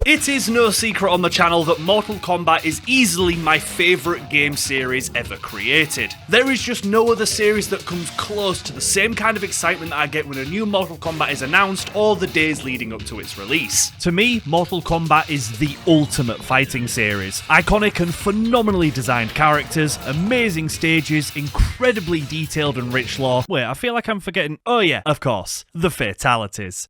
It is no secret on the channel that Mortal Kombat is easily my favourite game series ever created. There is just no other series that comes close to the same kind of excitement that I get when a new Mortal Kombat is announced or the days leading up to its release. To me, Mortal Kombat is the ultimate fighting series. Iconic and phenomenally designed characters, amazing stages, incredibly detailed and rich lore. Wait, I feel like I'm forgetting, oh yeah, of course, the Fatalities.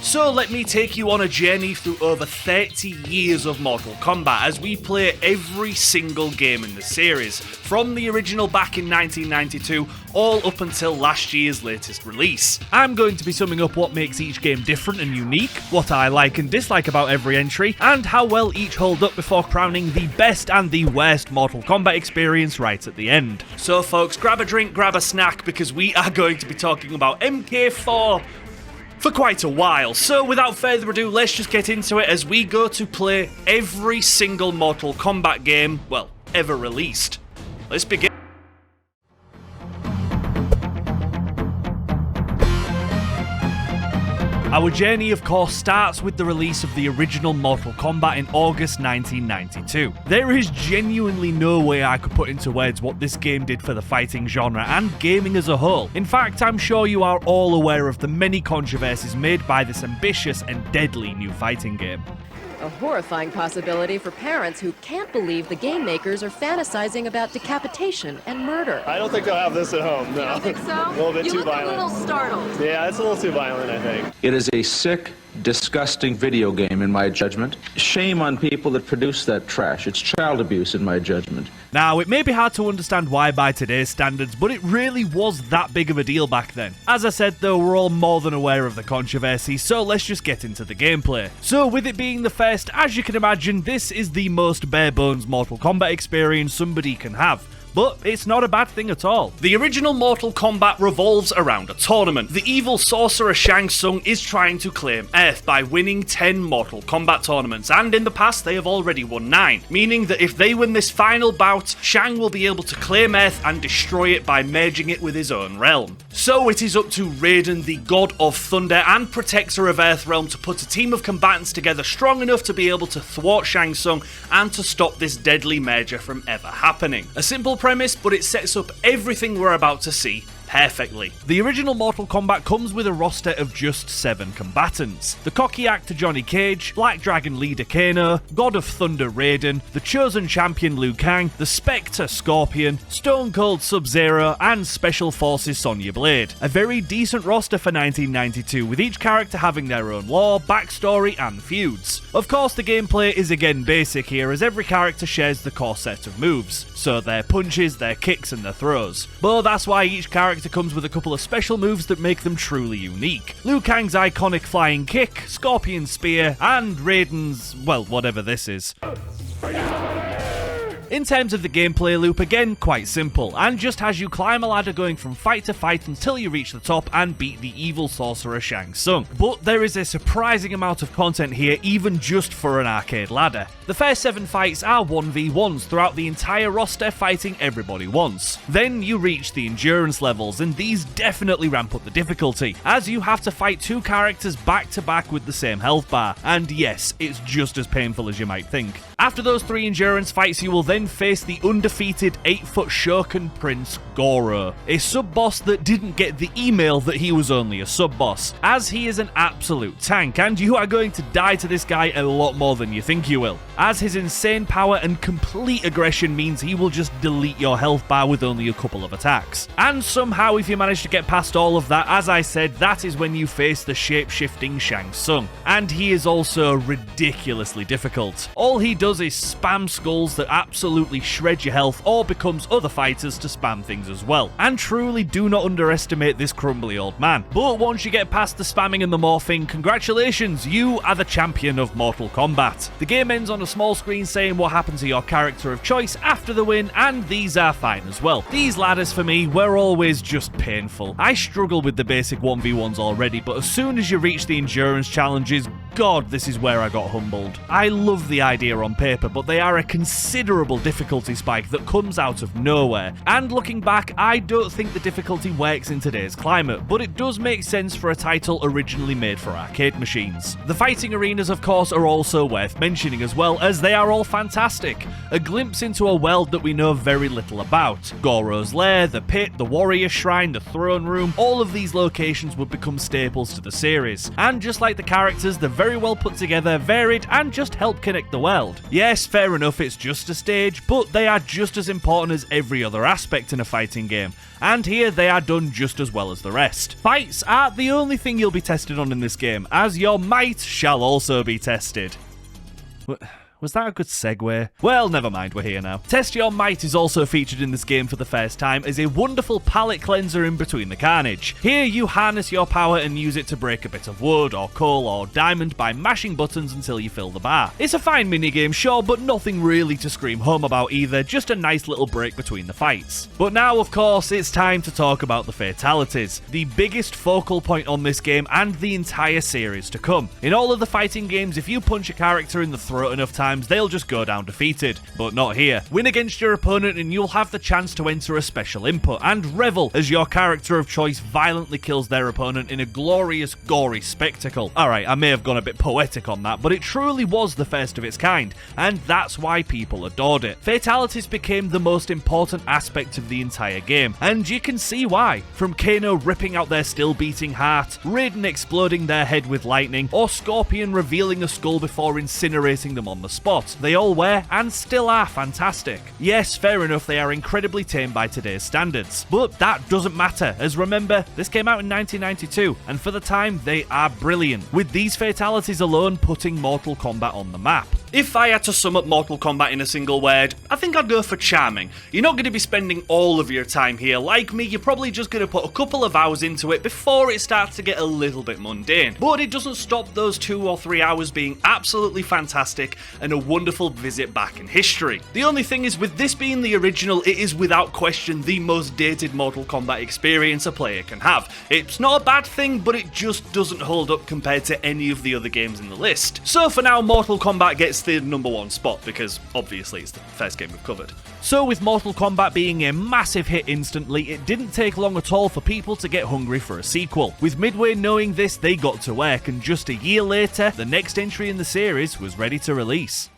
So let me take you on a journey through over 30 years of Mortal Kombat as we play every single game in the series, from the original back in 1992 all up until last year's latest release. I'm going to be summing up what makes each game different and unique, what I like and dislike about every entry, and how well each hold up before crowning the best and the worst Mortal Kombat experience right at the end. So folks, grab a drink, grab a snack, because we are going to be talking about MK4 for quite a while. So without further ado, let's just get into it as we go to play every single Mortal Kombat game, well, ever released. Let's begin. Our journey, of course, starts with the release of the original Mortal Kombat in August 1992. There is genuinely no way I could put into words what this game did for the fighting genre and gaming as a whole. In fact, I'm sure you are all aware of the many controversies made by this ambitious and deadly new fighting game. A horrifying possibility for parents who can't believe the game makers are fantasizing about decapitation and murder. I don't think they'll have this at home, no. You don't think so? A little bit too violent. You look a little startled. Yeah, it's a little too violent, I think. It is a sick, disgusting video game, in my judgment. Shame on people that produce that trash. It's child abuse, in my judgment. Now, it may be hard to understand why by today's standards, but it really was that big of a deal back then. As I said though, we're all more than aware of the controversy, so let's just get into the gameplay. So with it being the first, as you can imagine, this is the most bare bones Mortal Kombat experience somebody can have. But it's not a bad thing at all. The original Mortal Kombat revolves around a tournament. The evil sorcerer Shang Tsung is trying to claim Earth by winning 10 Mortal Kombat tournaments, and in the past they have already won 9, meaning that if they win this final bout, Shang will be able to claim Earth and destroy it by merging it with his own realm. So it is up to Raiden, the God of Thunder and Protector of Earthrealm, to put a team of combatants together strong enough to be able to thwart Shang Tsung and to stop this deadly merger from ever happening. A simple premise, but it sets up everything we're about to see perfectly. The original Mortal Kombat comes with a roster of just 7 combatants. The cocky actor Johnny Cage, Black Dragon leader Kano, God of Thunder Raiden, the Chosen Champion Liu Kang, the Spectre Scorpion, Stone Cold Sub-Zero, and Special Forces Sonya Blade. A very decent roster for 1992, with each character having their own lore, backstory, and feuds. Of course, the gameplay is again basic here, as every character shares the core set of moves, so their punches, their kicks, and their throws. But that's why each character comes with a couple of special moves that make them truly unique. Liu Kang's iconic flying kick, Scorpion's spear, and Raiden's, well, whatever this is. In terms of the gameplay loop, again, quite simple, and just has you climb a ladder going from fight to fight until you reach the top and beat the evil sorcerer Shang Tsung. But there is a surprising amount of content here, even just for an arcade ladder. The first 7 fights are 1v1s throughout the entire roster, fighting everybody once. Then you reach the endurance levels, and these definitely ramp up the difficulty, as you have to fight 2 characters back to back with the same health bar, and yes, it's just as painful as you might think. After those 3 endurance fights, you will then face the undefeated 8-foot Shokan Prince Goro, a sub-boss that didn't get the email that he was only a sub-boss, as he is an absolute tank, and you are going to die to this guy a lot more than you think you will, as his insane power and complete aggression means he will just delete your health bar with only a couple of attacks. And somehow, if you manage to get past all of that, as I said, that is when you face the shape-shifting Shang Tsung, and he is also ridiculously difficult. All he does is spam skulls that absolutely shred your health, or becomes other fighters to spam things as well. And truly do not underestimate this crumbly old man. But once you get past the spamming and the morphing, congratulations, you are the champion of Mortal Kombat. The game ends on a small screen saying what happened to your character of choice after the win, and these are fine as well. These ladders for me were always just painful. I struggle with the basic 1v1s already, but as soon as you reach the endurance challenges, God, this is where I got humbled. I love the idea on paper, but they are a considerable difficulty spike that comes out of nowhere. And looking back, I don't think the difficulty works in today's climate, but it does make sense for a title originally made for arcade machines. The fighting arenas, of course, are also worth mentioning as well, as they are all fantastic. A glimpse into a world that we know very little about. Goro's lair, the pit, the warrior shrine, the throne room, all of these locations would become staples to the series. And just like the characters, they're very well put together, varied, and just help connect the world. Yes, fair enough, it's just a stage, but they are just as important as every other aspect in a fighting game. And here they are done just as well as the rest. Fights aren't the only thing you'll be tested on in this game, as your might shall also be tested. Was that a good segue? Well, never mind, we're here now. Test Your Might is also featured in this game for the first time as a wonderful palate cleanser in between the carnage. Here you harness your power and use it to break a bit of wood or coal or diamond by mashing buttons until you fill the bar. It's a fine minigame, sure, but nothing really to scream home about either, just a nice little break between the fights. But now, of course, it's time to talk about the Fatalities, the biggest focal point on this game and the entire series to come. In all of the fighting games, if you punch a character in the throat enough times, they'll just go down defeated. But not here. Win against your opponent and you'll have the chance to enter a special input and revel as your character of choice violently kills their opponent in a glorious, gory spectacle. Alright, I may have gone a bit poetic on that, but it truly was the first of its kind, and that's why people adored it. Fatalities became the most important aspect of the entire game, and you can see why. From Kano ripping out their still-beating heart, Raiden exploding their head with lightning, or Scorpion revealing a skull before incinerating them on the spot. They all were and still are fantastic. Yes, fair enough, they are incredibly tame by today's standards, but that doesn't matter, as remember, this came out in 1992, and for the time, they are brilliant, with these Fatalities alone putting Mortal Kombat on the map. If I had to sum up Mortal Kombat in a single word, I think I'd go for charming. You're not going to be spending all of your time here. Like me, you're probably just going to put a couple of hours into it before it starts to get a little bit mundane. But it doesn't stop those 2 or 3 hours being absolutely fantastic and a wonderful visit back in history. The only thing is, with this being the original, it is without question the most dated Mortal Kombat experience a player can have. It's not a bad thing, but it just doesn't hold up compared to any of the other games in the list. So for now, Mortal Kombat gets the #1 spot, because obviously it's the first game we've covered. So with Mortal Kombat being a massive hit instantly, it didn't take long at all for people to get hungry for a sequel. With Midway knowing this, they got to work, and just a year later, the next entry in the series was ready to release.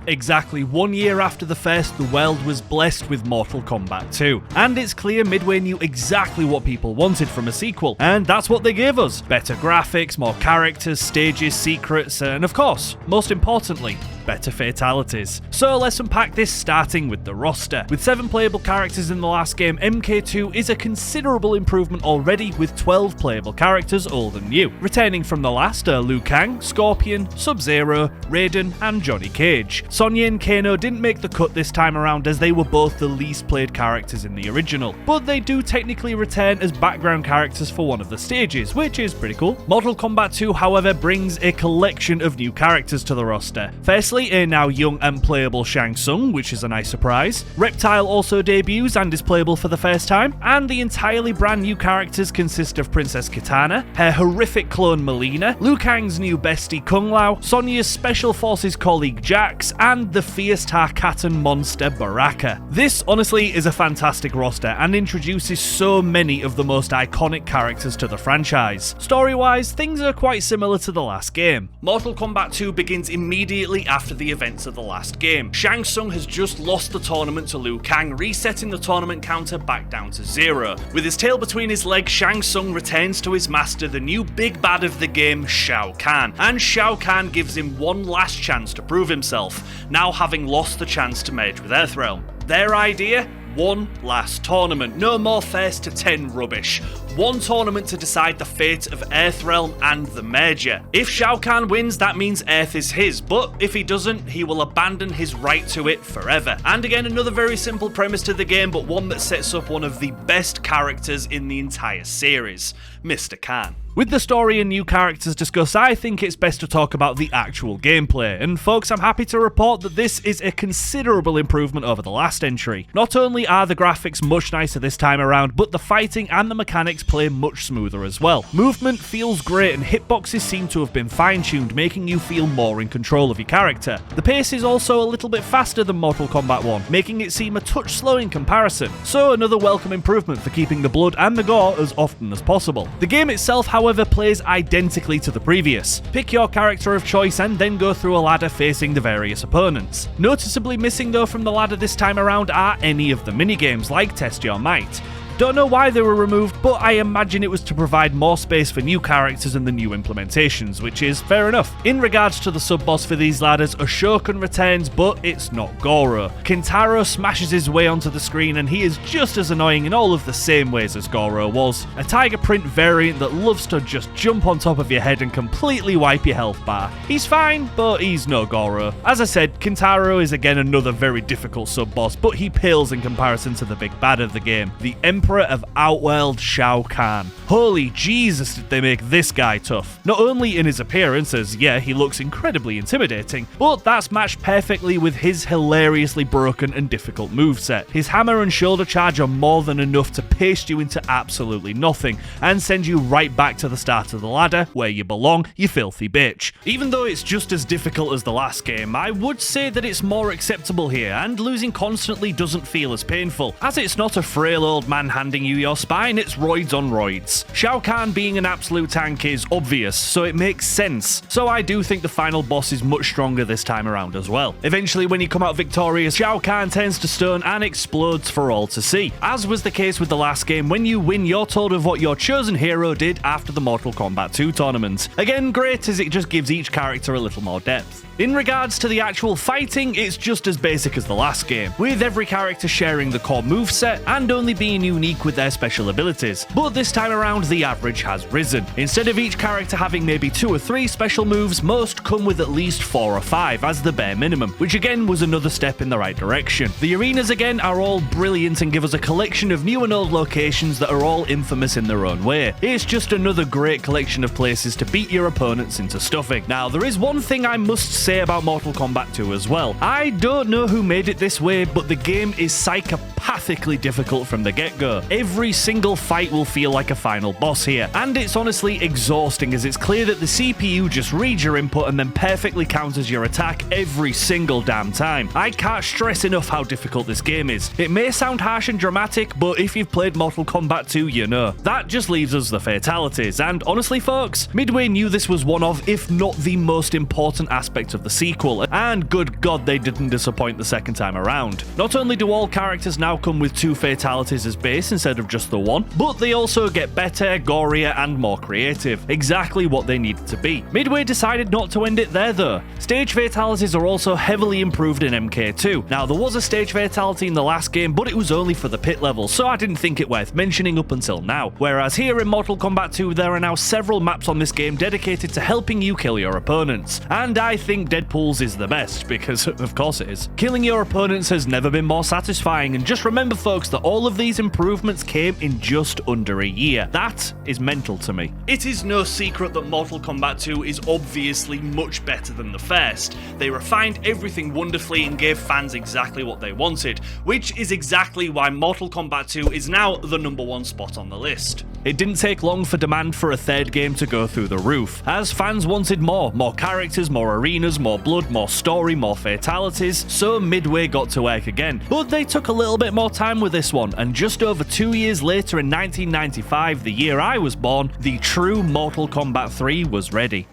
Exactly 1 year after the first, the world was blessed with Mortal Kombat 2. And it's clear Midway knew exactly what people wanted from a sequel, and that's what they gave us. Better graphics, more characters, stages, secrets, and of course, most importantly, better Fatalities. So let's unpack this, starting with the roster. With 7 playable characters in the last game, MK2 is a considerable improvement already, with 12 playable characters, old and new. Returning from the last are Liu Kang, Scorpion, Sub-Zero, Raiden, and Johnny Cage. Sonya and Kano didn't make the cut this time around, as they were both the least played characters in the original, but they do technically return as background characters for one of the stages, which is pretty cool. Mortal Kombat 2, however, brings a collection of new characters to the roster. Firstly, a now young and playable Shang Tsung, which is a nice surprise. Reptile also debuts and is playable for the first time, and the entirely brand new characters consist of Princess Kitana, her horrific clone Melina, Liu Kang's new bestie Kung Lao, Sonya's Special Forces colleague Jax, and the fierce Tarkatan monster Baraka. This honestly is a fantastic roster and introduces so many of the most iconic characters to the franchise. Story-wise, things are quite similar to the last game. Mortal Kombat 2 begins immediately after the events of the last game. Shang Tsung has just lost the tournament to Liu Kang, resetting the tournament counter back down to 0. With his tail between his legs, Shang Tsung returns to his master, the new big bad of the game, Shao Kahn, and Shao Kahn gives him one last chance to prove himself, now having lost the chance to merge with Earthrealm. Their idea? One last tournament. No more first to 10 rubbish. One tournament to decide the fate of Earthrealm and the merger. If Shao Kahn wins, that means Earth is his, but if he doesn't, he will abandon his right to it forever. And again, another very simple premise to the game, but one that sets up one of the best characters in the entire series, Mr. Khan. With the story and new characters discussed, I think it's best to talk about the actual gameplay, and folks, I'm happy to report that this is a considerable improvement over the last entry. Not only are the graphics much nicer this time around, but the fighting and the mechanics play much smoother as well. Movement feels great and hitboxes seem to have been fine-tuned, making you feel more in control of your character. The pace is also a little bit faster than Mortal Kombat 1, making it seem a touch slow in comparison, so another welcome improvement for keeping the blood and the gore as often as possible. The game itself, however, plays identically to the previous. Pick your character of choice and then go through a ladder facing the various opponents. Noticeably missing though from the ladder this time around are any of the minigames like Test Your Might. Don't know why they were removed, but I imagine it was to provide more space for new characters and the new implementations, which is fair enough. In regards to the sub-boss for these ladders, Ashokan returns, but it's not Goro. Kintaro smashes his way onto the screen and he is just as annoying in all of the same ways as Goro was. A tiger print variant that loves to just jump on top of your head and completely wipe your health bar. He's fine, but he's no Goro. As I said, Kintaro is again another very difficult sub-boss, but he pales in comparison to the big bad of the game, the Emperor of Outworld Shao Kahn. Holy Jesus, did they make this guy tough. Not only in his appearance, as yeah, he looks incredibly intimidating, but that's matched perfectly with his hilariously broken and difficult moveset. His hammer and shoulder charge are more than enough to paste you into absolutely nothing, and send you right back to the start of the ladder, where you belong, you filthy bitch. Even though it's just as difficult as the last game, I would say that it's more acceptable here, and losing constantly doesn't feel as painful, as it's not a frail old man handing you your spine, it's roids on roids. Shao Kahn being an absolute tank is obvious, so it makes sense. So I do think the final boss is much stronger this time around as well. Eventually, when you come out victorious, Shao Kahn turns to stone and explodes for all to see. As was the case with the last game, when you win, you're told of what your chosen hero did after the Mortal Kombat 2 tournament. Again, great as it just gives each character a little more depth. In regards to the actual fighting, it's just as basic as the last game, with every character sharing the core moveset and only being unique with their special abilities. But this time around, the average has risen. Instead of each character having maybe 2 or 3 special moves, most come with at least 4 or 5 as the bare minimum, which again was another step in the right direction. The arenas again are all brilliant and give us a collection of new and old locations that are all infamous in their own way. It's just another great collection of places to beat your opponents into stuffing. Now, there is one thing I must say about Mortal Kombat 2 as well. I don't know who made it this way, but the game is psychopathically difficult from the get-go. Every single fight will feel like a final boss here, and it's honestly exhausting as it's clear that the CPU just reads your input and then perfectly counters your attack every single damn time. I can't stress enough how difficult this game is. It may sound harsh and dramatic, but if you've played Mortal Kombat 2, you know. That just leaves us the Fatalities, and honestly folks, Midway knew this was one of, if not the most important aspect of the sequel, and good god they didn't disappoint the second time around. Not only do all characters now come with 2 fatalities as base instead of just the one, but they also get better, gorier, and more creative. Exactly what they needed to be. Midway decided not to end it there though. Stage fatalities are also heavily improved in MK2. Now there was a stage fatality in the last game, but it was only for the pit level, so I didn't think it worth mentioning up until now. Whereas here in Mortal Kombat 2 there are now several maps on this game dedicated to helping you kill your opponents, and I think Deadpool's is the best, because of course it is. Killing your opponents has never been more satisfying, and just remember folks that all of these improvements came in just under a year. That is mental to me. It is no secret that Mortal Kombat 2 is obviously much better than the first. They refined everything wonderfully and gave fans exactly what they wanted, which is exactly why Mortal Kombat 2 is now the #1 spot on the list. It didn't take long for demand for a third game to go through the roof, as fans wanted more characters, more arenas, more blood, more story, more fatalities, so Midway got to work again. But they took a little bit more time with this one, and just over 2 years later in 1995, the year I was born, the true Mortal Kombat 3 was ready.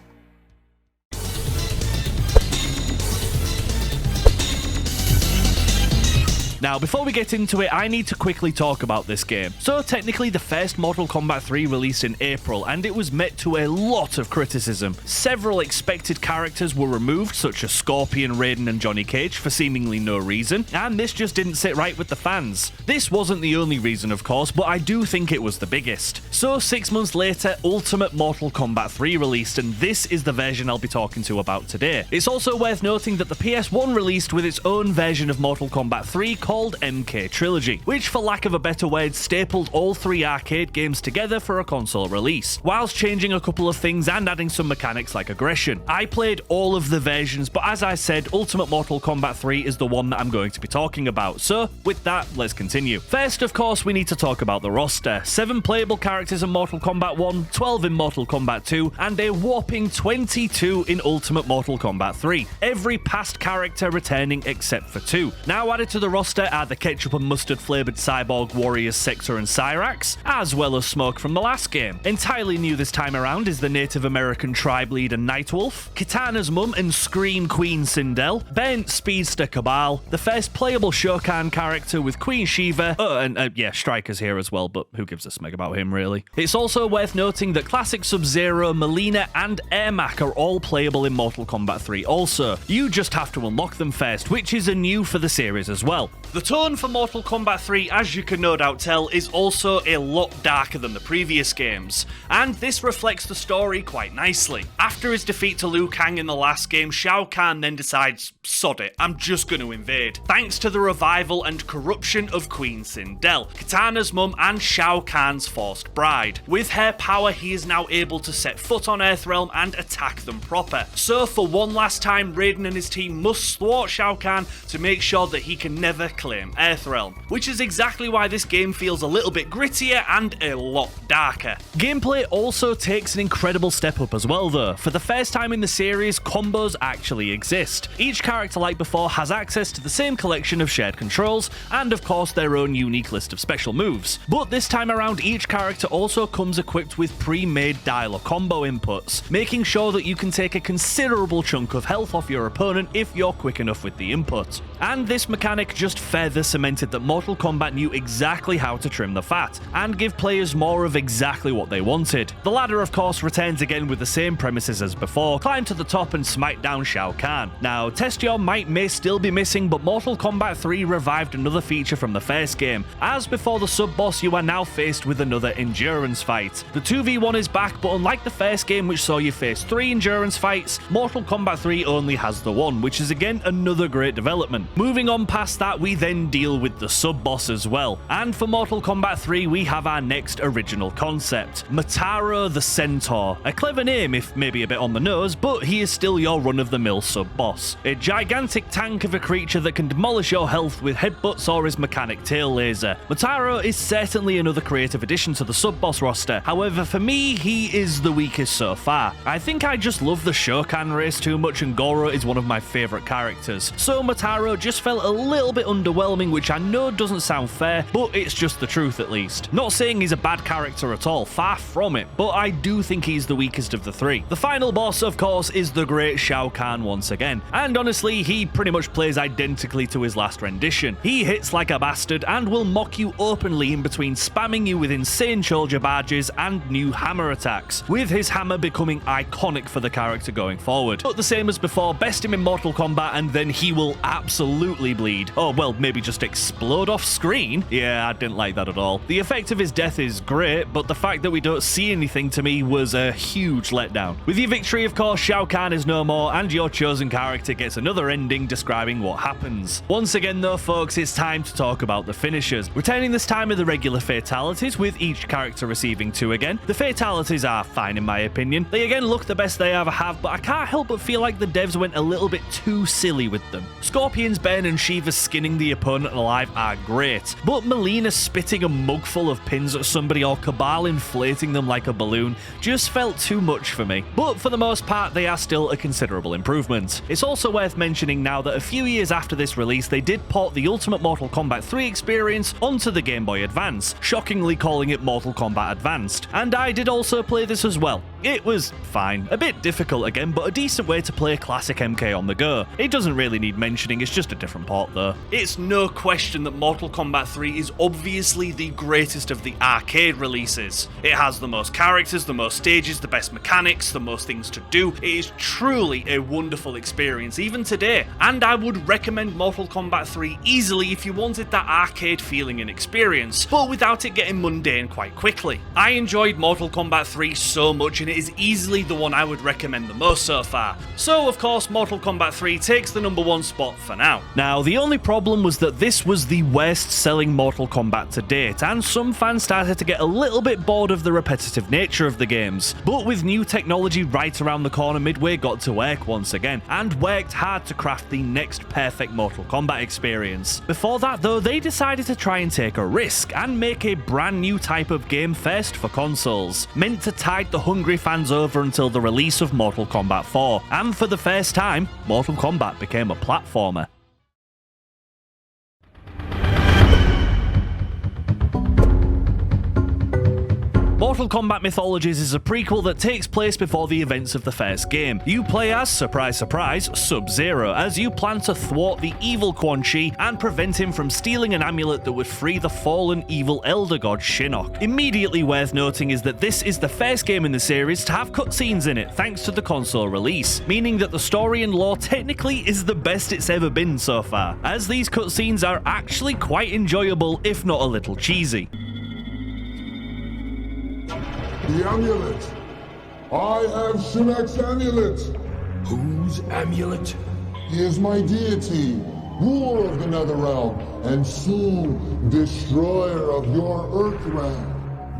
Now, before we get into it, I need to quickly talk about this game. So, technically, the first Mortal Kombat 3 released in April, and it was met to a lot of criticism. Several expected characters were removed, such as Scorpion, Raiden, and Johnny Cage, for seemingly no reason, and this just didn't sit right with the fans. This wasn't the only reason, of course, but I do think it was the biggest. So, 6 months later, Ultimate Mortal Kombat 3 released, and this is the version I'll be talking to about today. It's also worth noting that the PS1 released with its own version of Mortal Kombat 3 called called MK Trilogy, which for lack of a better word stapled all 3 arcade games together for a console release, whilst changing a couple of things and adding some mechanics like aggression. I played all of the versions, but as I said, Ultimate Mortal Kombat 3 is the one that I'm going to be talking about, so with that, let's continue. First, of course, we need to talk about the roster. 7 playable characters in Mortal Kombat 1, 12 in Mortal Kombat 2, and a whopping 22 in Ultimate Mortal Kombat 3. Every past character returning except for 2. Now added to the roster are the ketchup and mustard flavoured cyborg warriors Sector and Cyrax, as well as Smoke from the last game. Entirely new this time around is the Native American tribe leader Nightwolf, Kitana's mum and Scream Queen Sindel, Bent Speedster Cabal, the first playable Shao Kahn character with Queen Shiva, yeah, Striker's here as well, but who gives a smeg about him really? It's also worth noting that Classic Sub-Zero, Melina and Ermac are all playable in Mortal Kombat 3 also. You just have to unlock them first, which is a new for the series as well. The tone for Mortal Kombat 3, as you can no doubt tell, is also a lot darker than the previous games, and this reflects the story quite nicely. After his defeat to Liu Kang in the last game, Shao Kahn then decides, sod it, I'm just going to invade. Thanks to the revival and corruption of Queen Sindel, Kitana's mum and Shao Kahn's forced bride. With her power, he is now able to set foot on Earthrealm and attack them proper. So for one last time, Raiden and his team must thwart Shao Kahn to make sure that he can never claim Earthrealm, which is exactly why this game feels a little bit grittier and a lot darker. Gameplay also takes an incredible step up as well though. For the first time in the series, combos actually exist. Each character, like before, has access to the same collection of shared controls and of course their own unique list of special moves. But this time around, each character also comes equipped with pre-made dial or combo inputs, making sure that you can take a considerable chunk of health off your opponent if you're quick enough with the input. And this mechanic just further cemented that Mortal Kombat knew exactly how to trim the fat and give players more of exactly what they wanted. The ladder, of course, returns again with the same premises as before: climb to the top and smite down Shao Kahn. Now, test your might may still be missing, but Mortal Kombat 3 revived another feature from the first game. As before the sub-boss, you are now faced with another endurance fight. The 2v1 is back, but unlike the first game, which saw you face 3 endurance fights, Mortal Kombat 3 only has the 1, which is again another great development. Moving on past that, we then deal with the sub-boss as well. And for Mortal Kombat 3, we have our next original concept, Motaro the Centaur. A clever name, if maybe a bit on the nose, but he is still your run-of-the-mill sub-boss. A gigantic tank of a creature that can demolish your health with headbutts or his mechanic tail laser. Motaro is certainly another creative addition to the sub-boss roster. However, for me, he is the weakest so far. I think I just love the Shao Kahn race too much, and Goro is one of my favourite characters. So Motaro just felt a little bit underwhelming, which I know doesn't sound fair, but it's just the truth at least. Not saying he's a bad character at all, far from it, but I do think he's the weakest of the 3. The final boss, of course, is the great Shao Kahn once again, and honestly, he pretty much plays identically to his last rendition. He hits like a bastard and will mock you openly in between spamming you with insane shoulder barges and new hammer attacks, with his hammer becoming iconic for the character going forward. But the same as before, best him in Mortal Kombat and then he will absolutely bleed. Oh, well, maybe just explode off screen? Yeah, I didn't like that at all. The effect of his death is great, but the fact that we don't see anything to me was a huge letdown. With your victory, of course, Shao Kahn is no more, and your chosen character gets another ending describing what happens. Once again though, folks, it's time to talk about the finishers. Returning this time are the regular Fatalities, with each character receiving 2 again. The Fatalities are fine in my opinion. They again look the best they ever have, but I can't help but feel like the devs went a little bit too silly with them. Scorpion's Ben and Shiva skinning the opponent alive are great, but Melina spitting a mug full of pins at somebody or Cabal inflating them like a balloon just felt too much for me. But for the most part, they are still a considerable improvement. It's also worth mentioning now that a few years after this release, they did port the Ultimate Mortal Kombat 3 experience onto the Game Boy Advance, shockingly calling it Mortal Kombat Advanced. And I did also play this as well. It was fine. A bit difficult again, but a decent way to play classic MK on the go. It doesn't really need mentioning, it's just a different port though. It's no question that Mortal Kombat 3 is obviously the greatest of the arcade releases. It has the most characters, the most stages, the best mechanics, the most things to do. It is truly a wonderful experience even today, and I would recommend Mortal Kombat 3 easily if you wanted that arcade feeling and experience, but without it getting mundane quite quickly. I enjoyed Mortal Kombat 3 so much, and it is easily the one I would recommend the most so far. So of course Mortal Kombat 3 takes the #1 spot for now. Now the only problem was that this was the worst selling Mortal Kombat to date, and some fans started to get a little bit bored of the repetitive nature of the games. But with new technology right around the corner, Midway got to work once again, and worked hard to craft the next perfect Mortal Kombat experience. Before that though, they decided to try and take a risk, and make a brand new type of game first for consoles, meant to tide the hungry fans over until the release of Mortal Kombat 4, and for the first time, Mortal Kombat became a platformer. Mortal Kombat Mythologies is a prequel that takes place before the events of the first game. You play as, surprise surprise, Sub-Zero, as you plan to thwart the evil Quan Chi and prevent him from stealing an amulet that would free the fallen evil elder god Shinnok. Immediately worth noting is that this is the first game in the series to have cutscenes in it thanks to the console release, meaning that the story and lore technically is the best it's ever been so far, as these cutscenes are actually quite enjoyable if not a little cheesy. The amulet! I have Shinnok's amulet! Whose amulet? He is my deity, ruler of the Netherrealm, and soon destroyer of your Earthrealm.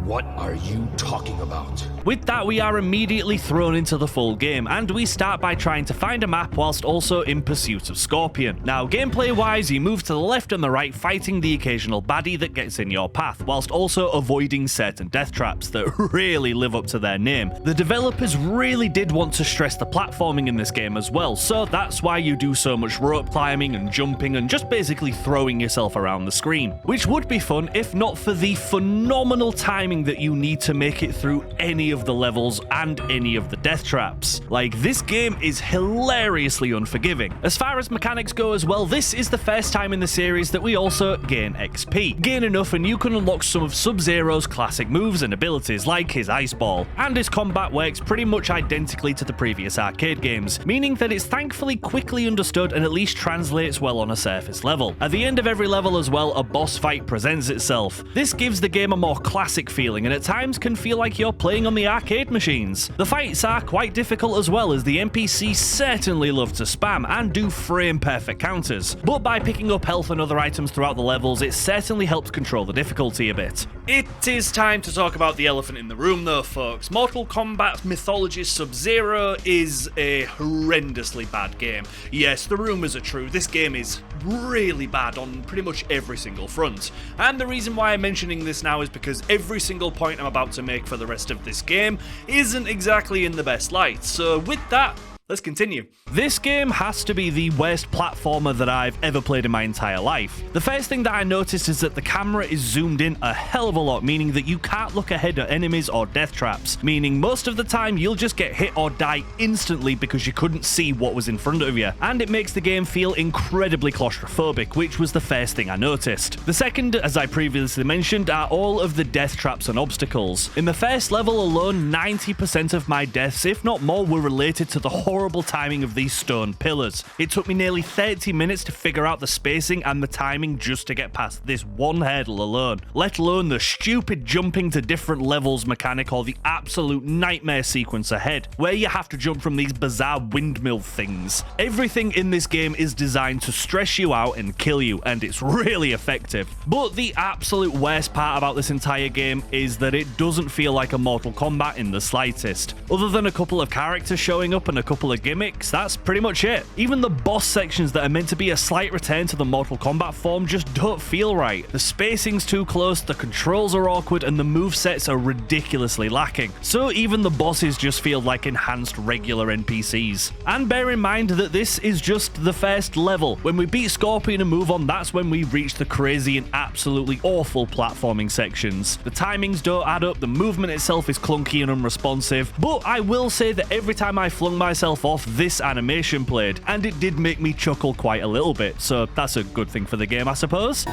What are you talking about? With that, we are immediately thrown into the full game, and we start by trying to find a map whilst also in pursuit of Scorpion. Now, gameplay-wise, you move to the left and the right, fighting the occasional baddie that gets in your path, whilst also avoiding certain death traps that really live up to their name. The developers really did want to stress the platforming in this game as well, so that's why you do so much rope climbing and jumping and just basically throwing yourself around the screen, which would be fun if not for the phenomenal timing that you need to make it through any of the levels and any of the death traps. Like, this game is hilariously unforgiving. As far as mechanics go as well, this is the first time in the series that we also gain XP. Gain enough and you can unlock some of Sub-Zero's classic moves and abilities, like his Ice Ball, and his combat works pretty much identically to the previous arcade games, meaning that it's thankfully quickly understood and at least translates well on a surface level. At the end of every level as well, a boss fight presents itself. This gives the game a more classic feeling and at times can feel like you're playing on the arcade machines. The fights are quite difficult as well, as the NPCs certainly love to spam and do frame perfect counters, but by picking up health and other items throughout the levels, it certainly helps control the difficulty a bit. It is time to talk about the elephant in the room though, folks. Mortal Kombat Mythologies Sub-Zero is a horrendously bad game. Yes, the rumours are true, this game is really bad on pretty much every single front, and the reason why I'm mentioning this now is because every single point I'm about to make for the rest of this game isn't exactly in the best light. So with that, let's continue. This game has to be the worst platformer that I've ever played in my entire life. The first thing that I noticed is that the camera is zoomed in a hell of a lot, meaning that you can't look ahead at enemies or death traps, meaning most of the time you'll just get hit or die instantly because you couldn't see what was in front of you, and it makes the game feel incredibly claustrophobic, which was the first thing I noticed. The second, as I previously mentioned, are all of the death traps and obstacles. In the first level alone, 90% of my deaths, if not more, were related to the horrible timing of these stone pillars. It took me nearly 30 minutes to figure out the spacing and the timing just to get past this one hurdle alone, let alone the stupid jumping to different levels mechanic or the absolute nightmare sequence ahead, where you have to jump from these bizarre windmill things. Everything in this game is designed to stress you out and kill you, and it's really effective. But the absolute worst part about this entire game is that it doesn't feel like a Mortal Kombat in the slightest. Other than a couple of characters showing up and a couple of gimmicks, that's pretty much it. Even the boss sections that are meant to be a slight return to the Mortal Kombat form just don't feel right. The spacing's too close, the controls are awkward, and the movesets are ridiculously lacking. So even the bosses just feel like enhanced regular NPCs. And bear in mind that this is just the first level. When we beat Scorpion and move on, that's when we reach the crazy and absolutely awful platforming sections. The timings don't add up, the movement itself is clunky and unresponsive, but I will say that every time I flung myself off, this animation played, and it did make me chuckle quite a little bit, so that's a good thing for the game, I suppose.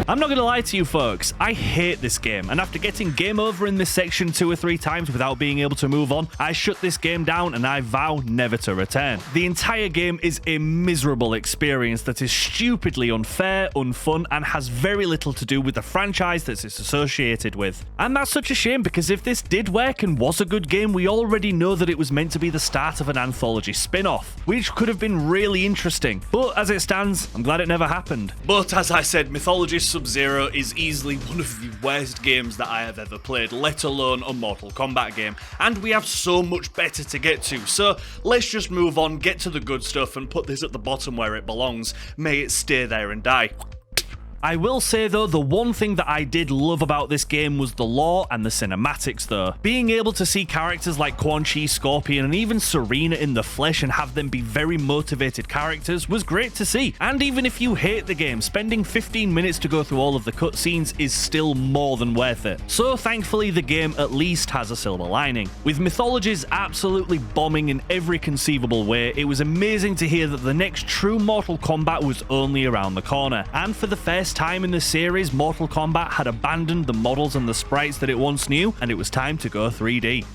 I'm not gonna lie to you folks, I hate this game, and after getting game over in this section 2 or 3 times without being able to move on, I shut this game down and I vow never to return. The entire game is a miserable experience that is stupidly unfair, unfun, and has very little to do with the franchise that it's associated with. And that's such a shame, because if this did work and was a good game, we already know that it was meant to be the start of an anthology spin-off, which could have been really interesting. But as it stands, I'm glad it never happened. But as I said, Mythologies Sub-Zero is easily one of the worst games that I have ever played, let alone a Mortal Kombat game. And we have so much better to get to, so let's just move on, get to the good stuff, and put this at the bottom where it belongs. May it stay there and die. I will say though, the one thing that I did love about this game was the lore and the cinematics though. Being able to see characters like Quan Chi, Scorpion, and even Serena in the flesh and have them be very motivated characters was great to see. And even if you hate the game, spending 15 minutes to go through all of the cutscenes is still more than worth it. So thankfully the game at least has a silver lining. With Mythologies absolutely bombing in every conceivable way, it was amazing to hear that the next true Mortal Kombat was only around the corner. And for the first time in the series, Mortal Kombat had abandoned the models and the sprites that it once knew, and it was time to go 3D.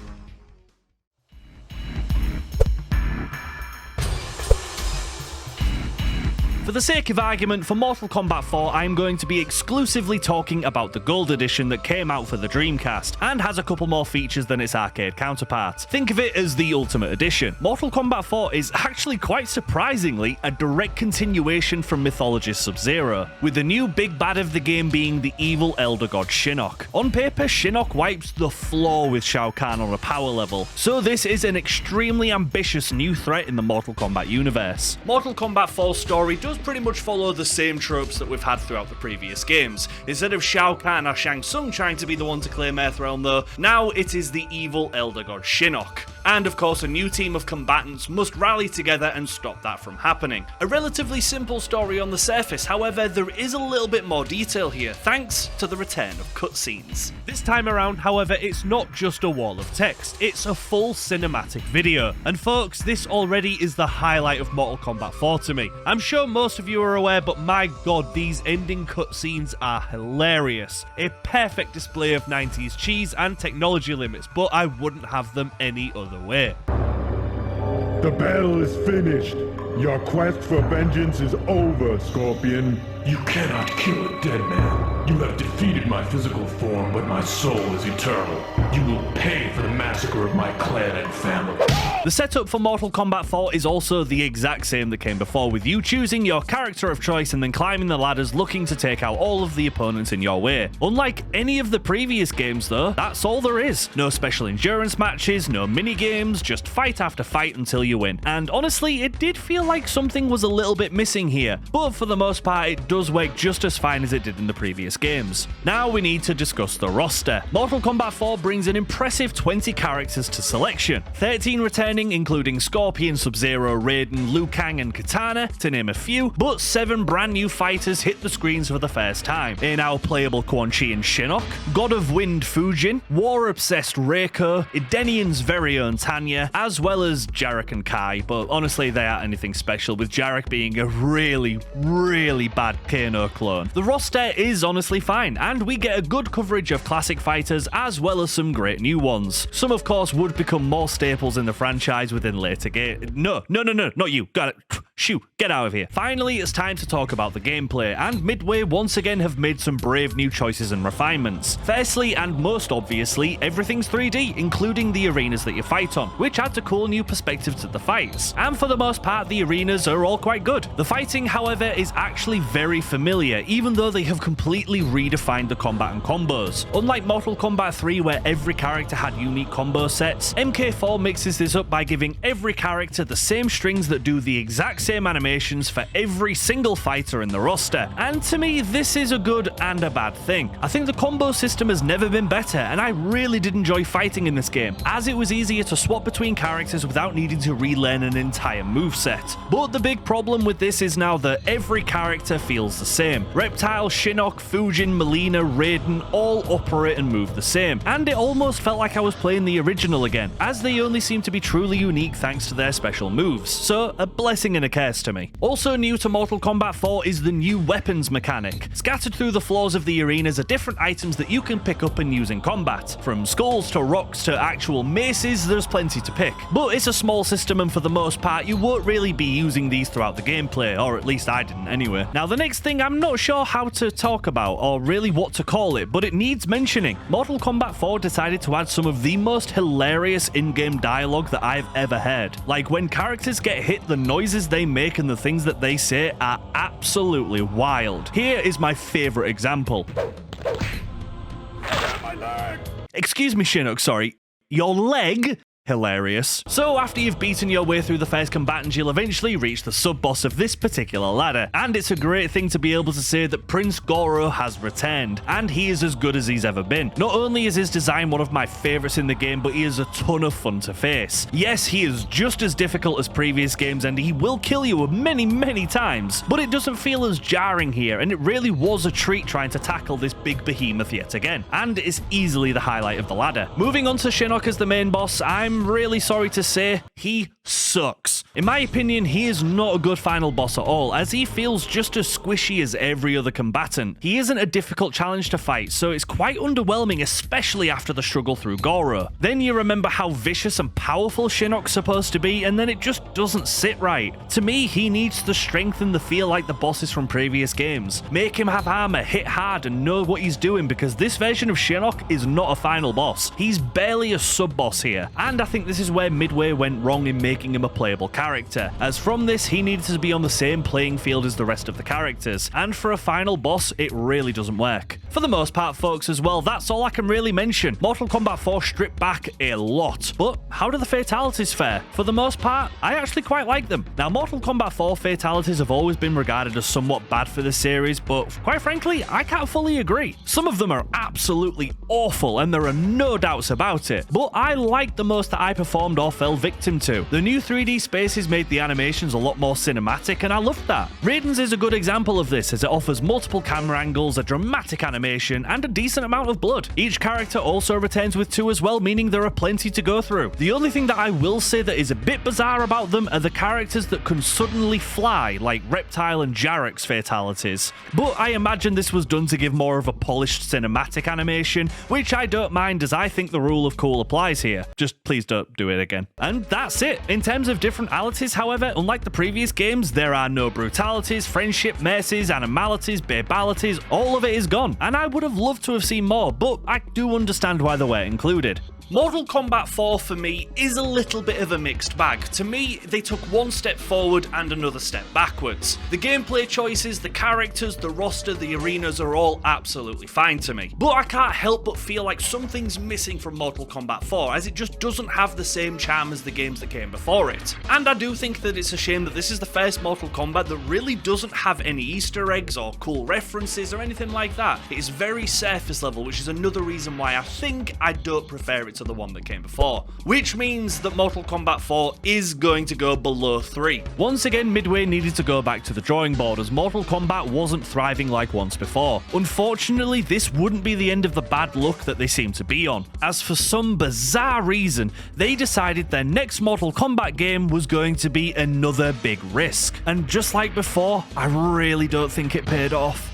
For the sake of argument, for Mortal Kombat 4, I'm going to be exclusively talking about the Gold Edition that came out for the Dreamcast, and has a couple more features than its arcade counterparts. Think of it as the Ultimate Edition. Mortal Kombat 4 is actually quite surprisingly a direct continuation from Mythologies Sub-Zero, with the new big bad of the game being the evil Elder God Shinnok. On paper, Shinnok wipes the floor with Shao Kahn on a power level, so this is an extremely ambitious new threat in the Mortal Kombat universe. Mortal Kombat 4's story does pretty much follow the same tropes that we've had throughout the previous games. Instead of Shao Kahn or Shang Tsung trying to be the one to claim Earthrealm though, now it is the evil Elder God Shinnok. And of course a new team of combatants must rally together and stop that from happening. A relatively simple story on the surface, however there is a little bit more detail here thanks to the return of cutscenes. This time around however, it's not just a wall of text, it's a full cinematic video. And folks, this already is the highlight of Mortal Kombat 4 to me. I'm sure most of you are aware, but my god, these ending cutscenes are hilarious. A perfect display of 90s cheese and technology limits, but I wouldn't have them any other way. The battle is finished. Your quest for vengeance is over, Scorpion. You cannot kill a dead man. You have defeated my physical form, but my soul is eternal. You will pay for the massacre of my clan and family. The setup for Mortal Kombat 4 is also the exact same that came before, with you choosing your character of choice and then climbing the ladders looking to take out all of the opponents in your way. Unlike any of the previous games though, that's all there is. No special endurance matches, no mini games, just fight after fight until you win. And honestly, it did feel like something was a little bit missing here, but for the most part it does work just as fine as it did in the previous games. Now we need to discuss the roster. Mortal Kombat 4 brings an impressive 20 characters to selection, 13 returning including Scorpion, Sub-Zero, Raiden, Liu Kang and Katana, to name a few, but 7 brand new fighters hit the screens for the first time. A now playable Quan Chi and Shinnok, God of Wind Fujin, war-obsessed Reiko, Edenian's very own Tanya, as well as Jarek and Kai, but honestly they aren't anything special, with Jarek being a really bad Kano clone. The roster is honestly fine, and we get a good coverage of classic fighters as well as some great new ones. Some of course would become more staples in the franchise within later games. No, not you. Got it. Shoo, get out of here. Finally, it's time to talk about the gameplay, and Midway once again have made some brave new choices and refinements. Firstly, and most obviously, everything's 3D, including the arenas that you fight on, which adds a cool new perspective to the fights. And for the most part, the arenas are all quite good. The fighting, however, is actually very familiar, even though they have completely redefined the combat and combos. Unlike Mortal Kombat 3, where every character had unique combo sets, MK4 mixes this up by giving every character the same strings that do the exact same animations for every single fighter in the roster. And to me, this is a good and a bad thing. I think the combo system has never been better, and I really did enjoy fighting in this game, as it was easier to swap between characters without needing to relearn an entire moveset. But the big problem with this is now that every character feels the same. Reptile, Shinnok, Fujin, Melina, Raiden all operate and move the same, and it almost felt like I was playing the original again, as they only seem to be truly unique thanks to their special moves. So, a blessing and a curse cares to me. Also new to Mortal Kombat 4 is the new weapons mechanic. Scattered through the floors of the arenas are different items that you can pick up and use in combat. From skulls to rocks to actual maces, there's plenty to pick. But it's a small system and for the most part you won't really be using these throughout the gameplay, or at least I didn't anyway. Now the next thing I'm not sure how to talk about or really what to call it, but it needs mentioning. Mortal Kombat 4 decided to add some of the most hilarious in-game dialogue that I've ever heard. Like when characters get hit, the noises they make and the things that they say are absolutely wild. Here is my favorite example. Excuse me, Shinnok, sorry. Your leg? Hilarious. So after you've beaten your way through the first combatants, you'll eventually reach the sub-boss of this particular ladder, and it's a great thing to be able to say that Prince Goro has returned, and he is as good as he's ever been. Not only is his design one of my favourites in the game, but he is a ton of fun to face. Yes, he is just as difficult as previous games, and he will kill you many times, but it doesn't feel as jarring here, and it really was a treat trying to tackle this big behemoth yet again, and it's easily the highlight of the ladder. Moving on to Shinnok as the main boss, I'm really sorry to say, he sucks. In my opinion, he is not a good final boss at all, as he feels just as squishy as every other combatant. He isn't a difficult challenge to fight, so it's quite underwhelming, especially after the struggle through Goro. Then you remember how vicious and powerful Shinnok's supposed to be, and then it just doesn't sit right. To me, he needs to strengthen the feel like the bosses from previous games. Make him have armor, hit hard, and know what he's doing, because this version of Shinnok is not a final boss. He's barely a sub-boss here, and I think this is where Midway went wrong in making him a playable character, as from this he needed to be on the same playing field as the rest of the characters, and for a final boss it really doesn't work. For the most part, folks, as well, that's all I can really mention. Mortal Kombat 4 stripped back a lot, but how do the Fatalities fare? For the most part, I actually quite like them. Now, Mortal Kombat 4 Fatalities have always been regarded as somewhat bad for the series, but quite frankly, I can't fully agree. Some of them are absolutely awful, and there are no doubts about it, but I like the most that I performed or fell victim to. The new 3D spaces made the animations a lot more cinematic, and I loved that. Raiden's is a good example of this, as it offers multiple camera angles, a dramatic animation, and a decent amount of blood. Each character also returns with 2 as well, meaning there are plenty to go through. The only thing that I will say that is a bit bizarre about them are the characters that can suddenly fly, like Reptile and Jarek's Fatalities. But I imagine this was done to give more of a polished cinematic animation, which I don't mind, as I think the rule of cool applies here. Just please don't do it again. And that's it. In terms of different alities, however, unlike the previous games, there are no brutalities, friendship, mercies, animalities, babalities, all of it is gone. And I would have loved to have seen more, but I do understand why they were included. Mortal Kombat 4 for me is a little bit of a mixed bag. To me, they took one step forward and another step backwards. The gameplay choices, the characters, the roster, the arenas are all absolutely fine to me. But I can't help but feel like something's missing from Mortal Kombat 4, as it just doesn't have the same charm as the games that came before it. And I do think that it's a shame that this is the first Mortal Kombat that really doesn't have any Easter eggs or cool references or anything like that. It is very surface level, which is another reason why I think I don't prefer it to the one that came before, which means that Mortal Kombat 4 is going to go below 3. Once again, Midway needed to go back to the drawing board, as Mortal Kombat wasn't thriving like once before. Unfortunately, this wouldn't be the end of the bad luck that they seem to be on, as for some bizarre reason, they decided their next Mortal Kombat game was going to be another big risk. And just like before, I really don't think it paid off.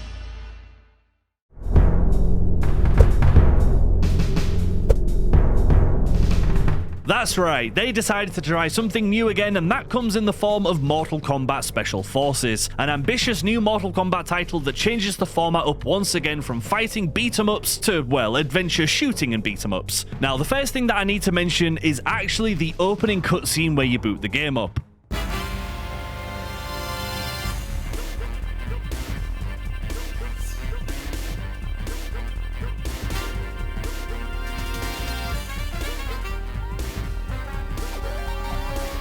That's right, they decided to try something new again, and that comes in the form of Mortal Kombat Special Forces, an ambitious new Mortal Kombat title that changes the format up once again from fighting beat-em-ups to, well, adventure shooting and beat-em-ups. Now, the first thing that I need to mention is actually the opening cutscene where you boot the game up.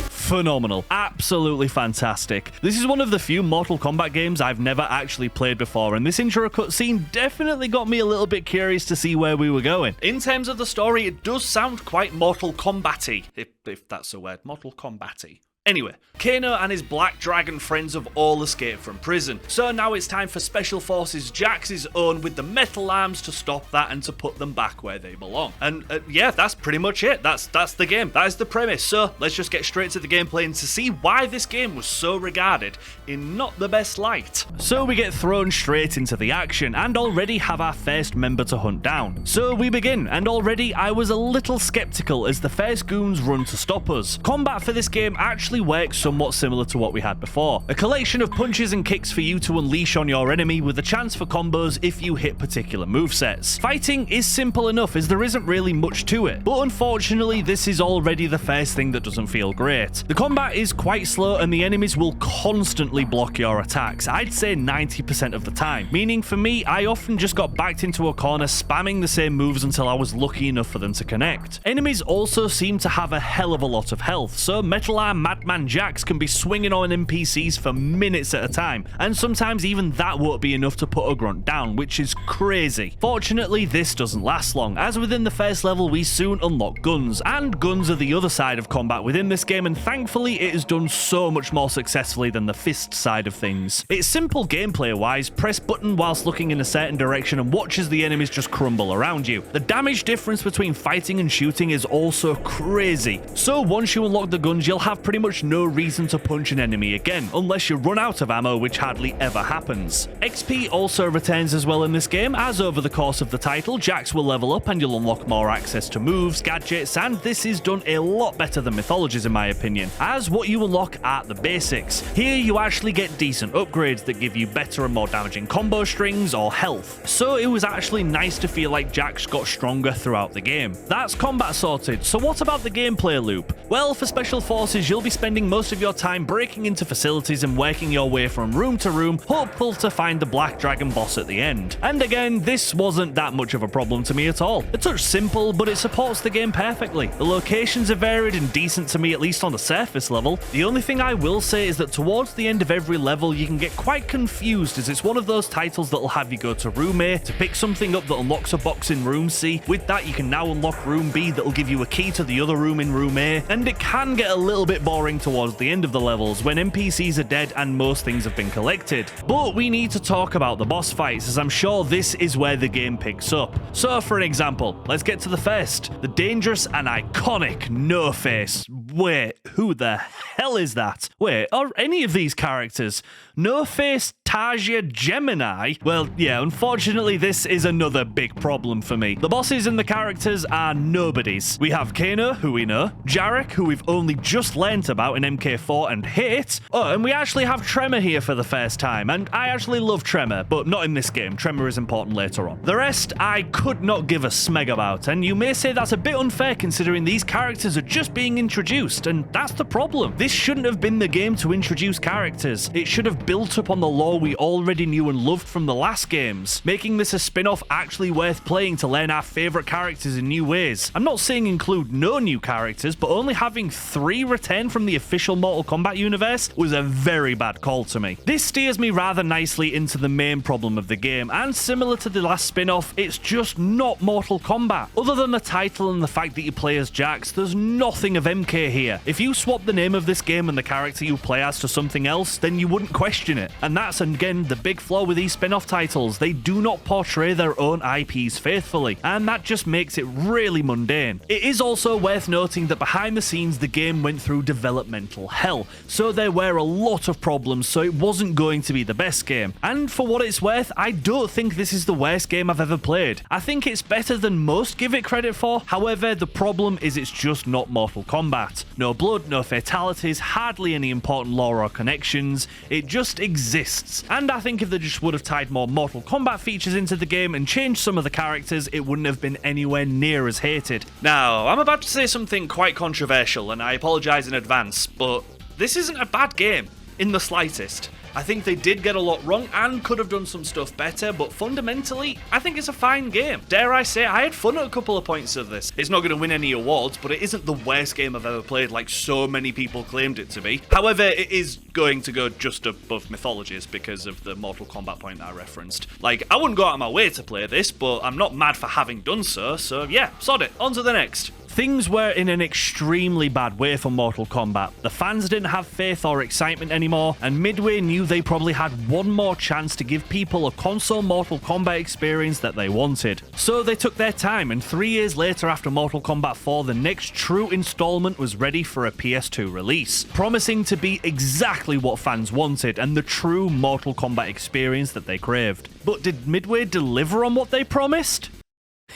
Phenomenal. Absolutely fantastic. This is one of the few Mortal Kombat games I've never actually played before, and this intro cutscene definitely got me a little bit curious to see where we were going. In terms of the story, it does sound quite Mortal Kombat-y, if that's a word. Mortal Kombat-y. Anyway, Kano and his Black Dragon friends have all escaped from prison, so now it's time for Special Forces Jax's own with the metal arms to stop that and to put them back where they belong. And yeah, that's pretty much it. That's the game. That is the premise. So let's just get straight to the gameplay and to see why this game was so regarded in not the best light. So we get thrown straight into the action and already have our first member to hunt down. So we begin, and already I was a little skeptical as the first goons run to stop us. Combat for this game actually works somewhat similar to what we had before. A collection of punches and kicks for you to unleash on your enemy with a chance for combos if you hit particular movesets. Fighting is simple enough as there isn't really much to it, but unfortunately this is already the first thing that doesn't feel great. The combat is quite slow and the enemies will constantly block your attacks, I'd say 90% of the time, meaning for me I often just got backed into a corner spamming the same moves until I was lucky enough for them to connect. Enemies also seem to have a hell of a lot of health, so Metal Arm Madman Jax can be swinging on NPCs for minutes at a time, and sometimes even that won't be enough to put a grunt down, which is crazy. Fortunately, this doesn't last long, as within the first level we soon unlock guns, and guns are the other side of combat within this game, and thankfully it is done so much more successfully than the fist side of things. It's simple gameplay wise, press button whilst looking in a certain direction and watch as the enemies just crumble around you. The damage difference between fighting and shooting is also crazy, so once you unlock the guns you'll have pretty much no reason to punch an enemy again, unless you run out of ammo, which hardly ever happens. XP also returns as well in this game, as over the course of the title, Jax will level up and you'll unlock more access to moves, gadgets, and this is done a lot better than Mythologies in my opinion, as what you unlock are the basics. Here you actually get decent upgrades that give you better and more damaging combo strings or health, so it was actually nice to feel like Jax got stronger throughout the game. That's combat sorted, so what about the gameplay loop? Well, for Special Forces you'll be spending most of your time breaking into facilities and working your way from room to room, hopeful to find the Black Dragon boss at the end. And again, this wasn't that much of a problem to me at all. A touch simple, but it supports the game perfectly. The locations are varied and decent to me, at least on the surface level. The only thing I will say is that towards the end of every level you can get quite confused, as it's one of those titles that'll have you go to room A to pick something up that unlocks a box in room C. With that you can now unlock room B that'll give you a key to the other room in room A, and it can get a little bit boring towards the end of the levels when NPCs are dead and most things have been collected. But we need to talk about the boss fights, as I'm sure this is where the game picks up. So for an example, let's get to the first, the dangerous and iconic No Face. Wait, who the hell is that? Wait, are any of these characters No Face, Tajia, Gemini? Well, yeah, unfortunately this is another big problem for me. The bosses and the characters are nobodies. We have Kano, who we know, Jarek, who we've only just learnt about in MK4 and hate. Oh, and we actually have Tremor here for the first time, and I actually love Tremor, but not in this game. Tremor is important later on. The rest I could not give a smeg about, and you may say that's a bit unfair considering these characters are just being introduced, and that's the problem. This shouldn't have been the game to introduce characters. It should have built up on the lore we already knew and loved from the last games, making this a spin-off actually worth playing to learn our favourite characters in new ways. I'm not saying include no new characters, but only having 3 return from the official Mortal Kombat universe was a very bad call to me. This steers me rather nicely into the main problem of the game, and similar to the last spin-off, it's just not Mortal Kombat. Other than the title and the fact that you play as Jax, there's nothing of MK here. If you swap the name of this game and the character you play as to something else, then you wouldn't question it. And that's again the big flaw with these spin-off titles. They do not portray their own IPs faithfully, and that just makes it really mundane. It is also worth noting that behind the scenes the game went through developmental hell, so there were a lot of problems, so it wasn't going to be the best game. And for what it's worth, I don't think this is the worst game I've ever played. I think it's better than most give it credit for. However, the problem is it's just not Mortal Kombat. No blood, no fatalities, hardly any important lore or connections. It just exists. And I think if they just would have tied more Mortal Kombat features into the game and changed some of the characters, it wouldn't have been anywhere near as hated. Now, I'm about to say something quite controversial, and I apologise in advance, but this isn't a bad game in the slightest. I think they did get a lot wrong and could have done some stuff better, but fundamentally, I think it's a fine game. Dare I say, I had fun at a couple of points of this. It's not going to win any awards, but it isn't the worst game I've ever played like so many people claimed it to be. However, it is going to go just above Mythologies because of the Mortal Kombat point that I referenced. Like, I wouldn't go out of my way to play this, but I'm not mad for having done so yeah, sod it. On to the next. Things were in an extremely bad way for Mortal Kombat. The fans didn't have faith or excitement anymore, and Midway knew they probably had one more chance to give people a console Mortal Kombat experience that they wanted. So they took their time, and 3 years later, after Mortal Kombat 4, the next true installment was ready for a PS2 release, promising to be exactly what fans wanted and the true Mortal Kombat experience that they craved. But did Midway deliver on what they promised?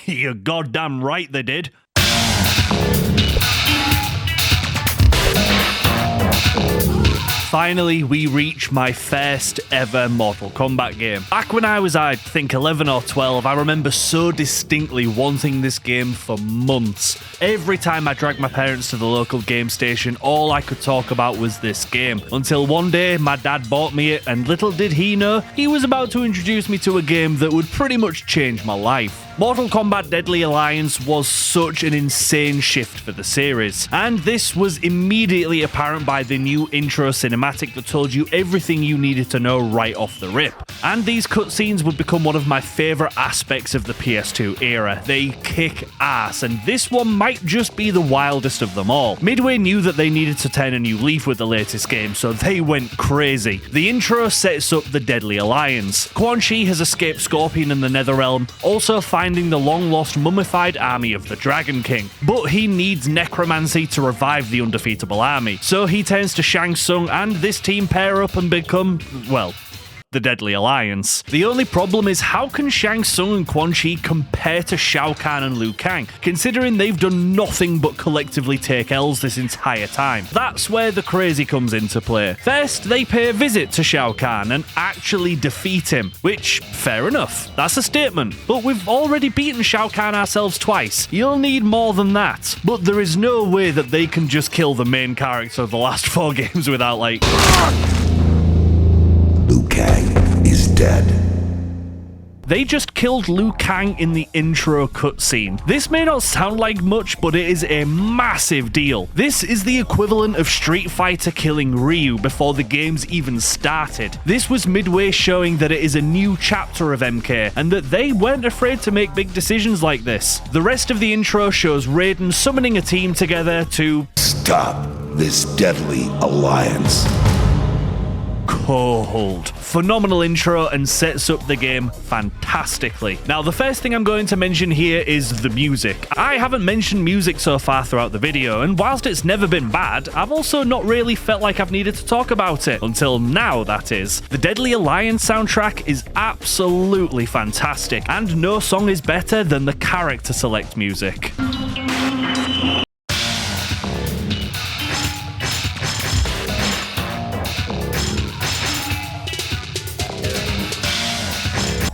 You're goddamn right they did. Finally, we reach my first ever Mortal Kombat game. Back when I was, I think, 11 or 12, I remember so distinctly wanting this game for months. Every time I dragged my parents to the local game station, all I could talk about was this game. Until one day, my dad bought me it, and little did he know, he was about to introduce me to a game that would pretty much change my life. Mortal Kombat Deadly Alliance was such an insane shift for the series, and this was immediately apparent by the new intro cinematic that told you everything you needed to know right off the rip. And these cutscenes would become one of my favourite aspects of the PS2 era. They kick ass, and this one might just be the wildest of them all. Midway knew that they needed to turn a new leaf with the latest game, so they went crazy. The intro sets up the Deadly Alliance. Quan Chi has escaped Scorpion in the Netherrealm, also finding the long-lost mummified army of the Dragon King. But he needs necromancy to revive the undefeatable army, so he turns to Shang Tsung and this team pair up and become, well, the Deadly Alliance. The only problem is, how can Shang Tsung and Quan Chi compare to Shao Kahn and Liu Kang, considering they've done nothing but collectively take L's this entire time? That's where the crazy comes into play. First, they pay a visit to Shao Kahn and actually defeat him, which, fair enough, that's a statement. But we've already beaten Shao Kahn ourselves twice. You'll need more than that. But there is no way that they can just kill the main character of the last 4 games without, like... Liu Kang is dead. They just killed Liu Kang in the intro cutscene. This may not sound like much, but it is a massive deal. This is the equivalent of Street Fighter killing Ryu before the games even started. This was Midway showing that it is a new chapter of MK, and that they weren't afraid to make big decisions like this. The rest of the intro shows Raiden summoning a team together to stop this deadly alliance. Cold. Phenomenal intro and sets up the game fantastically. Now, the first thing I'm going to mention here is the music. I haven't mentioned music so far throughout the video, and whilst it's never been bad, I've also not really felt like I've needed to talk about it. Until now, that is. The Deadly Alliance soundtrack is absolutely fantastic, and no song is better than the character select music.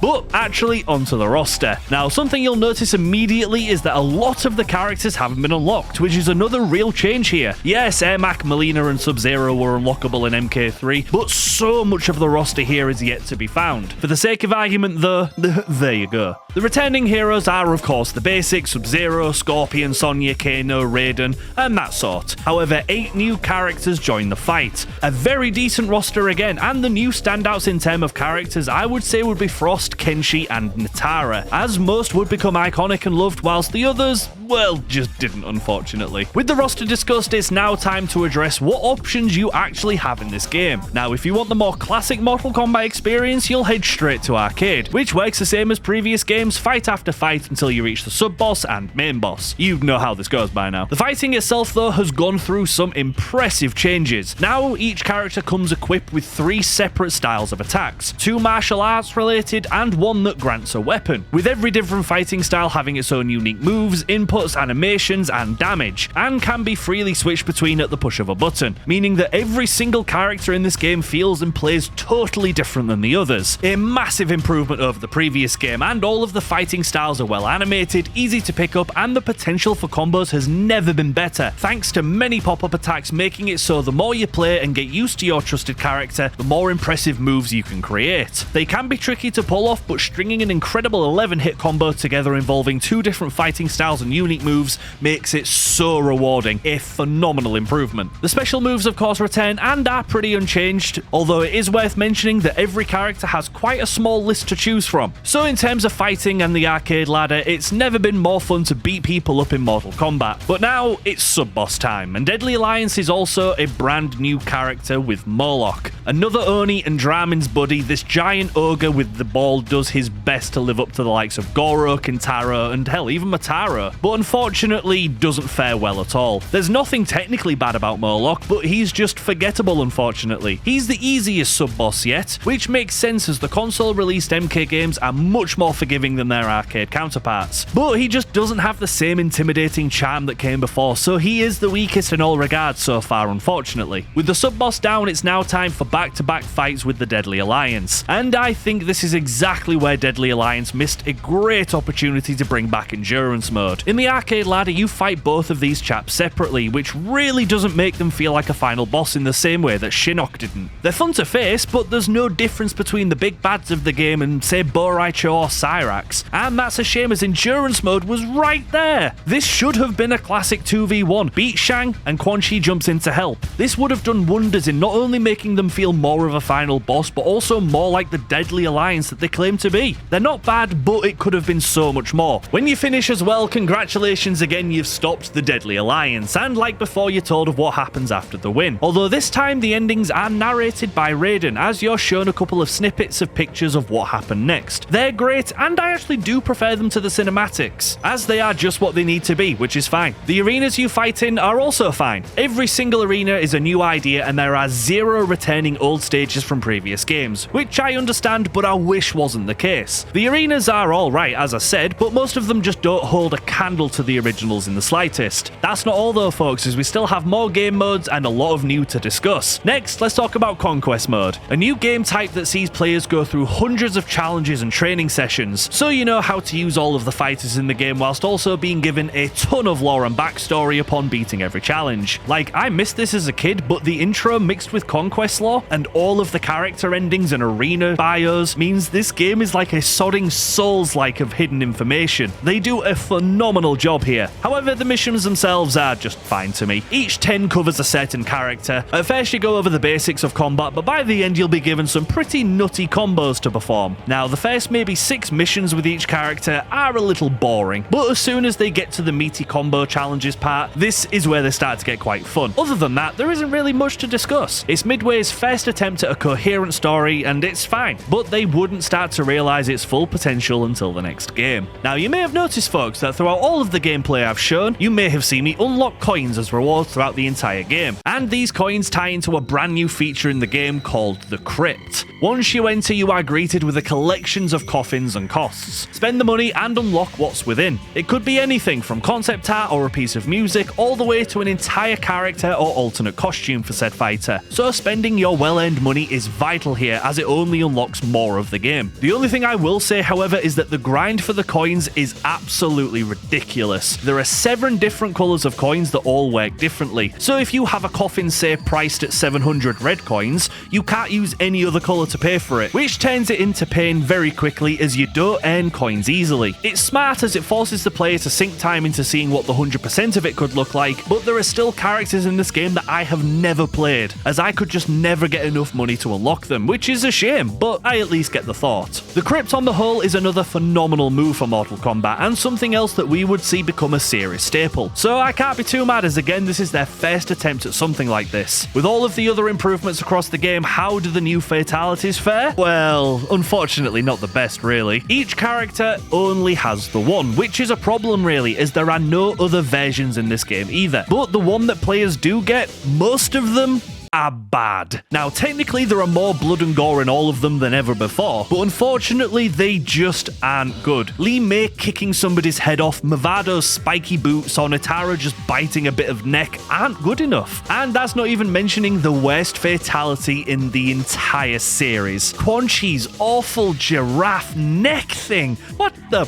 But actually, onto the roster. Now, something you'll notice immediately is that a lot of the characters haven't been unlocked, which is another real change here. Yes, Ermac, Melina, and Sub-Zero were unlockable in MK3, but so much of the roster here is yet to be found. For the sake of argument, though, there you go. The returning heroes are, of course, the basics: Sub-Zero, Scorpion, Sonya, Kano, Raiden, and that sort. However, 8 new characters join the fight. A very decent roster again, and the new standouts in terms of characters I would say would be Frost, Kenshi, and Nitara, as most would become iconic and loved, whilst the others, well, just didn't, unfortunately. With the roster discussed, it's now time to address what options you actually have in this game. Now, if you want the more classic Mortal Kombat experience, you'll head straight to Arcade, which works the same as previous games, fight after fight until you reach the sub-boss and main boss. You know how this goes by now. The fighting itself, though, has gone through some impressive changes. Now, each character comes equipped with 3 separate styles of attacks, 2 martial arts related, and 1 that grants a weapon, with every different fighting style having its own unique moves, inputs, animations, and damage, and can be freely switched between at the push of a button, meaning that every single character in this game feels and plays totally different than the others. A massive improvement over the previous game, and all of the fighting styles are well animated, easy to pick up, and the potential for combos has never been better, thanks to many pop-up attacks, making it so the more you play and get used to your trusted character, the more impressive moves you can create. They can be tricky to pull off, but stringing an incredible 11-hit combo together involving 2 different fighting styles and unique moves makes it so rewarding. A phenomenal improvement. The special moves of course return and are pretty unchanged, although it is worth mentioning that every character has quite a small list to choose from. So in terms of fighting and the arcade ladder, it's never been more fun to beat people up in Mortal Kombat. But now it's sub-boss time, and Deadly Alliance is also a brand new character with Moloch. Another Oni and Dramin's buddy, this giant ogre with the ball does his best to live up to the likes of Goro, Kintaro, and hell, even Mataro, but unfortunately doesn't fare well at all. There's nothing technically bad about Moloch, but he's just forgettable unfortunately. He's the easiest sub-boss yet, which makes sense as the console-released MK games are much more forgiving than their arcade counterparts. But he just doesn't have the same intimidating charm that came before, so he is the weakest in all regards so far unfortunately. With the sub-boss down, it's now time for back-to-back fights with the Deadly Alliance, and I think this is exactly where Deadly Alliance missed a great opportunity to bring back endurance mode. In the arcade ladder, you fight both of these chaps separately, which really doesn't make them feel like a final boss in the same way that Shinnok didn't. They're fun to face, but there's no difference between the big bads of the game and say Boraicho or Cyrax, and that's a shame as endurance mode was right there. This should have been a classic 2v1. Beat Shang and Quan Chi jumps in to help. This would have done wonders in not only making them feel more of a final boss, but also more like the Deadly Alliance that they claim to be. They're not bad, but it could have been so much more. When you finish as well, congratulations again, you've stopped the Deadly Alliance, and like before, you're told of what happens after the win. Although this time the endings are narrated by Raiden, as you're shown a couple of snippets of pictures of what happened next. They're great, and I actually do prefer them to the cinematics, as they are just what they need to be, which is fine. The arenas you fight in are also fine. Every single arena is a new idea, and there are 0 returning old stages from previous games, which I understand, but I wish wasn't the case. The arenas are alright, as I said, but most of them just don't hold a candle to the originals in the slightest. That's not all though, folks, as we still have more game modes and a lot of new to discuss. Next, let's talk about Conquest Mode, a new game type that sees players go through hundreds of challenges and training sessions, so you know how to use all of the fighters in the game whilst also being given a ton of lore and backstory upon beating every challenge. Like, I missed this as a kid, but the intro mixed with Conquest lore and all of the character endings and arena bios means this game is like a sodding Souls-like of hidden information. They do a phenomenal job here. However, the missions themselves are just fine to me. Each 10 covers a certain character. At first you go over the basics of combat, but by the end you'll be given some pretty nutty combos to perform. Now, the first maybe 6 missions with each character are a little boring, but as soon as they get to the meaty combo challenges part, this is where they start to get quite fun. Other than that, there isn't really much to discuss. It's Midway's first attempt at a coherent story, and it's fine, but they wouldn't start to realise its full potential until the next game. Now, you may have noticed, folks, that throughout all of the gameplay I've shown, you may have seen me unlock coins as rewards throughout the entire game, and these coins tie into a brand new feature in the game called the Crypt. Once you enter, you are greeted with a collections of coffins and costs. Spend the money and unlock what's within. It could be anything from concept art or a piece of music, all the way to an entire character or alternate costume for said fighter. So spending your well-earned money is vital here, as it only unlocks more of the game. The only thing I will say, however, is that the grind for the coins is absolutely ridiculous. There are 7 different colours of coins that all work differently. So if you have a coffin, say, priced at 700 red coins, you can't use any other colour to pay for it, which turns it into pain very quickly as you don't earn coins easily. It's smart as it forces the player to sink time into seeing what the 100% of it could look like, but there are still characters in this game that I have never played, as I could just never get enough money to unlock them, which is a shame, but I at least get the thought. The Crypt on the whole is another phenomenal move for Mortal Kombat, and something else that we would see become a series staple. So I can't be too mad, as again, this is their first attempt at something like this. With all of the other improvements across the game, how do the new Fatalities fare? Well, unfortunately not the best really. Each character only has the one, which is a problem really, as there are no other versions in this game either. But the one that players do get, most of them are bad. Now, technically there are more blood and gore in all of them than ever before, but unfortunately they just aren't good. Lee May kicking somebody's head off, Mavado's spiky boots, or Natara just biting a bit of neck aren't good enough. And that's not even mentioning the worst fatality in the entire series. Quan Chi's awful giraffe neck thing. What the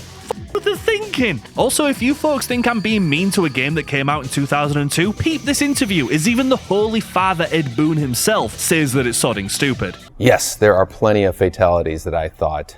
what they're thinking. Also, if you folks think I'm being mean to a game that came out in 2002, peep this interview, as even the Holy Father Ed Boon himself says that it's sodding stupid. Yes, there are plenty of fatalities that I thought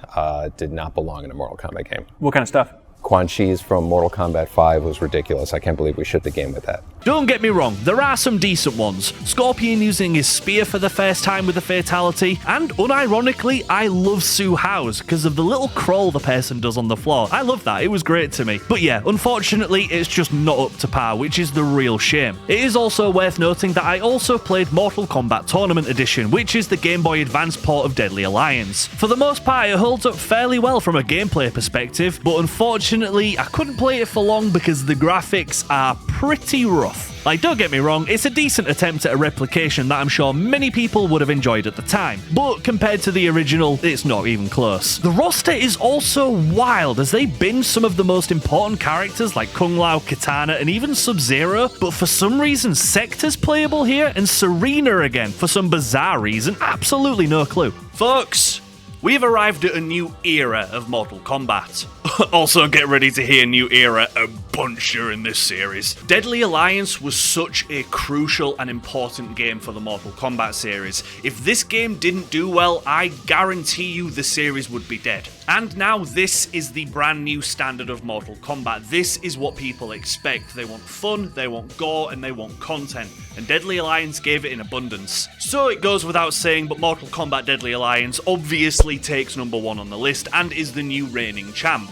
did not belong in a Mortal Kombat game. What kind of stuff? Quan Chi's from Mortal Kombat 5 was ridiculous. I can't believe we shipped the game with that. Don't get me wrong, there are some decent ones. Scorpion using his spear for the first time with a fatality, and unironically, I love Sue Howe's because of the little crawl the person does on the floor. I love that, it was great to me. But yeah, unfortunately, it's just not up to par, which is the real shame. It is also worth noting that I also played Mortal Kombat Tournament Edition, which is the Game Boy Advance port of Deadly Alliance. For the most part, it holds up fairly well from a gameplay perspective, but unfortunately, I couldn't play it for long because the graphics are pretty rough. Like, don't get me wrong, it's a decent attempt at a replication that I'm sure many people would have enjoyed at the time, but compared to the original, it's not even close. The roster is also wild, as they binge some of the most important characters like Kung Lao, Kitana, and even Sub-Zero, but for some reason, Sector's playable here, and Serena again, for some bizarre reason, absolutely no clue. Folks, we've arrived at a new era of Mortal Kombat. Also, get ready to hear new era a bunch during this series. Deadly Alliance was such a crucial and important game for the Mortal Kombat series. If this game didn't do well, I guarantee you the series would be dead. And now this is the brand new standard of Mortal Kombat. This is what people expect. They want fun, they want gore, and they want content. And Deadly Alliance gave it in abundance. So it goes without saying, but Mortal Kombat Deadly Alliance obviously takes #1 on the list and is the new reigning champ.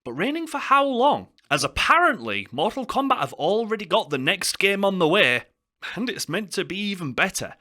But reigning for how long? As apparently, Mortal Kombat have already got the next game on the way, and it's meant to be even better.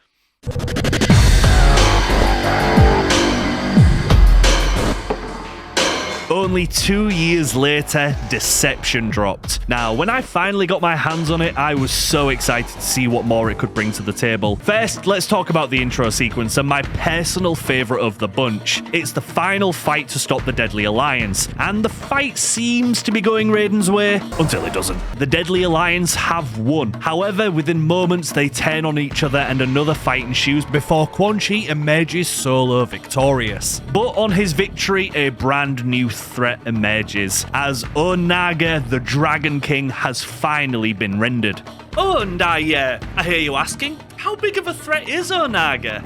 Only 2 years later, Deception dropped. Now, when I finally got my hands on it, I was so excited to see what more it could bring to the table. First, let's talk about the intro sequence and my personal favourite of the bunch. It's the final fight to stop the Deadly Alliance, and the fight seems to be going Raiden's way, until it doesn't. The Deadly Alliance have won. However, within moments, they turn on each other and another fight ensues before Quan Chi emerges solo victorious. But on his victory, a brand new threat emerges, as Onaga, the Dragon King, has finally been rendered. Oh, and I hear you asking, how big of a threat is Onaga?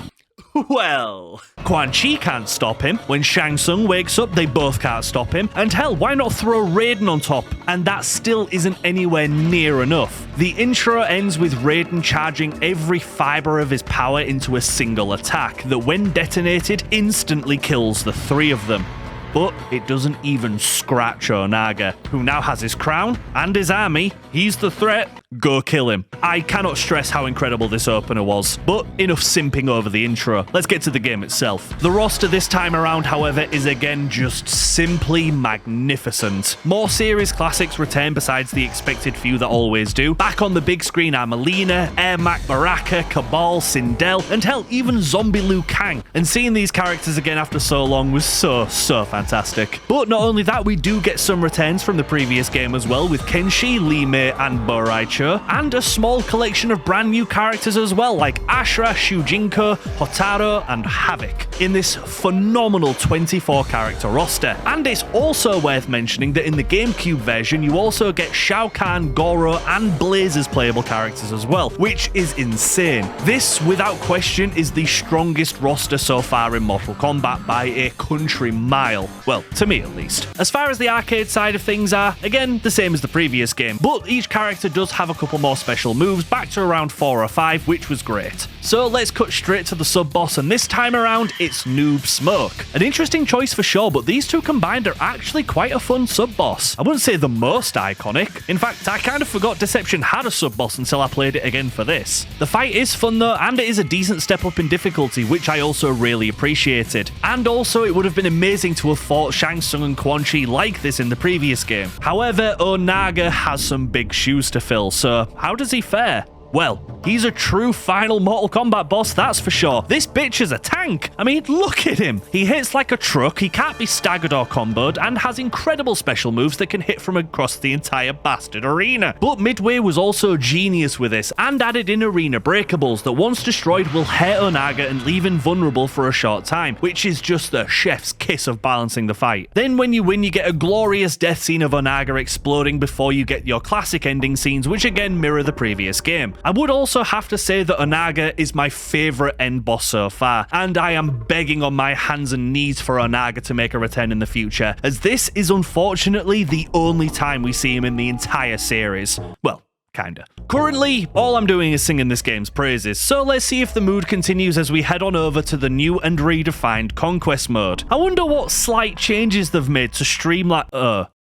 Well, Quan Chi can't stop him. When Shang Tsung wakes up, they both can't stop him. And hell, why not throw Raiden on top? And that still isn't anywhere near enough. The intro ends with Raiden charging every fibre of his power into a single attack that, when detonated, instantly kills the three of them. But it doesn't even scratch Onaga, who now has his crown and his army. He's the threat. Go kill him. I cannot stress how incredible this opener was, but enough simping over the intro. Let's get to the game itself. The roster this time around, however, is again just simply magnificent. More series classics return besides the expected few that always do. Back on the big screen are Mileena, Ermac Baraka, Cabal, Sindel, and hell, even Zombie Liu Kang. And seeing these characters again after so long was so fantastic. But not only that, we do get some returns from the previous game as well, with Kenshi, Li Mei, and Bo Raicho, and a small collection of brand new characters as well, like Ashura, Shujinko, Hotaru, and Havoc, in this phenomenal 24 character roster. And it's also worth mentioning that in the GameCube version, you also get Shao Kahn, Goro, and Blaze's playable characters as well, which is insane. This, without question, is the strongest roster so far in Mortal Kombat by a country mile. Well, to me at least. As far as the arcade side of things are, again, the same as the previous game, but each character does have a couple more special moves, back to around 4 or 5, which was great. So let's cut straight to the sub-boss, and this time around, it's Noob Smoke. An interesting choice for sure, but these two combined are actually quite a fun sub-boss. I wouldn't say the most iconic. In fact, I kind of forgot Deception had a sub-boss until I played it again for this. The fight is fun though, and it is a decent step up in difficulty, which I also really appreciated. And also, it would have been amazing to have fought Shang Tsung and Quan Chi like this in the previous game. However, Onaga has some big shoes to fill, so how does he fare? Well, he's a true final Mortal Kombat boss, that's for sure. This bitch is a tank. I mean, look at him. He hits like a truck, he can't be staggered or comboed, and has incredible special moves that can hit from across the entire bastard arena. But Midway was also genius with this, and added in arena breakables that once destroyed will hurt Onaga and leave him vulnerable for a short time, which is just the chef's kiss of balancing the fight. Then when you win, you get a glorious death scene of Onaga exploding before you get your classic ending scenes, which again mirror the previous game. I would also have to say that Onaga is my favourite end boss so far, and I am begging on my hands and knees for Onaga to make a return in the future, as this is unfortunately the only time we see him in the entire series. Well, kinda. Currently, all I'm doing is singing this game's praises, so let's see if the mood continues as we head on over to the new and redefined Conquest mode. I wonder what slight changes they've made to streamline.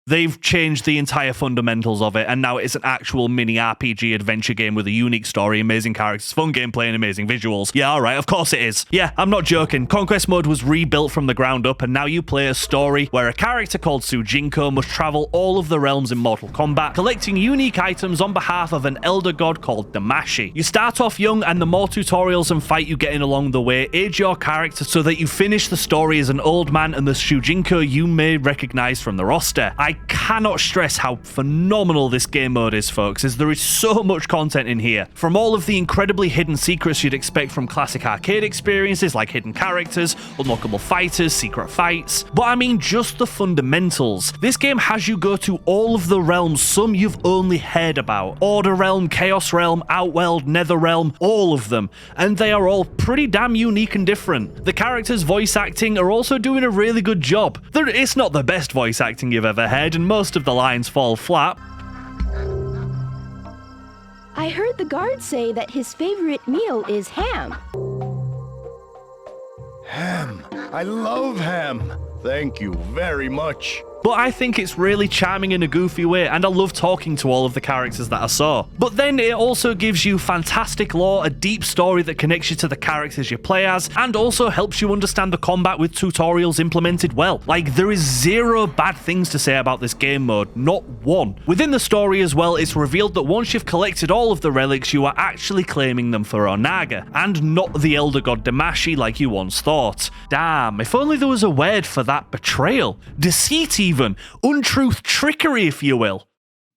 They've changed the entire fundamentals of it, and now it's an actual mini RPG adventure game with a unique story, amazing characters, fun gameplay, and amazing visuals. Yeah, alright, of course it is. Yeah, I'm not joking. Conquest mode was rebuilt from the ground up, and now you play a story where a character called Sujinko must travel all of the realms in Mortal Kombat, collecting unique items on behalf of an elder god called Damashi. You start off young, and the more tutorials and fight you get in along the way age your character so that you finish the story as an old man and the Sujinko you may recognize from the roster. I cannot stress how phenomenal this game mode is, folks, as there is so much content in here. From all of the incredibly hidden secrets you'd expect from classic arcade experiences like hidden characters, unlockable fighters, secret fights, but I mean just the fundamentals. This game has you go to all of the realms some you've only heard about. Order Realm, Chaos Realm, Outworld, Nether Realm, all of them, and they are all pretty damn unique and different. The characters' voice acting are also doing a really good job. It's not the best voice acting you've ever heard, and most of the lines fall flat. I heard the guard say that his favorite meal is ham. Ham. I love ham. Thank you very much. But I think it's really charming in a goofy way, and I love talking to all of the characters that I saw. But then it also gives you fantastic lore, a deep story that connects you to the characters you play as, and also helps you understand the combat with tutorials implemented well. Like, there is zero bad things to say about this game mode, not one. Within the story as well, it's revealed that once you've collected all of the relics, you are actually claiming them for Onaga, and not the elder god Damashi like you once thought. Damn, if only there was a word for that betrayal. Deceit even. Untruth, trickery, if you will.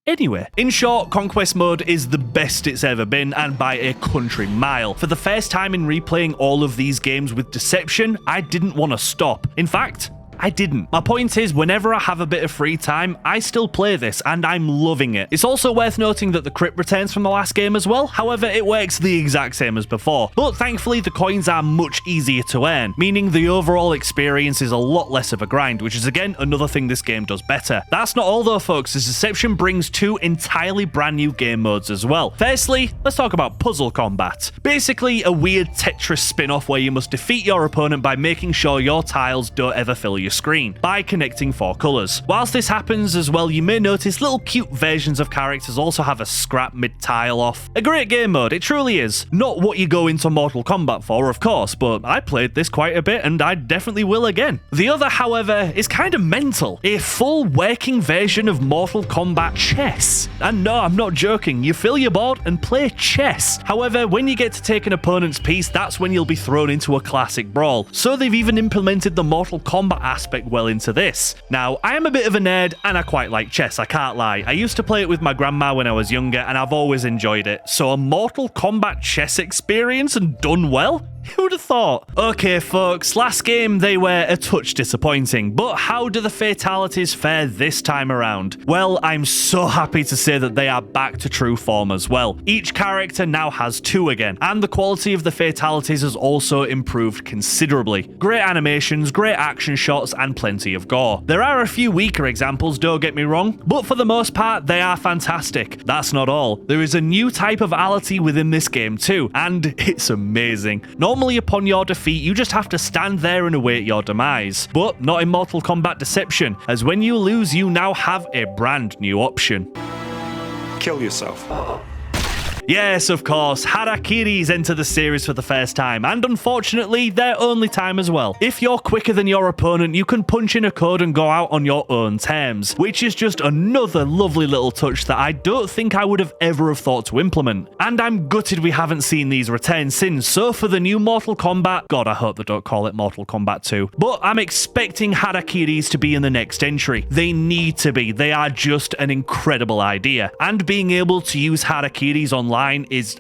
Anyway, in short, Conquest mode is the best it's ever been, and by a country mile. For the first time in replaying all of these games with Deception, I didn't want to stop. In fact, I didn't. My point is, whenever I have a bit of free time, I still play this, and I'm loving it. It's also worth noting that the crypt returns from the last game as well, however, it works the exact same as before. But thankfully, the coins are much easier to earn, meaning the overall experience is a lot less of a grind, which is again another thing this game does better. That's not all though, folks, as Deception brings two entirely brand new game modes as well. Firstly, let's talk about Puzzle Combat. Basically, a weird Tetris spin-off where you must defeat your opponent by making sure your tiles don't ever fill your screen by connecting 4 colours. Whilst this happens as well, you may notice little cute versions of characters also have a scrap mid-tile off. A great game mode, it truly is. Not what you go into Mortal Kombat for, of course, but I played this quite a bit and I definitely will again. The other, however, is kind of mental. A full working version of Mortal Kombat chess. And no, I'm not joking, you fill your board and play chess. However, when you get to take an opponent's piece, that's when you'll be thrown into a classic brawl. So they've even implemented the Mortal Kombat aspect well into this. Now, I am a bit of a nerd and I quite like chess, I can't lie. I used to play it with my grandma when I was younger and I've always enjoyed it. So a Mortal Kombat chess experience and done well? Who would have thought? Okay, folks, last game they were a touch disappointing, but how do the Fatalities fare this time around? Well, I'm so happy to say that they are back to true form as well. Each character now has 2 again, and the quality of the Fatalities has also improved considerably. Great animations, great action shots, and plenty of gore. There are a few weaker examples, don't get me wrong, but for the most part, they are fantastic. That's not all. There is a new type of ality within this game too, and it's amazing. Normally upon your defeat, you just have to stand there and await your demise. But not in Mortal Kombat Deception, as when you lose, you now have a brand new option. Kill yourself. Yes, of course, Harakiris enter the series for the first time, and unfortunately, their only time as well. If you're quicker than your opponent, you can punch in a code and go out on your own terms, which is just another lovely little touch that I don't think I would have ever thought to implement. And I'm gutted we haven't seen these return since, so for the new Mortal Kombat, God, I hope they don't call it Mortal Kombat 2, but I'm expecting Harakiris to be in the next entry. They need to be, they are just an incredible idea, and being able to use Harakiris online is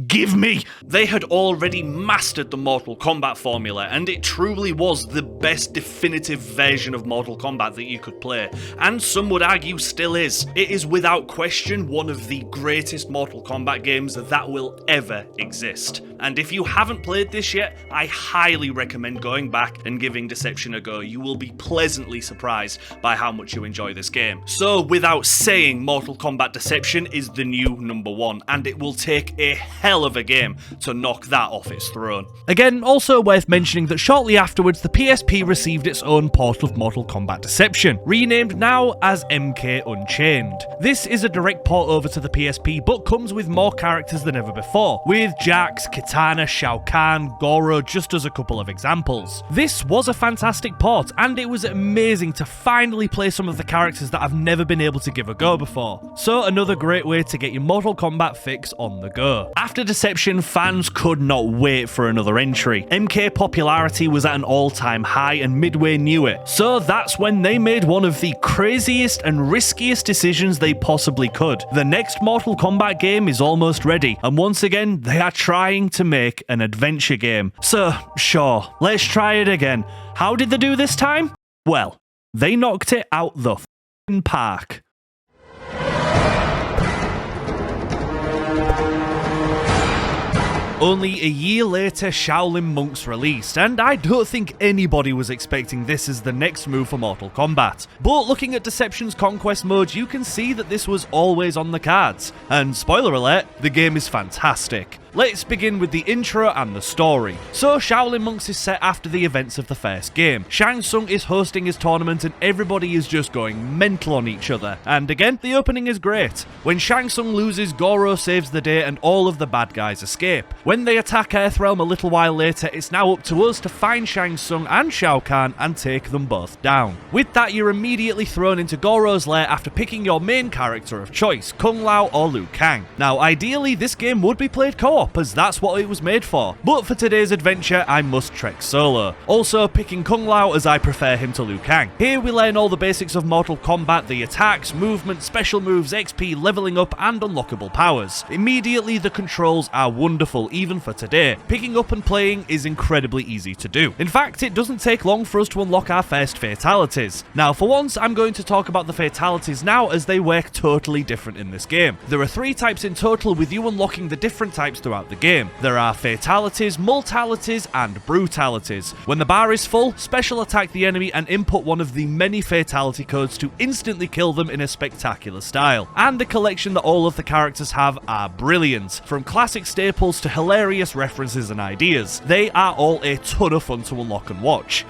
give me! They had already mastered the Mortal Kombat formula, and it truly was the best definitive version of Mortal Kombat that you could play, and some would argue still is. It is without question one of the greatest Mortal Kombat games that will ever exist. And if you haven't played this yet, I highly recommend going back and giving Deception a go. You will be pleasantly surprised by how much you enjoy this game. So without saying, Mortal Kombat Deception is the new #1, and it will take a hell of a game to knock that off its throne. Again, also worth mentioning that shortly afterwards the PSP received its own port of Mortal Kombat Deception, renamed now as MK Unchained. This is a direct port over to the PSP but comes with more characters than ever before, with Jax, Kitana, Shao Kahn, Goro just as a couple of examples. This was a fantastic port, and it was amazing to finally play some of the characters that I've never been able to give a go before. So another great way to get your Mortal Kombat fix on the go. After Deception, fans could not wait for another entry. MK popularity was at an all-time high and Midway knew it, so that's when they made one of the craziest and riskiest decisions they possibly could. The next Mortal Kombat game is almost ready, and once again they are trying to make an adventure game. So sure, let's try it again. How did they do this time? Well, they knocked it out the f***ing park. Only a year later, Shaolin Monks released, and I don't think anybody was expecting this as the next move for Mortal Kombat. But looking at Deception's Conquest mode, you can see that this was always on the cards. And spoiler alert, the game is fantastic. Let's begin with the intro and the story. So Shaolin Monks is set after the events of the first game. Shang Tsung is hosting his tournament and everybody is just going mental on each other. And again, the opening is great. When Shang Tsung loses, Goro saves the day and all of the bad guys escape. When they attack Earthrealm a little while later, it's now up to us to find Shang Tsung and Shao Kahn and take them both down. With that, you're immediately thrown into Goro's lair after picking your main character of choice, Kung Lao or Liu Kang. Now ideally, this game would be played co-op, as that's what it was made for. But for today's adventure, I must trek solo. Also picking Kung Lao as I prefer him to Liu Kang. Here we learn all the basics of Mortal Kombat, the attacks, movement, special moves, XP, leveling up and unlockable powers. Immediately the controls are wonderful, even for today. Picking up and playing is incredibly easy to do. In fact, it doesn't take long for us to unlock our first Fatalities. Now for once, I'm going to talk about the Fatalities now as they work totally different in this game. There are 3 types in total, with you unlocking the different types throughout the game. There are Fatalities, Multalities, and Brutalities. When the bar is full, special attack the enemy and input one of the many Fatality codes to instantly kill them in a spectacular style. And the collection that all of the characters have are brilliant, from classic staples to hilarious references and ideas. They are all a ton of fun to unlock and watch.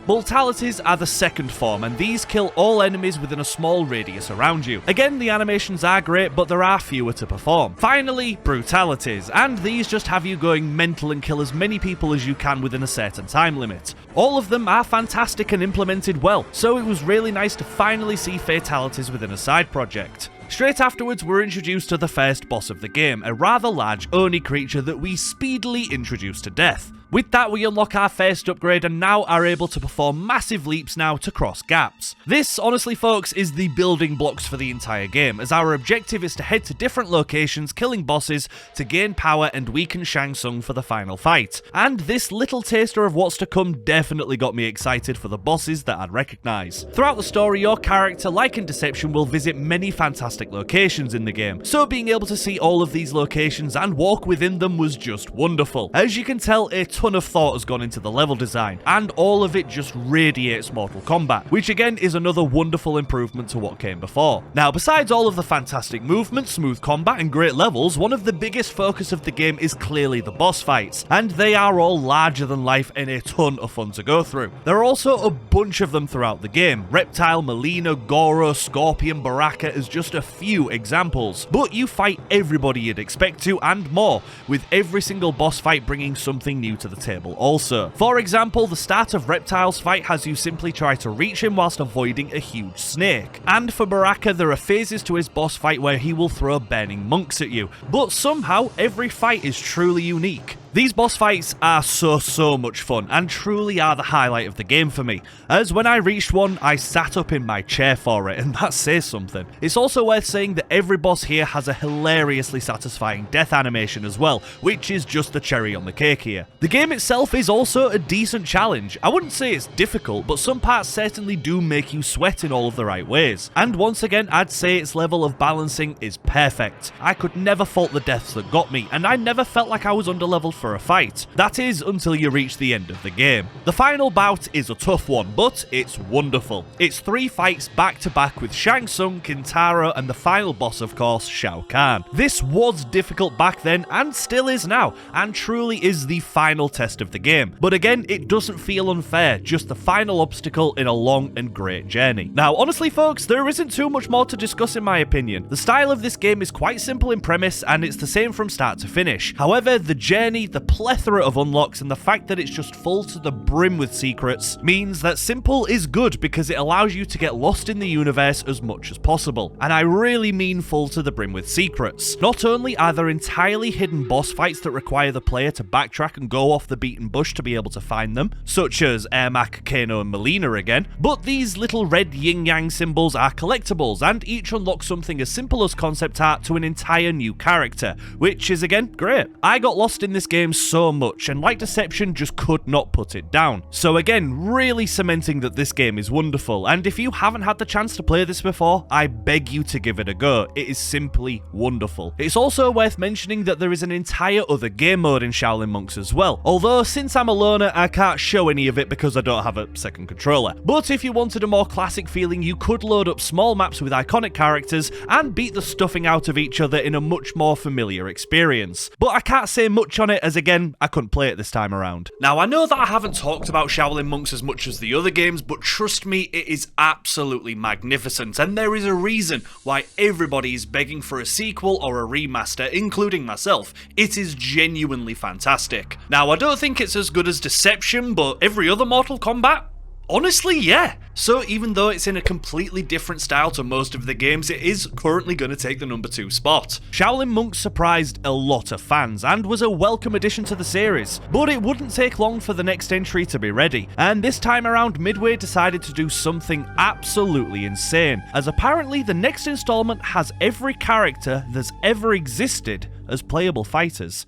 Multalities are the second form, and these kill all enemies within a small radius around you. Again, the animations are great, but there are fewer to perform. Finally, Brutalities, and these just have you going mental and kill as many people as you can within a certain time limit. All of them are fantastic and implemented well, so it was really nice to finally see Fatalities within a side project. Straight afterwards, we're introduced to the first boss of the game, a rather large Oni creature that we speedily introduce to death. With that, we unlock our first upgrade and now are able to perform massive leaps now to cross gaps. This, honestly folks, is the building blocks for the entire game, as our objective is to head to different locations, killing bosses to gain power and weaken Shang Tsung for the final fight. And this little taster of what's to come definitely got me excited for the bosses that I'd recognise. Throughout the story, your character, like in Deception, will visit many fantastic locations in the game, so being able to see all of these locations and walk within them was just wonderful. As you can tell, a ton of thought has gone into the level design, and all of it just radiates Mortal Kombat, which again is another wonderful improvement to what came before. Now, besides all of the fantastic movement, smooth combat, and great levels, one of the biggest focus of the game is clearly the boss fights, and they are all larger than life and a ton of fun to go through. There are also a bunch of them throughout the game. Reptile, Melina, Goro, Scorpion, Baraka as just a few examples, but you fight everybody you'd expect to and more, with every single boss fight bringing something new to the table also. For example, the start of Reptile's fight has you simply try to reach him whilst avoiding a huge snake. And for Baraka, there are phases to his boss fight where he will throw burning monks at you, but somehow every fight is truly unique. These boss fights are so much fun and truly are the highlight of the game for me, as when I reached one I sat up in my chair for it, and that says something. It's also worth saying that every boss here has a hilariously satisfying death animation as well, which is just the cherry on the cake here. The game itself is also a decent challenge. I wouldn't say it's difficult, but some parts certainly do make you sweat in all of the right ways. And once again, I'd say its level of balancing is perfect. I could never fault the deaths that got me, and I never felt like I was underleveled for a fight. That is until you reach the end of the game. The final bout is a tough one, but it's wonderful. It's 3 fights back to back with Shang Tsung, Kintaro, and the final boss, of course, Shao Kahn. This was difficult back then and still is now, and truly is the final test of the game. But again, it doesn't feel unfair, just the final obstacle in a long and great journey. Now, honestly folks, there isn't too much more to discuss in my opinion. The style of this game is quite simple in premise, and it's the same from start to finish. However, the journey, the plethora of unlocks, and the fact that it's just full to the brim with secrets means that simple is good because it allows you to get lost in the universe as much as possible. And I really mean full to the brim with secrets. Not only are there entirely hidden boss fights that require the player to backtrack and go off the beaten bush to be able to find them, such as Ermac, Kano, and Melina again, but these little red yin-yang symbols are collectibles, and each unlocks something as simple as concept art to an entire new character, which is again great. I got lost in this game so much, and like Deception, just could not put it down. So again, really cementing that this game is wonderful, and if you haven't had the chance to play this before, I beg you to give it a go. It is simply wonderful. It's also worth mentioning that there is an entire other game mode in Shaolin Monks as well, although since I'm a loner, I can't show any of it because I don't have a second controller. But if you wanted a more classic feeling, you could load up small maps with iconic characters and beat the stuffing out of each other in a much more familiar experience. But I can't say much on it, as again, I couldn't play it this time around. Now, I know that I haven't talked about Shaolin Monks as much as the other games, but trust me, it is absolutely magnificent, and there is a reason why everybody is begging for a sequel or a remaster, including myself. It is genuinely fantastic. Now, I don't think it's as good as Deception, but every other Mortal Kombat? Honestly, yeah. So even though it's in a completely different style to most of the games, it is currently going to take the number 2 spot. Shaolin Monks surprised a lot of fans and was a welcome addition to the series, but it wouldn't take long for the next entry to be ready, and this time around Midway decided to do something absolutely insane, as apparently the next installment has every character that's ever existed as playable fighters.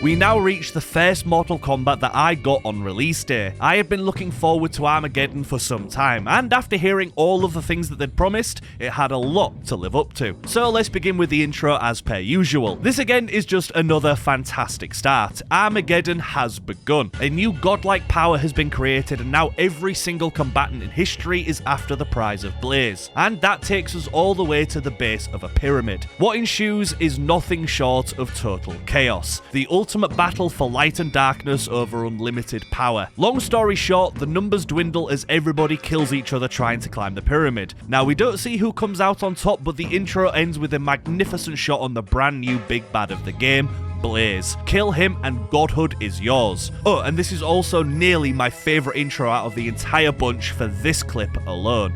We now reach the first Mortal Kombat that I got on release day. I had been looking forward to Armageddon for some time, and after hearing all of the things that they'd promised, it had a lot to live up to. So let's begin with the intro as per usual. This again is just another fantastic start. Armageddon has begun. A new godlike power has been created, and now every single combatant in history is after the prize of Blaze. And that takes us all the way to the base of a pyramid. What ensues is nothing short of total chaos. The ultimate battle for light and darkness over unlimited power. Long story short, the numbers dwindle as everybody kills each other trying to climb the pyramid. Now, we don't see who comes out on top, but the intro ends with a magnificent shot on the brand new big bad of the game, Blaze. Kill him and godhood is yours. Oh, and this is also nearly my favourite intro out of the entire bunch for this clip alone.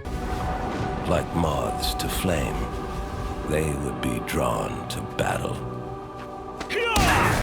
Like moths to flame, they would be drawn to battle.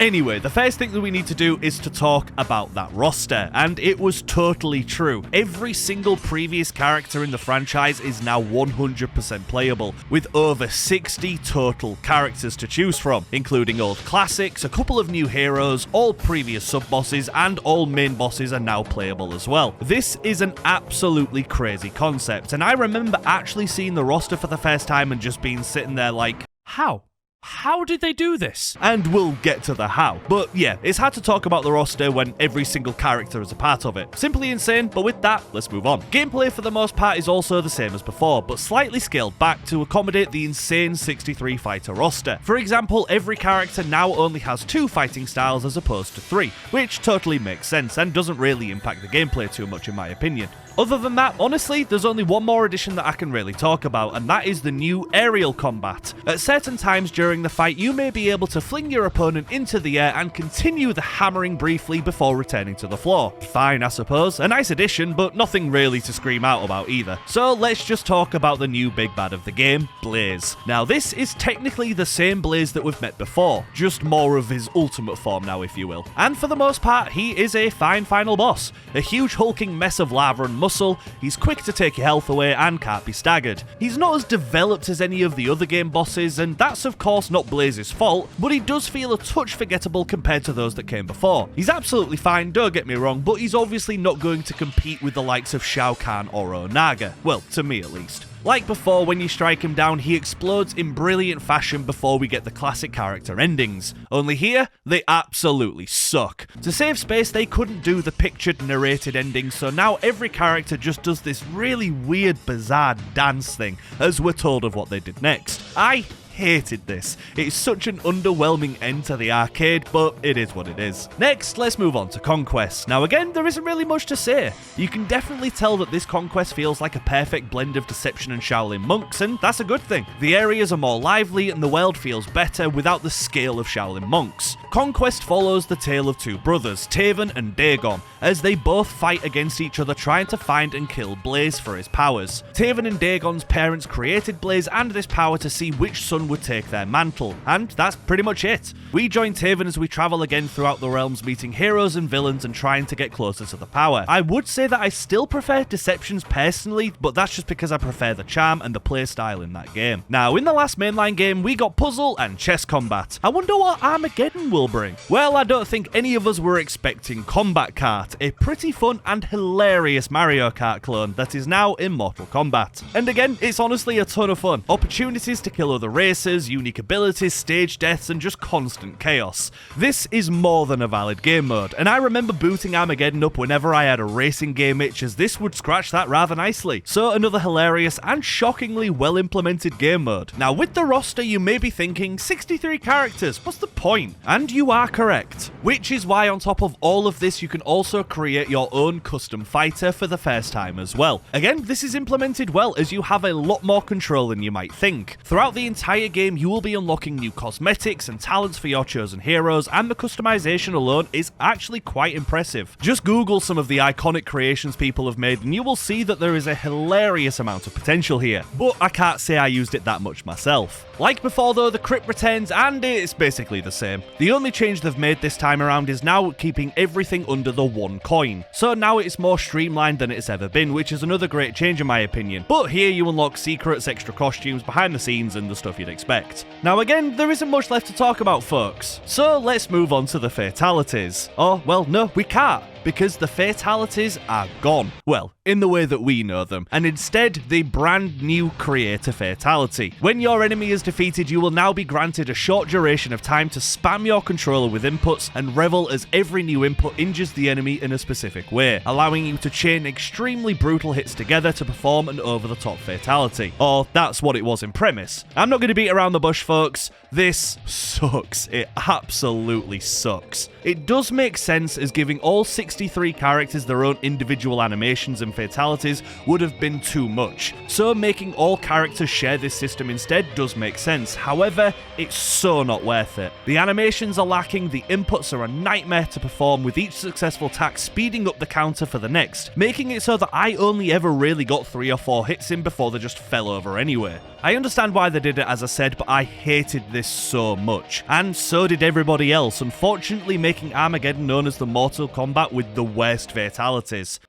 Anyway, the first thing that we need to do is to talk about that roster, and it was totally true. Every single previous character in the franchise is now 100% playable, with over 60 total characters to choose from, including old classics, a couple of new heroes, all previous sub-bosses, and all main bosses are now playable as well. This is an absolutely crazy concept, and I remember actually seeing the roster for the first time and just being sitting there like, how? How did they do this? And we'll get to the how. But yeah, it's hard to talk about the roster when every single character is a part of it. Simply insane, but with that, let's move on. Gameplay for the most part is also the same as before, but slightly scaled back to accommodate the insane 63 fighter roster. For example, every character now only has 2 fighting styles as opposed to 3, which totally makes sense and doesn't really impact the gameplay too much in my opinion. Other than that, honestly, there's only one more addition that I can really talk about, and that is the new aerial combat. At certain times during the fight, you may be able to fling your opponent into the air and continue the hammering briefly before returning to the floor. Fine, I suppose. A nice addition, but nothing really to scream out about either. So let's just talk about the new big bad of the game, Blaze. Now this is technically the same Blaze that we've met before, just more of his ultimate form now, if you will. And for the most part, he is a fine final boss. A huge hulking mess of lava and muscle, he's quick to take your health away and can't be staggered. He's not as developed as any of the other game bosses, and that's of course not Blaze's fault, but he does feel a touch forgettable compared to those that came before. He's absolutely fine, don't get me wrong, but he's obviously not going to compete with the likes of Shao Kahn or Onaga. Well, to me at least. Like before, when you strike him down, he explodes in brilliant fashion before we get the classic character endings. Only here, they absolutely suck. To save space, they couldn't do the pictured narrated ending, so now every character just does this really weird, bizarre dance thing as we're told of what they did next. I hated this. It's such an underwhelming end to the arcade, but it is what it is. Next, let's move on to Conquest. Now again, there isn't really much to say. You can definitely tell that this Conquest feels like a perfect blend of Deception and Shaolin Monks, and that's a good thing. The areas are more lively and the world feels better without the scale of Shaolin Monks. Conquest follows the tale of two brothers, Taven and Dagon, as they both fight against each other trying to find and kill Blaze for his powers. Taven and Dagon's parents created Blaze and this power to see which son would take their mantle, and that's pretty much it. We join Taven as we travel again throughout the realms, meeting heroes and villains and trying to get closer to the power. I would say that I still prefer Deceptions personally, but that's just because I prefer the charm and the playstyle in that game. Now, in the last mainline game, we got puzzle and chess combat. I wonder what Armageddon will bring. Well, I don't think any of us were expecting Kombat Kart, a pretty fun and hilarious Mario Kart clone that is now in Mortal Kombat. And again, it's honestly a ton of fun. Opportunities to kill other races, unique abilities, stage deaths, and just constant chaos. This is more than a valid game mode, and I remember booting Armageddon up whenever I had a racing game itch, as this would scratch that rather nicely. So another hilarious and shockingly well implemented game mode. Now with the roster, you may be thinking, 63 characters, what's the point? And you are correct. Which is why on top of all of this, you can also create your own custom fighter for the first time as well. Again, this is implemented well, as you have a lot more control than you might think. Throughout the entire game, you will be unlocking new cosmetics and talents for your chosen heroes, and the customization alone is actually quite impressive. Just Google some of the iconic creations people have made and you will see that there is a hilarious amount of potential here, but I can't say I used it that much myself. Like before though, the crypt returns and it's basically the same. The only change they've made this time around is now keeping everything under the one coin. So now it's more streamlined than it's ever been, which is another great change in my opinion. But here you unlock secrets, extra costumes, behind the scenes, and the stuff you'd expect. Now again, there isn't much left to talk about, folks. So let's move on to the Fatalities. Oh, well, no, we can't, because the Fatalities are gone. Well, in the way that we know them, and instead they brand new create a fatality. When your enemy is defeated, you will now be granted a short duration of time to spam your controller with inputs and revel as every new input injures the enemy in a specific way, allowing you to chain extremely brutal hits together to perform an over-the-top fatality. Or that's what it was in premise. I'm not going to beat around the bush, folks. This sucks. It absolutely sucks. It does make sense, as giving all 63 characters their own individual animations and fatalities would have been too much. So making all characters share this system instead does make sense. However, it's so not worth it. The animations are lacking, the inputs are a nightmare to perform, with each successful attack speeding up the counter for the next, making it so that I only ever really got 3 or 4 hits in before they just fell over anyway. I understand why they did it, as I said, but I hated this so much. And so did everybody else, unfortunately making Armageddon known as the Mortal Kombat with the worst fatalities.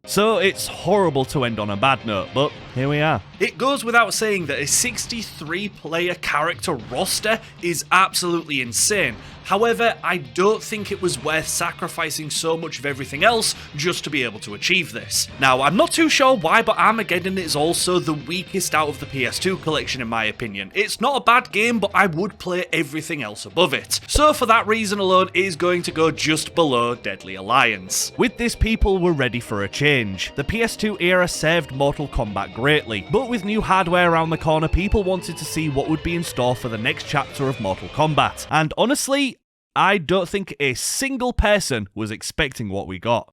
So it's horrible to end on a bad note, but here we are. It goes without saying that a 63-player character roster is absolutely insane. However, I don't think it was worth sacrificing so much of everything else just to be able to achieve this. Now, I'm not too sure why, but Armageddon is also the weakest out of the PS2 collection in my opinion. It's not a bad game, but I would play everything else above it. So for that reason alone, it is going to go just below Deadly Alliance. With this, people were ready for a change. The PS2 era served Mortal Kombat greatly, but with new hardware around the corner, people wanted to see what would be in store for the next chapter of Mortal Kombat. And honestly, I don't think a single person was expecting what we got.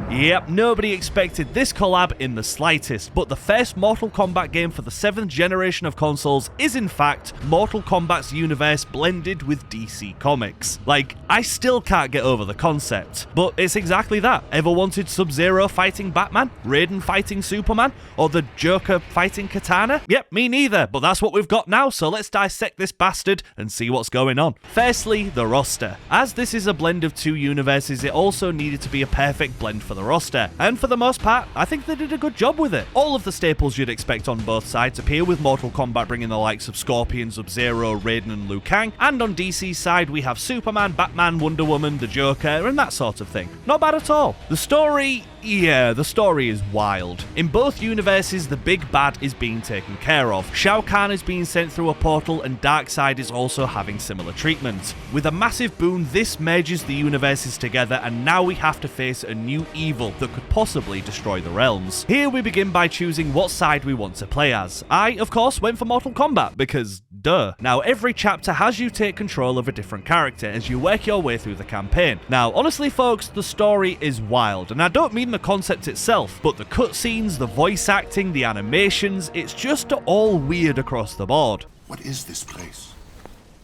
Yep, nobody expected this collab in the slightest, but the first Mortal Kombat game for the 7th generation of consoles is in fact Mortal Kombat's universe blended with DC Comics. Like, I still can't get over the concept, but it's exactly that. Ever wanted Sub-Zero fighting Batman, Raiden fighting Superman, or the Joker fighting Katana? Yep, me neither, but that's what we've got now, so let's dissect this bastard and see what's going on. Firstly, the roster. As this is a blend of two universes, it also needed to be a perfect blend for the roster, and for the most part, I think they did a good job with it. All of the staples you'd expect on both sides appear, with Mortal Kombat bringing the likes of Scorpion, Sub-Zero, Raiden and Liu Kang, and on DC's side we have Superman, Batman, Wonder Woman, the Joker, and that sort of thing. Not bad at all. The story... yeah, the story is wild. In both universes, the big bad is being taken care of. Shao Kahn is being sent through a portal, and Darkseid is also having similar treatment. With a massive boon, this merges the universes together, and now we have to face a new evil that could possibly destroy the realms. Here we begin by choosing what side we want to play as. I, of course, went for Mortal Kombat, because duh. Now, every chapter has you take control of a different character as you work your way through the campaign. Now, honestly folks, the story is wild, and I don't mean the concept itself, but the cutscenes, the voice acting, the animations, it's just all weird across the board. What is this place?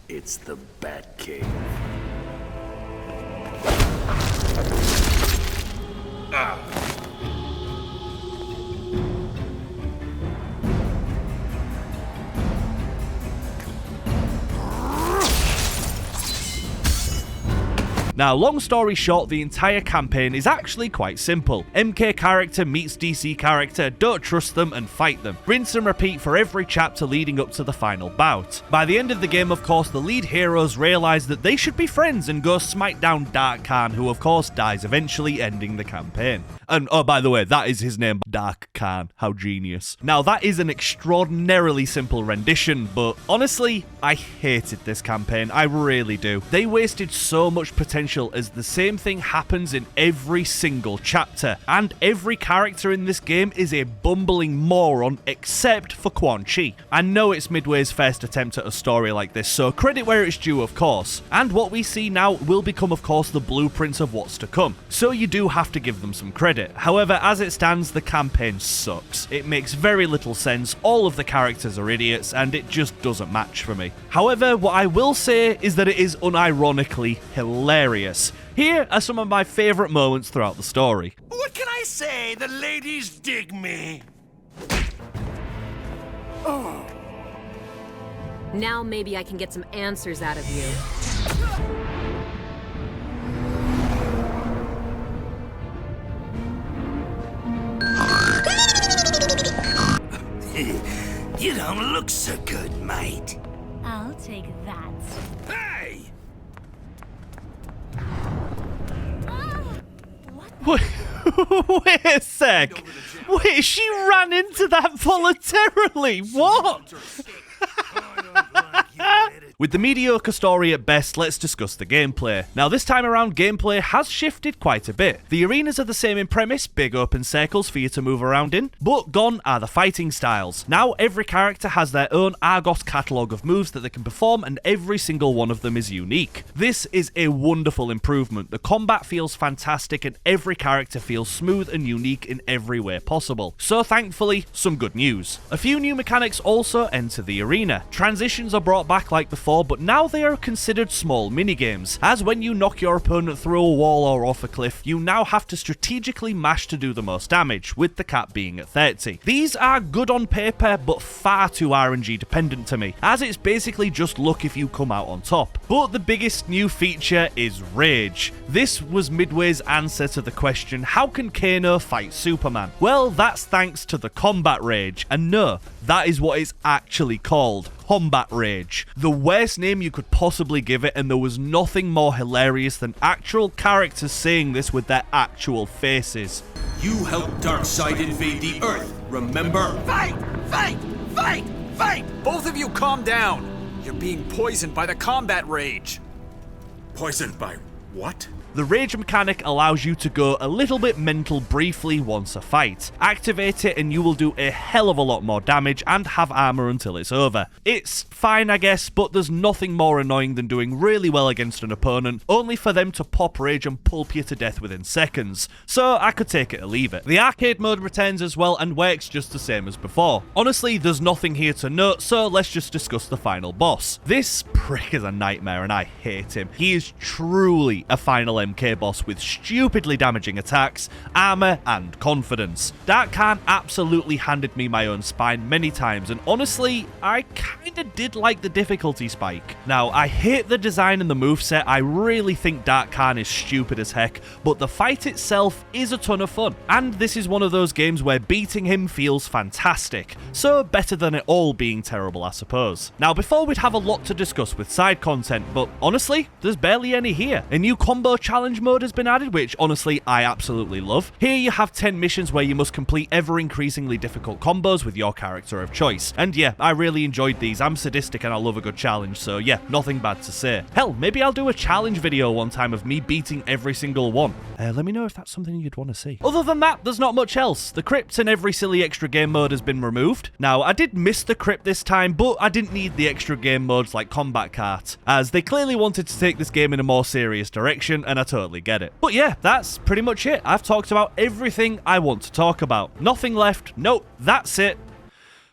It's the Batcave. Now, long story short, the entire campaign is actually quite simple. MK character meets DC character, don't trust them and fight them. Rinse and repeat for every chapter leading up to the final bout. By the end of the game, of course, the lead heroes realise that they should be friends and go smite down Dark Khan, who of course dies eventually, ending the campaign. And oh, by the way, that is his name, Dark Khan. How genius. Now, that is an extraordinarily simple rendition, but honestly, I hated this campaign. I really do. They wasted so much potential as the same thing happens in every single chapter, and every character in this game is a bumbling moron except for Quan Chi. I know it's Midway's first attempt at a story like this, so credit where it's due, of course. And what we see now will become, of course, the blueprints of what's to come, so you do have to give them some credit. However, as it stands, the campaign sucks. It makes very little sense, all of the characters are idiots, and it just doesn't match for me. However, what I will say is that it is unironically hilarious. Here are some of my favourite moments throughout the story. What can I say? The ladies dig me. Oh. Now maybe I can get some answers out of you. You don't look so good, mate. I'll take that. Hey! Wait a sec. Wait, she ran into that voluntarily. What? With the mediocre story at best, let's discuss the gameplay. Now, this time around, gameplay has shifted quite a bit. The arenas are the same in premise, big open circles for you to move around in, but gone are the fighting styles. Now, every character has their own Argos catalogue of moves that they can perform, and every single one of them is unique. This is a wonderful improvement. The combat feels fantastic, and every character feels smooth and unique in every way possible. So, thankfully, some good news. A few new mechanics also enter the arena. Transitions are brought back like before, but now they are considered small minigames, as when you knock your opponent through a wall or off a cliff, you now have to strategically mash to do the most damage, with the cap being at 30. These are good on paper, but far too RNG dependent to me, as it's basically just luck if you come out on top. But the biggest new feature is Rage. This was Midway's answer to the question, how can Kano fight Superman? Well, that's thanks to the Combat Rage, and no, that is what it's actually called. Combat Rage. The worst name you could possibly give it, and there was nothing more hilarious than actual characters saying this with their actual faces. You helped Darkseid invade the Earth, remember? Fight! Fight! Fight! Fight! Both of you calm down. You're being poisoned by the Combat Rage. Poisoned by what? The rage mechanic allows you to go a little bit mental briefly once a fight. Activate it and you will do a hell of a lot more damage and have armor until it's over. It's fine, I guess, but there's nothing more annoying than doing really well against an opponent, only for them to pop rage and pulp you to death within seconds. So I could take it or leave it. The arcade mode returns as well and works just the same as before. Honestly, there's nothing here to note, so let's just discuss the final boss. This prick is a nightmare and I hate him. He is truly a final MK boss with stupidly damaging attacks, armor, and confidence. Dark Khan absolutely handed me my own spine many times, and honestly, I kinda did like the difficulty spike. Now, I hate the design and the moveset. I really think Dark Khan is stupid as heck, but the fight itself is a ton of fun. And this is one of those games where beating him feels fantastic. So better than it all being terrible, I suppose. Now, before we'd have a lot to discuss with side content, but honestly, there's barely any here. A new combo challenge mode has been added, which honestly, I absolutely love. Here you have 10 missions where you must complete ever increasingly difficult combos with your character of choice. And yeah, I really enjoyed these. I'm sadistic and I love a good challenge, so yeah, nothing bad to say. Hell, maybe I'll do a challenge video one time of me beating every single one. Let me know if that's something you'd want to see. Other than that, there's not much else. The crypt and every silly extra game mode has been removed. Now, I did miss the crypt this time, but I didn't need the extra game modes like Combat Kart, as they clearly wanted to take this game in a more serious direction, and I totally get it. But yeah, that's pretty much it. I've talked about everything I want to talk about. Nothing left. Nope, that's it.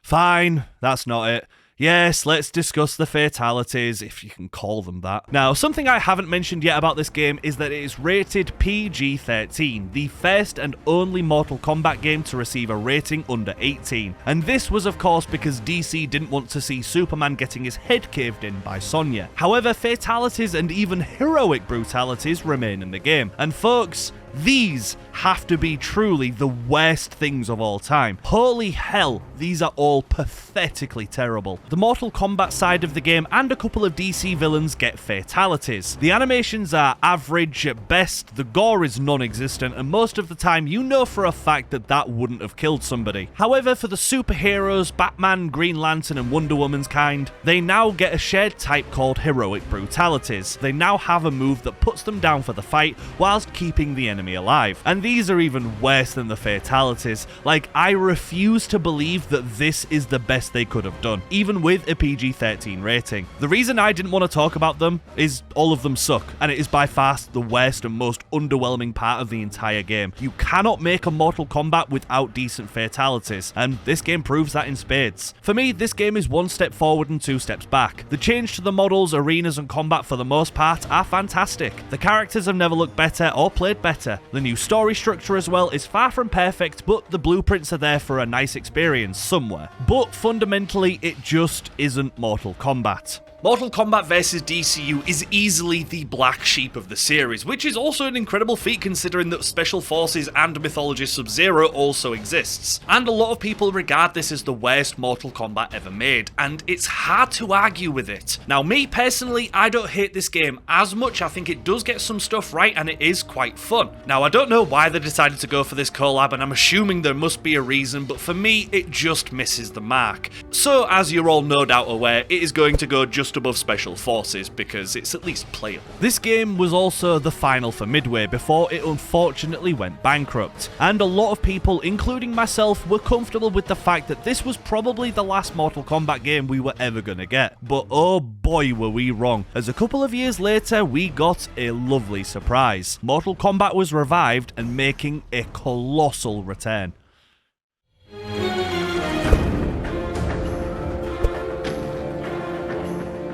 Fine, that's not it. Yes, let's discuss the fatalities, if you can call them that. Now, something I haven't mentioned yet about this game is that it is rated PG-13, the first and only Mortal Kombat game to receive a rating under 18. And this was of course because DC didn't want to see Superman getting his head caved in by Sonya. However, fatalities and even heroic brutalities remain in the game. And folks, these have to be truly the worst things of all time. Holy hell, these are all pathetically terrible. The Mortal Kombat side of the game and a couple of DC villains get fatalities. The animations are average at best, the gore is non-existent, and most of the time you know for a fact that that wouldn't have killed somebody. However, for the superheroes, Batman, Green Lantern, and Wonder Woman's kind, they now get a shared type called heroic brutalities. They now have a move that puts them down for the fight whilst keeping the enemy alive. And these are even worse than the fatalities. Like, I refuse to believe that this is the best they could have done, even with a PG-13 rating. The reason I didn't want to talk about them is all of them suck, and it is by far the worst and most underwhelming part of the entire game. You cannot make a Mortal Kombat without decent fatalities, and this game proves that in spades. For me, this game is one step forward and two steps back. The change to the models, arenas, and combat for the most part are fantastic. The characters have never looked better or played better. The new story structure as well is far from perfect, but the blueprints are there for a nice experience somewhere. But fundamentally, it just isn't Mortal Kombat. Mortal Kombat vs DCU is easily the black sheep of the series, which is also an incredible feat considering that Special Forces and Mythologies Sub-Zero also exists. And a lot of people regard this as the worst Mortal Kombat ever made, and it's hard to argue with it. Now, me personally, I don't hate this game as much. I think it does get some stuff right and it is quite fun. Now, I don't know why they decided to go for this collab, and I'm assuming there must be a reason, but for me, it just misses the mark. So, as you're all no doubt aware, it is going to go just above Special Forces because it's at least playable. This game was also the final for Midway before it unfortunately went bankrupt, and a lot of people, including myself, were comfortable with the fact that this was probably the last Mortal Kombat game we were ever gonna get. But oh boy were we wrong, as a couple of years later we got a lovely surprise. Mortal Kombat was revived and making a colossal return.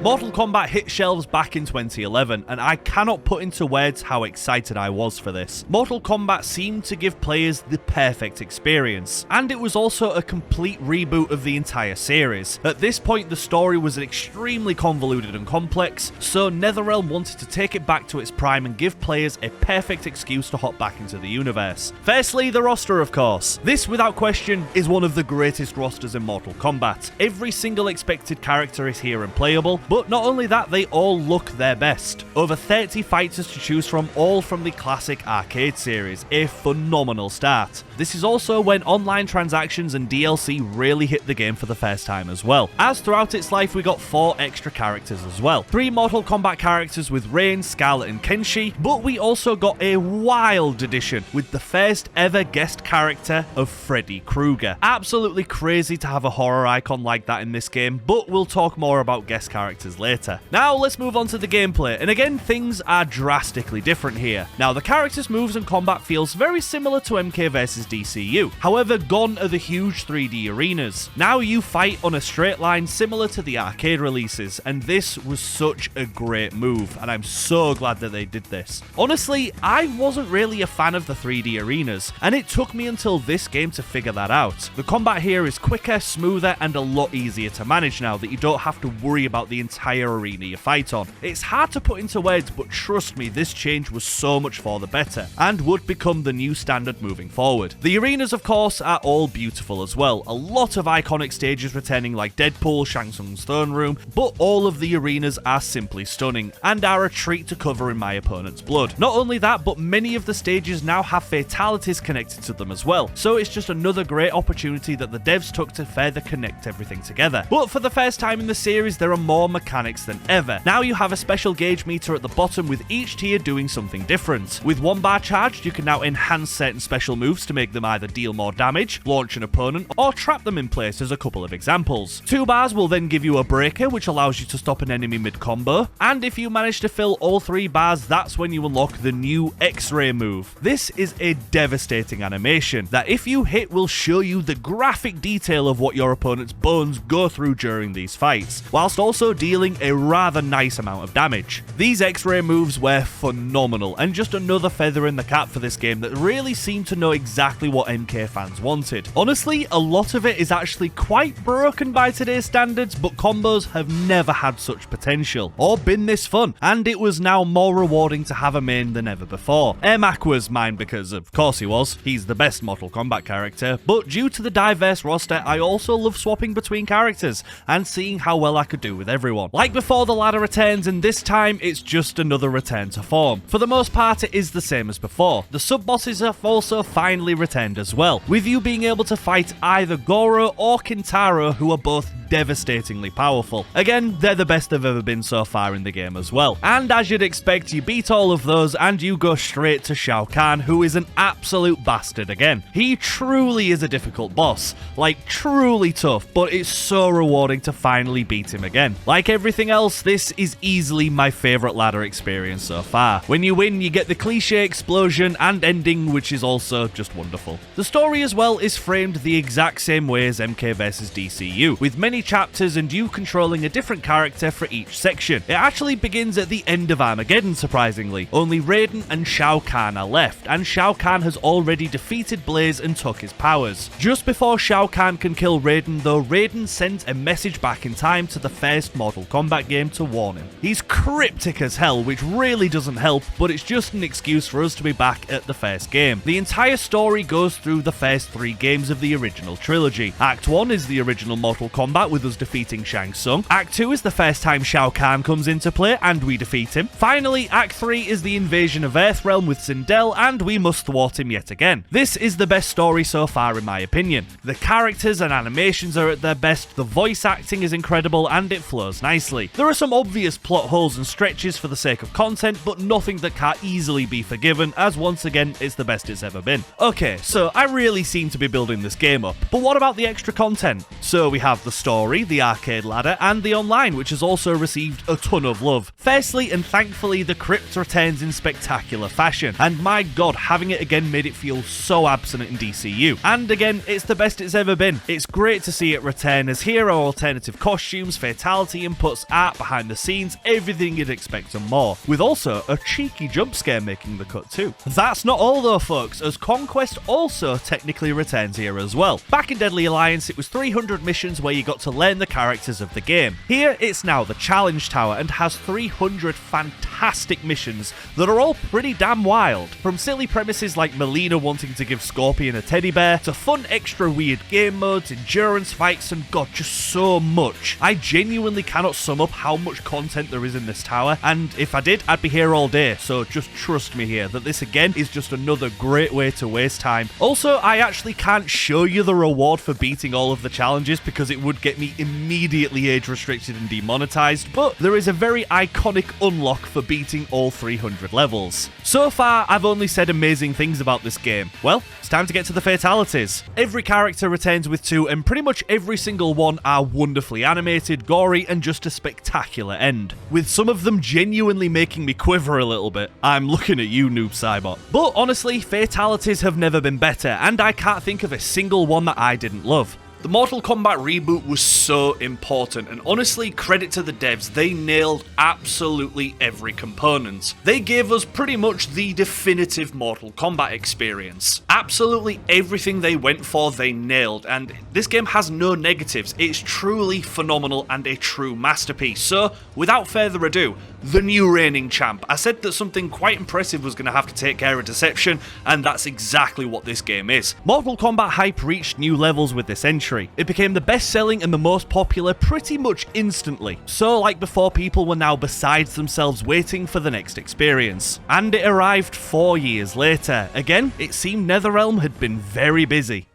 Mortal Kombat hit shelves back in 2011, and I cannot put into words how excited I was for this. Mortal Kombat seemed to give players the perfect experience, and it was also a complete reboot of the entire series. At this point, the story was extremely convoluted and complex, so NetherRealm wanted to take it back to its prime and give players a perfect excuse to hop back into the universe. Firstly, the roster, of course. This, without question, is one of the greatest rosters in Mortal Kombat. Every single expected character is here and playable, but But not only that, they all look their best. Over 30 fighters to choose from, all from the classic arcade series, a phenomenal start. This is also when online transactions and DLC really hit the game for the first time as well, as throughout its life we got 4 extra characters as well. 3 Mortal Kombat characters with Rain, Scarlet and Kenshi, but we also got a wild addition with the first ever guest character of Freddy Krueger. Absolutely crazy to have a horror icon like that in this game, but we'll talk more about guest characters later. Now let's move on to the gameplay, and again things are drastically different here. Now the characters' moves and combat feels very similar to MK vs DCU, however gone are the huge 3D arenas. Now you fight on a straight line similar to the arcade releases, and this was such a great move, and I'm so glad that they did this. Honestly, I wasn't really a fan of the 3D arenas, and it took me until this game to figure that out. The combat here is quicker, smoother, and a lot easier to manage now that you don't have to worry about the entire arena you fight on. It's hard to put into words, but trust me, this change was so much for the better, and would become the new standard moving forward. The arenas, of course, are all beautiful as well. A lot of iconic stages returning like Deadpool, Shang Tsung's throne room, but all of the arenas are simply stunning, and are a treat to cover in my opponent's blood. Not only that, but many of the stages now have fatalities connected to them as well, so it's just another great opportunity that the devs took to further connect everything together. But for the first time in the series, there are more mechanics than ever. Now you have a special gauge meter at the bottom with each tier doing something different. With 1 bar charged, you can now enhance certain special moves to make them either deal more damage, launch an opponent, or trap them in place as a couple of examples. 2 bars will then give you a breaker, which allows you to stop an enemy mid-combo, and if you manage to fill all 3 bars, that's when you unlock the new X-ray move. This is a devastating animation that if you hit will show you the graphic detail of what your opponent's bones go through during these fights, whilst also dealing a rather nice amount of damage. These X-ray moves were phenomenal, and just another feather in the cap for this game that really seemed to know exactly what MK fans wanted. Honestly, a lot of it is actually quite broken by today's standards, but combos have never had such potential, or been this fun, and it was now more rewarding to have a main than ever before. Ermac was mine because of course he was, he's the best Mortal Kombat character, but due to the diverse roster, I also love swapping between characters, and seeing how well I could do with everyone. Like before, the ladder returns, and this time it's just another return to form. For the most part, it is the same as before. The sub-bosses have also finally returned as well, with you being able to fight either Goro or Kintaro, who are both devastatingly powerful. Again, they're the best they've ever been so far in the game as well. And as you'd expect, you beat all of those and you go straight to Shao Kahn, who is an absolute bastard again. He truly is a difficult boss, like truly tough, but it's so rewarding to finally beat him again. Like everything else, this is easily my favourite ladder experience so far. When you win, you get the cliche explosion and ending, which is also just wonderful. The story as well is framed the exact same way as MK vs DCU, with many chapters and you controlling a different character for each section. It actually begins at the end of Armageddon, surprisingly. Only Raiden and Shao Kahn are left, and Shao Kahn has already defeated Blaze and took his powers. Just before Shao Kahn can kill Raiden, though, Raiden sent a message back in time to the first Mortal Kombat game to warn him. He's cryptic as hell, which really doesn't help, but it's just an excuse for us to be back at the first game. The entire story goes through the first 3 games of the original trilogy. Act 1 is the original Mortal Kombat with us defeating Shang Tsung. Act 2 is the first time Shao Kahn comes into play and we defeat him. Finally, Act 3 is the invasion of Earthrealm with Sindel and we must thwart him yet again. This is the best story so far in my opinion. The characters and animations are at their best, the voice acting is incredible and it flows nicely. There are some obvious plot holes and stretches for the sake of content, but nothing that can't easily be forgiven, as once again it's the best it's ever been. Okay, so I really seem to be building this game up, but what about the extra content? So we have the story, the arcade ladder, and the online, which has also received a ton of love. Firstly and thankfully, the crypt returns in spectacular fashion, and my god, having it again made it feel so absent in DCU. And again, it's the best it's ever been. It's great to see it return, as here are alternative costumes, fatality inputs, art behind the scenes, everything you'd expect and more, with also a cheeky jump scare making the cut too. That's not all though folks, as Conquest also technically returns here as well. Back in Deadly Alliance, it was 300 missions where you got to learn the characters of the game. Here, it's now the Challenge Tower and has 300 fantastic missions that are all pretty damn wild. From silly premises like Melina wanting to give Scorpion a teddy bear, to fun extra weird game modes, endurance fights, and god, just so much. I genuinely cannot cannot sum up how much content there is in this tower, and if I did, I'd be here all day, so just trust me here that this again is just another great way to waste time. Also, I actually can't show you the reward for beating all of the challenges because it would get me immediately age restricted and demonetized, but there is a very iconic unlock for beating all 300 levels. So far, I've only said amazing things about this game. Well, it's time to get to the fatalities. Every character retains with 2, and pretty much every single one are wonderfully animated, gory, and just a spectacular end, with some of them genuinely making me quiver a little bit. I'm looking at you, Noob Cybot. But honestly, fatalities have never been better, and I can't think of a single one that I didn't love. The Mortal Kombat reboot was so important, and honestly, credit to the devs, they nailed absolutely every component. They gave us pretty much the definitive Mortal Kombat experience. Absolutely everything they went for, they nailed, and this game has no negatives. It's truly phenomenal and a true masterpiece. So, without further ado, the new reigning champ. I said that something quite impressive was going to have to take care of Deception, and that's exactly what this game is. Mortal Kombat hype reached new levels with this entry. It became the best-selling and the most popular pretty much instantly. So, like before, people were now besides themselves waiting for the next experience. And it arrived 4 years later. Again, it seemed NetherRealm had been very busy.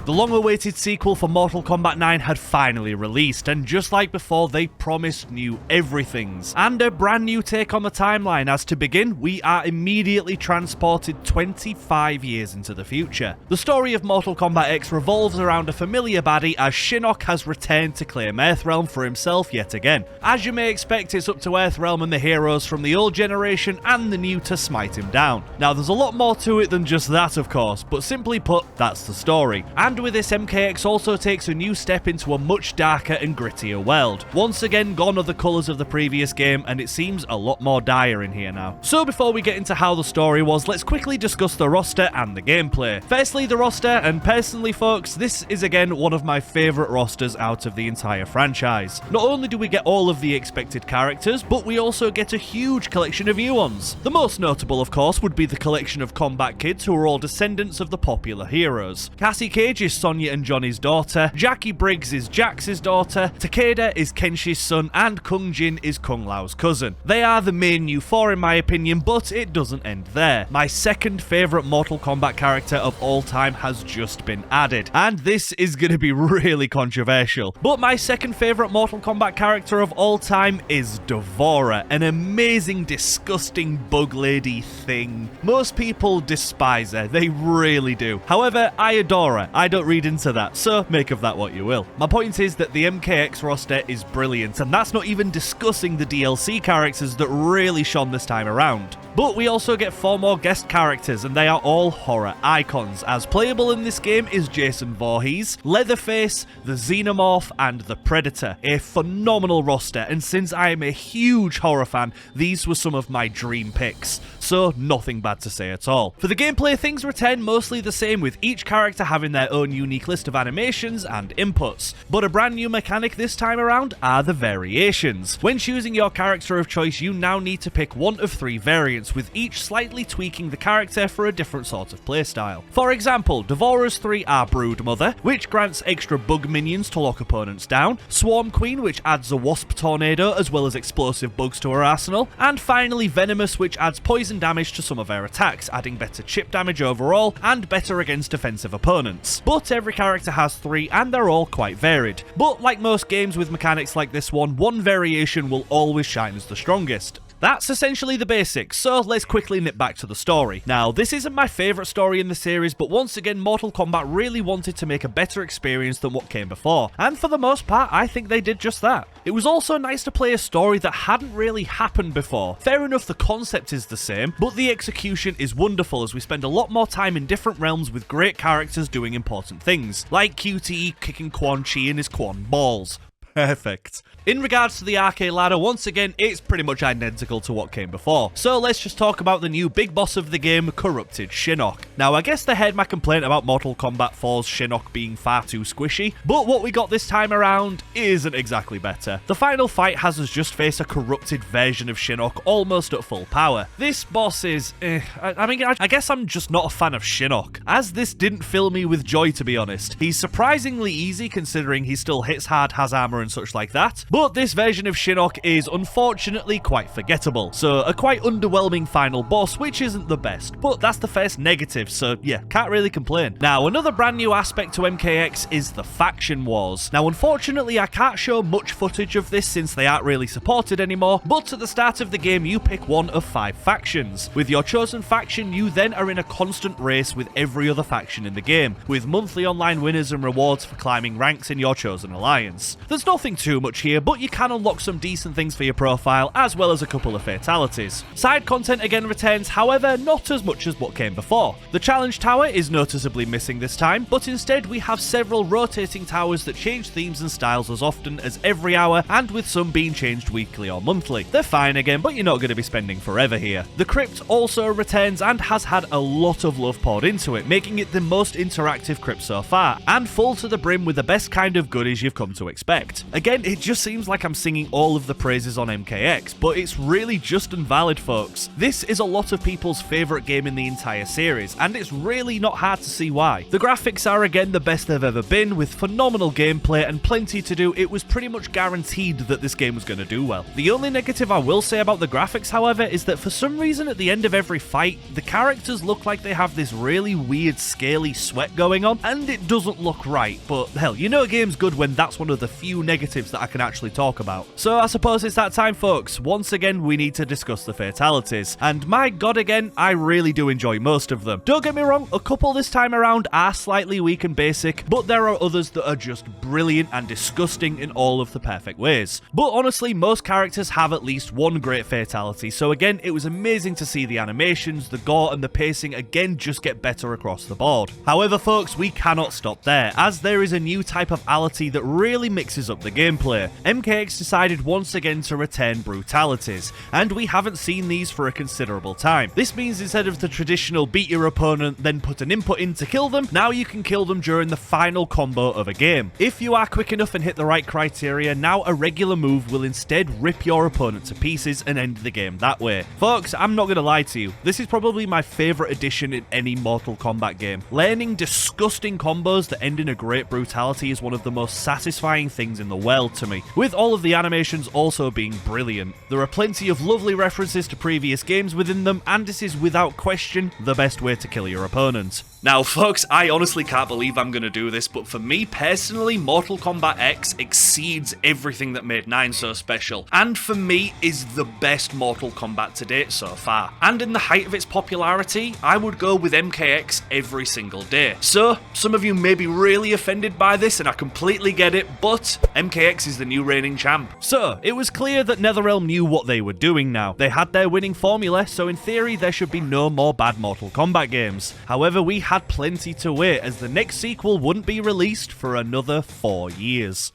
The long-awaited sequel for Mortal Kombat 9 had finally released, and just like before, they promised new everythings, and a brand new take on the timeline, as to begin, we are immediately transported 25 years into the future. The story of Mortal Kombat X revolves around a familiar baddie as Shinnok has returned to claim Earthrealm for himself yet again. As you may expect, it's up to Earthrealm and the heroes from the old generation and the new to smite him down. Now, there's a lot more to it than just that, of course, but simply put, that's the story. And with this, MKX also takes a new step into a much darker and grittier world. Once again, gone are the colours of the previous game, and it seems a lot more dire in here now. So before we get into how the story was, let's quickly discuss the roster and the gameplay. Firstly, the roster, and personally folks, this is again one of my favourite rosters out of the entire franchise. Not only do we get all of the expected characters, but we also get a huge collection of new ones. The most notable, of course, would be the collection of combat kids who are all descendants of the popular heroes. Cassie Cage is Sonya and Johnny's daughter, Jackie Briggs is Jax's daughter, Takeda is Kenshi's son, and Kung Jin is Kung Lao's cousin. They are the main new 4 in my opinion, but it doesn't end there. My second favourite Mortal Kombat character of all time has just been added, and this is going to be really controversial. But my second favourite Mortal Kombat character of all time is D'Vorah, an amazing, disgusting bug lady thing. Most people despise her, they really do. However, I adore her. I don't read into that, so make of that what you will. My point is that the MKX roster is brilliant, and that's not even discussing the DLC characters that really shone this time around. But we also get 4 more guest characters, and they are all horror icons, as playable in this game is Jason Voorhees, Leatherface, the Xenomorph, and the Predator. A phenomenal roster, and since I am a huge horror fan, these were some of my dream picks, so nothing bad to say at all. For the gameplay, things return mostly the same, with each character having their own unique list of animations and inputs, but a brand new mechanic this time around are the variations. When choosing your character of choice, you now need to pick one of 3 variants, with each slightly tweaking the character for a different sort of playstyle. For example, D'Vorah's 3 are Broodmother, which grants extra bug minions to lock opponents down, Swarm Queen, which adds a wasp tornado as well as explosive bugs to her arsenal, and finally Venomous, which adds poison damage to some of her attacks, adding better chip damage overall and better against defensive opponents. But every character has 3 and they're all quite varied. But like most games with mechanics like this one variation will always shine as the strongest. That's essentially the basics, so let's quickly nip back to the story. Now, this isn't my favourite story in the series, but once again, Mortal Kombat really wanted to make a better experience than what came before, and for the most part, I think they did just that. It was also nice to play a story that hadn't really happened before. Fair enough, the concept is the same, but the execution is wonderful as we spend a lot more time in different realms with great characters doing important things, like QTE kicking Quan Chi in his Quan balls. Perfect. In regards to the arcade ladder, once again, it's pretty much identical to what came before. So let's just talk about the new big boss of the game, Corrupted Shinnok. Now, I guess they heard my complaint about Mortal Kombat 4's Shinnok being far too squishy, but what we got this time around isn't exactly better. The final fight has us just face a corrupted version of Shinnok almost at full power. This boss is, I guess I'm just not a fan of Shinnok, as this didn't fill me with joy, to be honest. He's surprisingly easy considering he still hits hard, has armor and such like that, but this version of Shinnok is unfortunately quite forgettable, so a quite underwhelming final boss, which isn't the best, but that's the first negative, so yeah, can't really complain. Now, another brand new aspect to MKX is the faction wars. Now, unfortunately, I can't show much footage of this since they aren't really supported anymore, but at the start of the game, you pick one of 5 factions. With your chosen faction, you then are in a constant race with every other faction in the game, with monthly online winners and rewards for climbing ranks in your chosen alliance. There's nothing too much here, but you can unlock some decent things for your profile, as well as a couple of fatalities. Side content again returns, however, not as much as what came before. The challenge tower is noticeably missing this time, but instead we have several rotating towers that change themes and styles as often as every hour, and with some being changed weekly or monthly. They're fine again, but you're not going to be spending forever here. The crypt also returns and has had a lot of love poured into it, making it the most interactive crypt so far, and full to the brim with the best kind of goodies you've come to expect. Again, it just seems like I'm singing all of the praises on MKX, but it's really just invalid, folks. This is a lot of people's favourite game in the entire series, and it's really not hard to see why. The graphics are again the best they've ever been, with phenomenal gameplay and plenty to do. It was pretty much guaranteed that this game was going to do well. The only negative I will say about the graphics, however, is that for some reason at the end of every fight, the characters look like they have this really weird scaly sweat going on, and it doesn't look right, but hell, you know a game's good when that's one of the few negatives that I can actually talk about. So I suppose it's that time, folks. Once again, we need to discuss the fatalities, and my god, again, I really do enjoy most of them. Don't get me wrong, a couple this time around are slightly weak and basic, but there are others that are just brilliant and disgusting in all of the perfect ways. But honestly, most characters have at least one great fatality, so again, it was amazing to see the animations, the gore, and the pacing again just get better across the board. However, folks, we cannot stop there, as there is a new type of ality that really mixes up the gameplay. MKX decided once again to return brutalities, and we haven't seen these for a considerable time. This means instead of the traditional beat your opponent then put an input in to kill them, now you can kill them during the final combo of a game. If you are quick enough and hit the right criteria, now a regular move will instead rip your opponent to pieces and end the game that way. Folks, I'm not gonna lie to you, this is probably my favourite addition in any Mortal Kombat game. Learning disgusting combos that end in a great brutality is one of the most satisfying things in the world to me, with all of the animations also being brilliant. There are plenty of lovely references to previous games within them, and this is without question the best way to kill your opponent. Now, folks, I honestly can't believe I'm going to do this, but for me personally, Mortal Kombat X exceeds everything that made 9 so special, and for me is the best Mortal Kombat to date so far. And in the height of its popularity, I would go with MKX every single day. So, some of you may be really offended by this, and I completely get it, but MKX is the new reigning champ. So, it was clear that NetherRealm knew what they were doing now. They had their winning formula, so in theory there should be no more bad Mortal Kombat games. However, we had plenty to wait, as the next sequel wouldn't be released for another 4 years.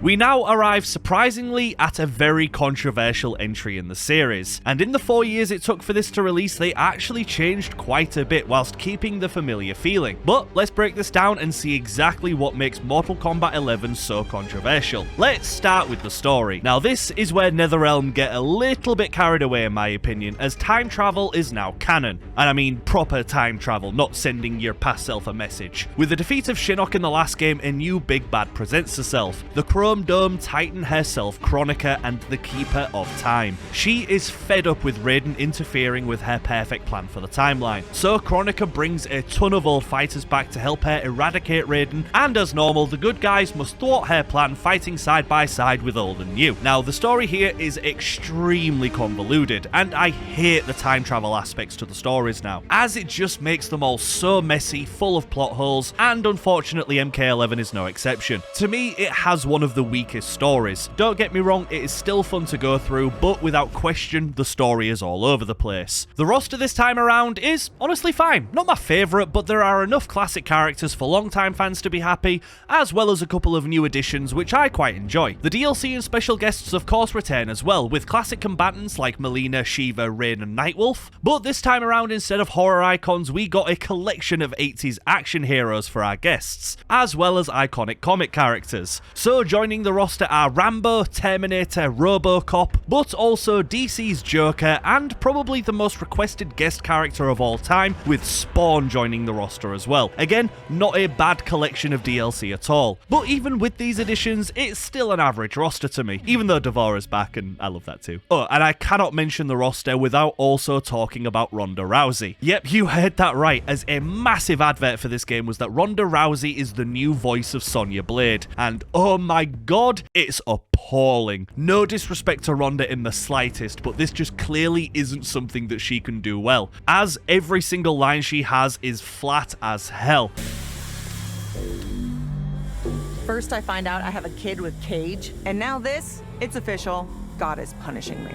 We now arrive surprisingly at a very controversial entry in the series, and in the 4 years it took for this to release, they actually changed quite a bit whilst keeping the familiar feeling. But let's break this down and see exactly what makes Mortal Kombat 11 so controversial. Let's start with the story. Now, this is where NetherRealm get a little bit carried away in my opinion, as time travel is now canon. And I mean proper time travel, not sending your past self a message. With the defeat of Shinnok in the last game, a new big bad presents herself. The Chrome Dome Titan herself, Kronika, and the Keeper of Time. She is fed up with Raiden interfering with her perfect plan for the timeline. So Kronika brings a ton of old fighters back to help her eradicate Raiden, and as normal, the good guys must thwart her plan, fighting side by side with old and new. Now, the story here is extremely convoluted, and I hate the time travel aspects to the stories now, as it just makes them all so messy, full of plot holes, and unfortunately MK11 is no exception. To me, it has one of the weakest stories. Don't get me wrong, it is still fun to go through, but without question, the story is all over the place. The roster this time around is honestly fine. Not my favourite, but there are enough classic characters for long-time fans to be happy, as well as a couple of new additions which I quite enjoy. The DLC and special guests of course return as well, with classic combatants like Melina, Shiva, Rain and Nightwolf, but this time around instead of horror icons we got a collection of 80s action heroes for our guests, as well as iconic comic characters. So joining the roster are Rambo, Terminator, RoboCop, but also DC's Joker, and probably the most requested guest character of all time, with Spawn joining the roster as well. Again, not a bad collection of DLC at all. But even with these additions, it's still an average roster to me, even though Devora's back, and I love that too. Oh, and I cannot mention the roster without also talking about Ronda Rousey. Yep, you heard that right, as a massive advert for this game was that Ronda Rousey is the new voice of Sonya Blade, and oh my god, it's appalling. No disrespect to Ronda in the slightest, but this just clearly isn't something that she can do well, as every single line she has is flat as hell. First I find out I have a kid with Cage, and now this, it's official. God is punishing me.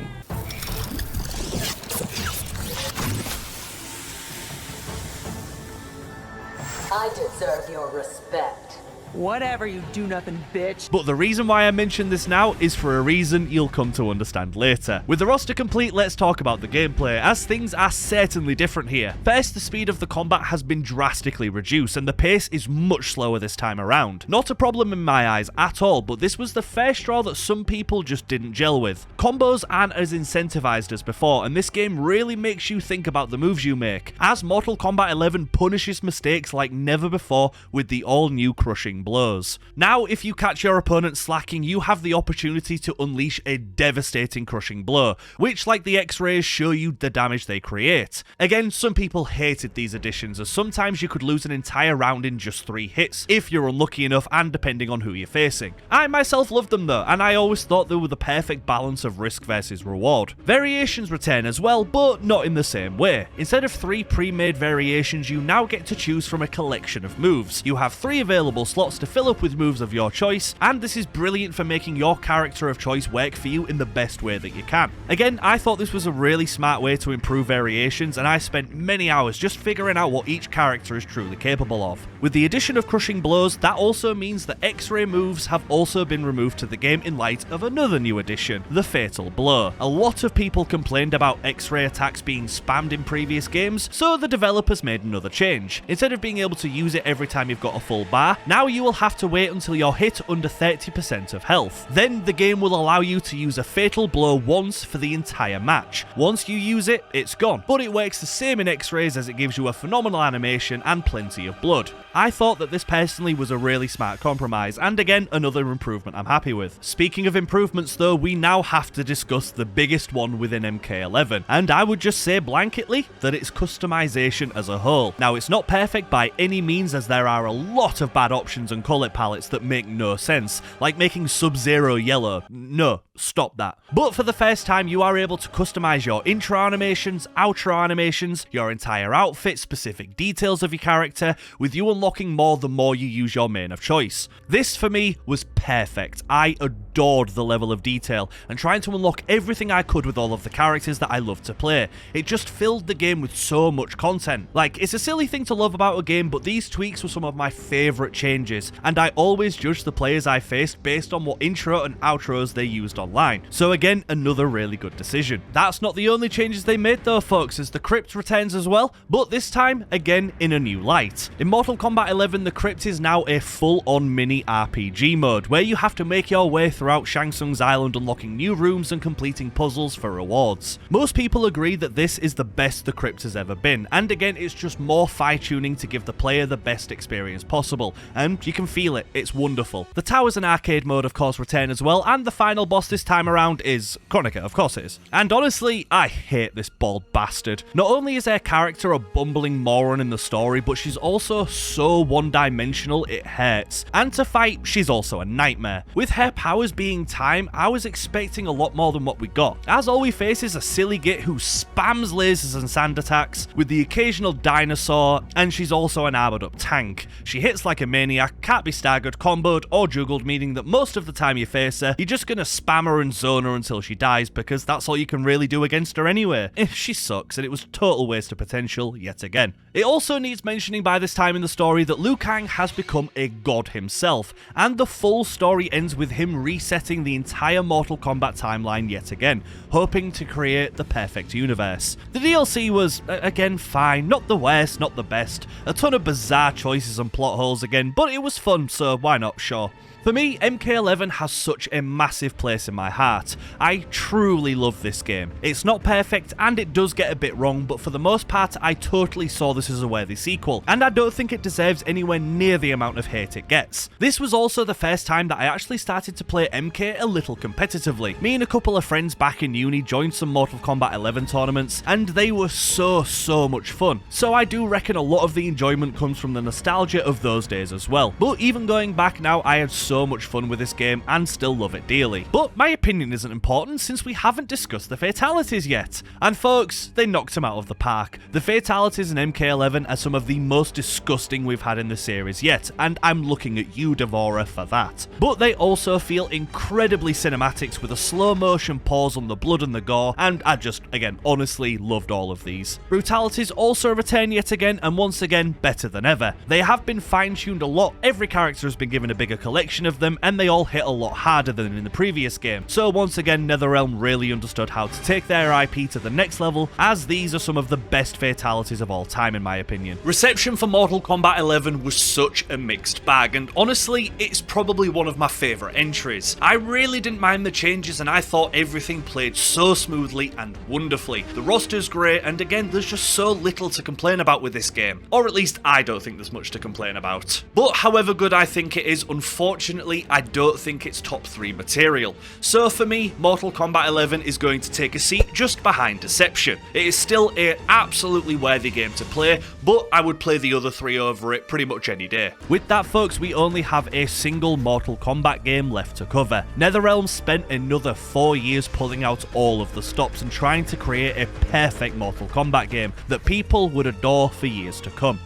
I deserve your respect. Whatever, you do-nothing bitch. But the reason why I mention this now is for a reason you'll come to understand later. With the roster complete, let's talk about the gameplay, as things are certainly different here. First, the speed of the combat has been drastically reduced, and the pace is much slower this time around. Not a problem in my eyes at all, but this was the first straw that some people just didn't gel with. Combos aren't as incentivized as before, and this game really makes you think about the moves you make, as Mortal Kombat 11 punishes mistakes like never before with the all-new crushing blows. Now, if you catch your opponent slacking, you have the opportunity to unleash a devastating crushing blow, which, like the X-rays, show you the damage they create. Again, some people hated these additions, as sometimes you could lose an entire round in just 3 hits, if you're unlucky enough and depending on who you're facing. I myself loved them though, and I always thought they were the perfect balance of risk versus reward. Variations return as well, but not in the same way. Instead of 3 pre-made variations, you now get to choose from a collection of moves. You have 3 available slots to fill up with moves of your choice, and this is brilliant for making your character of choice work for you in the best way that you can. Again, I thought this was a really smart way to improve variations, and I spent many hours just figuring out what each character is truly capable of. With the addition of crushing blows, that also means that X-ray moves have also been removed to the game in light of another new addition, the Fatal Blow. A lot of people complained about X-ray attacks being spammed in previous games, so the developers made another change. Instead of being able to use it every time you've got a full bar, now you will have to wait until you're hit under 30% of health. Then the game will allow you to use a Fatal Blow once for the entire match. Once you use it, it's gone. But it works the same in X-rays, as it gives you a phenomenal animation and plenty of blood. I thought that this personally was a really smart compromise, and again, another improvement I'm happy with. Speaking of improvements though, we now have to discuss the biggest one within MK11, and I would just say blanketly that it's customization as a whole. Now, it's not perfect by any means, as there are a lot of bad options and colour palettes that make no sense, like making Sub-Zero yellow. No, stop that. But for the first time, you are able to customize your intro animations, outro animations, your entire outfit, specific details of your character, with you unlocking more the more you use your main of choice. This for me was perfect. I adored the level of detail and trying to unlock everything I could with all of the characters that I love to play. It just filled the game with so much content. Like, it's a silly thing to love about a game, but these tweaks were some of my favourite changes, and I always judged the players I faced based on what intro and outros they used online. So again, another really good decision. That's not the only changes they made though, folks, as the Crypt returns as well, but this time, again, in a new light. In Mortal Kombat 11, the Crypt is now a full-on mini RPG mode, where you have to make your way throughout Shang Tsung's island, unlocking new rooms and completing puzzles for rewards. Most people agree that this is the best the Crypt has ever been, and again, it's just more fine-tuning to give the player the best experience possible, and you can feel it, it's wonderful. The towers and arcade mode of course return as well, and the final boss this time around is Kronika, of course it is. And honestly, I hate this bald bastard. Not only is her character a bumbling moron in the story, but she's also so one-dimensional it hurts. And to fight, she's also a nightmare. With her powers being time, I was expecting a lot more than what we got, as all we face is a silly git who spams lasers and sand attacks, with the occasional dinosaur, and she's also an armored up tank. She hits like a maniac attack can't be staggered, comboed, or juggled, meaning that most of the time you face her, you're just gonna spam her and zone her until she dies, because that's all you can really do against her anyway. She sucks, and it was a total waste of potential yet again. It also needs mentioning by this time in the story that Liu Kang has become a god himself, and the full story ends with him resetting the entire Mortal Kombat timeline yet again, hoping to create the perfect universe. The DLC was, again, fine, not the worst, not the best, a ton of bizarre choices and plot holes again, but it was fun, so why not, sure. For me, MK11 has such a massive place in my heart. I truly love this game. It's not perfect and it does get a bit wrong, but for the most part I totally saw this as a worthy sequel, and I don't think it deserves anywhere near the amount of hate it gets. This was also the first time that I actually started to play MK a little competitively. Me and a couple of friends back in uni joined some Mortal Kombat 11 tournaments, and they were so much fun. So I do reckon a lot of the enjoyment comes from the nostalgia of those days as well. But even going back now, I had so much fun with this game and still love it dearly. But my opinion isn't important since we haven't discussed the Fatalities yet. And folks, they knocked them out of the park. The Fatalities in MK11 are some of the most disgusting we've had in the series yet, and I'm looking at you, Devora, for that. But they also feel incredibly cinematics with a slow motion pause on the blood and the gore, and I just, again, honestly loved all of these. Brutalities also return yet again, and once again, better than ever. They have been fine-tuned a lot, every character has been given a bigger collection of them, and they all hit a lot harder than in the previous game. So once again, NetherRealm really understood how to take their IP to the next level, as these are some of the best Fatalities of all time in my opinion. Reception for Mortal Kombat 11 was such a mixed bag, and honestly, it's probably one of my favourite entries. I really didn't mind the changes, and I thought everything played so smoothly and wonderfully. The roster's great, and again, there's just so little to complain about with this game. Or at least I don't think there's much to complain about. But however good I think it is, unfortunately, I don't think it's top 3 material. So for me, Mortal Kombat 11 is going to take a seat just behind Deception. It is still an absolutely worthy game to play, but I would play the other 3 over it pretty much any day. With that, folks, we only have a single Mortal Kombat game left to cover. NetherRealm spent another 4 years pulling out all of the stops and trying to create a perfect Mortal Kombat game that people would adore for years to come.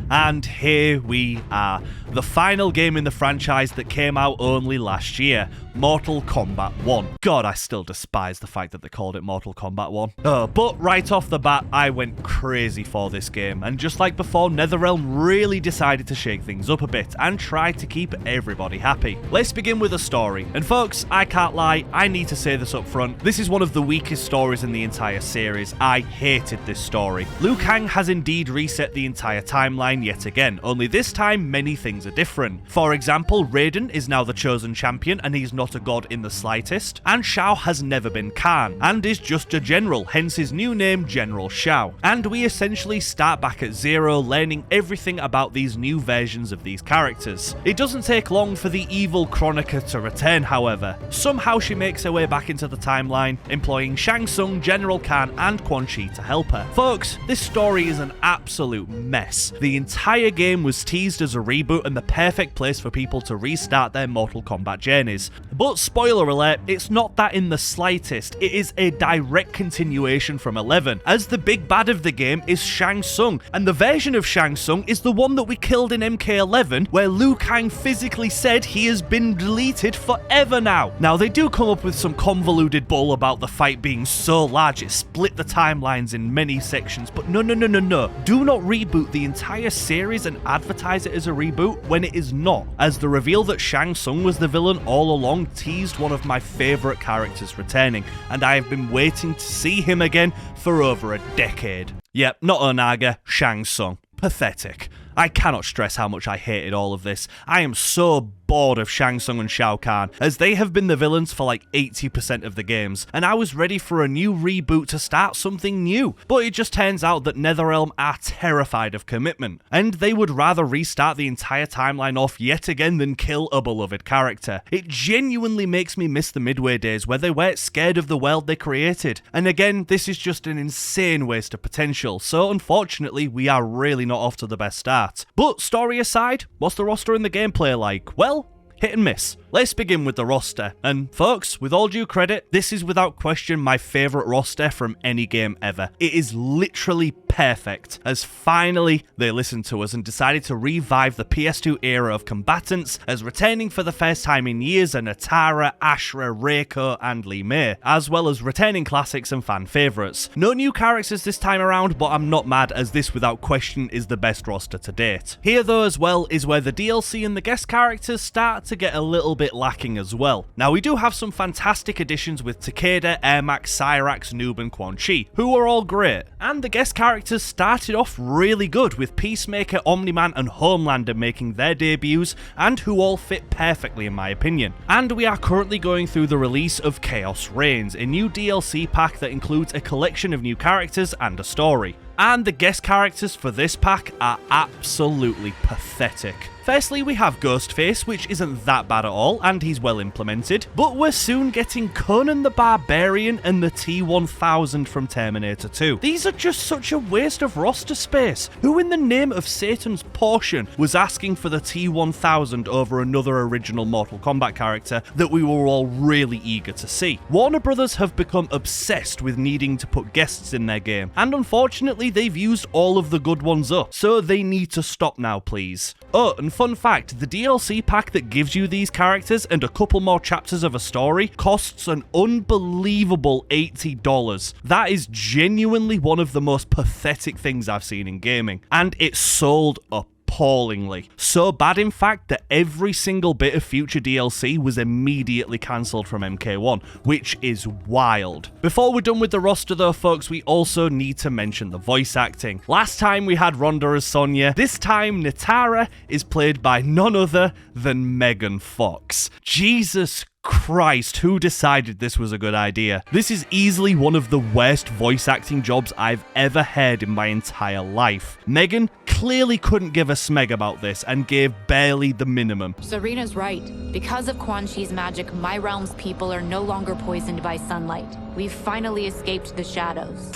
And here we are, the final game in the franchise that came out only last year, Mortal Kombat 1. God, I still despise the fact that they called it Mortal Kombat 1. But right off the bat, I went crazy for this game, and just like before, NetherRealm really decided to shake things up a bit and try to keep everybody happy. Let's begin with the story, and folks, I can't lie, I need to say this up front, this is one of the weakest stories in the entire series. I hated this story. Liu Kang has indeed reset the entire timeline yet again, only this time many things are different. For example, Raiden is now the chosen champion and he's not a god in the slightest, and Shao has never been Khan and is just a general, hence his new name, General Shao. And we essentially start back at zero, learning everything about these new versions of these characters. It doesn't take long for the evil Chronica to return, however. Somehow she makes her way back into the timeline, employing Shang Tsung, General Khan and Quan Chi to help her. Folks, this story is an absolute mess. The entire game was teased as a reboot and the perfect place for people to restart their Mortal Kombat journeys. But spoiler alert, it's not that in the slightest. It is a direct continuation from 11, as the big bad of the game is Shang Tsung, and the version of Shang Tsung is the one that we killed in MK11, where Liu Kang physically said he has been deleted forever now. Now, they do come up with some convoluted bull about the fight being so large it split the timelines in many sections, but no. Do not reboot the entire series and advertise it as a reboot when it is not, as the reveal that Shang Tsung was the villain all along teased one of my favourite characters returning, and I have been waiting to see him again for over a decade. Yep, not Onaga, Shang Tsung. Pathetic. I cannot stress how much I hated all of this. I am so bored of Shang Tsung and Shao Kahn, as they have been the villains for like 80% of the games, and I was ready for a new reboot to start something new. But it just turns out that NetherRealm are terrified of commitment, and they would rather restart the entire timeline off yet again than kill a beloved character. It genuinely makes me miss the Midway days where they weren't scared of the world they created. And again, this is just an insane waste of potential, so unfortunately we are really not off to the best start. But story aside, what's the roster and the gameplay like? Well, hit and miss. Let's begin with the roster, and folks, with all due credit, this is without question my favourite roster from any game ever. It is literally perfect, as finally they listened to us and decided to revive the PS2 era of combatants, as retaining for the first time in years are Natara, Ashra, Reiko and Li Mei, as well as retaining classics and fan favourites. No new characters this time around, but I'm not mad, as this without question is the best roster to date. Here though as well is where the DLC and the guest characters start to get a little bit lacking as well. Now we do have some fantastic additions with Takeda, Ermac, Cyrax, Noob and Quan Chi, who are all great, and the guest characters started off really good with Peacemaker, Omni-Man and Homelander making their debuts, and who all fit perfectly in my opinion. And we are currently going through the release of Chaos Reigns, a new DLC pack that includes a collection of new characters and a story. And the guest characters for this pack are absolutely pathetic. Firstly, we have Ghostface, which isn't that bad at all, and he's well implemented, but we're soon getting Conan the Barbarian and the T-1000 from Terminator 2. These are just such a waste of roster space. Who in the name of Satan's portion was asking for the T-1000 over another original Mortal Kombat character that we were all really eager to see? Warner Brothers have become obsessed with needing to put guests in their game, and unfortunately they've used all of the good ones up, so they need to stop now please. Oh, and fun fact, the DLC pack that gives you these characters and a couple more chapters of a story costs an unbelievable $80. That is genuinely one of the most pathetic things I've seen in gaming, and it sold appallingly. So bad in fact that every single bit of future DLC was immediately cancelled from MK1, which is wild. Before we're done with the roster though folks, we also need to mention the voice acting. Last time we had Ronda as Sonya, this time Natara is played by none other than Megan Fox. Jesus Christ, who decided this was a good idea? This is easily one of the worst voice acting jobs I've ever heard in my entire life. Megan clearly couldn't give a smeg about this and gave barely the minimum. Serena's right. Because of Quan Chi's magic, my realm's people are no longer poisoned by sunlight. We've finally escaped the shadows.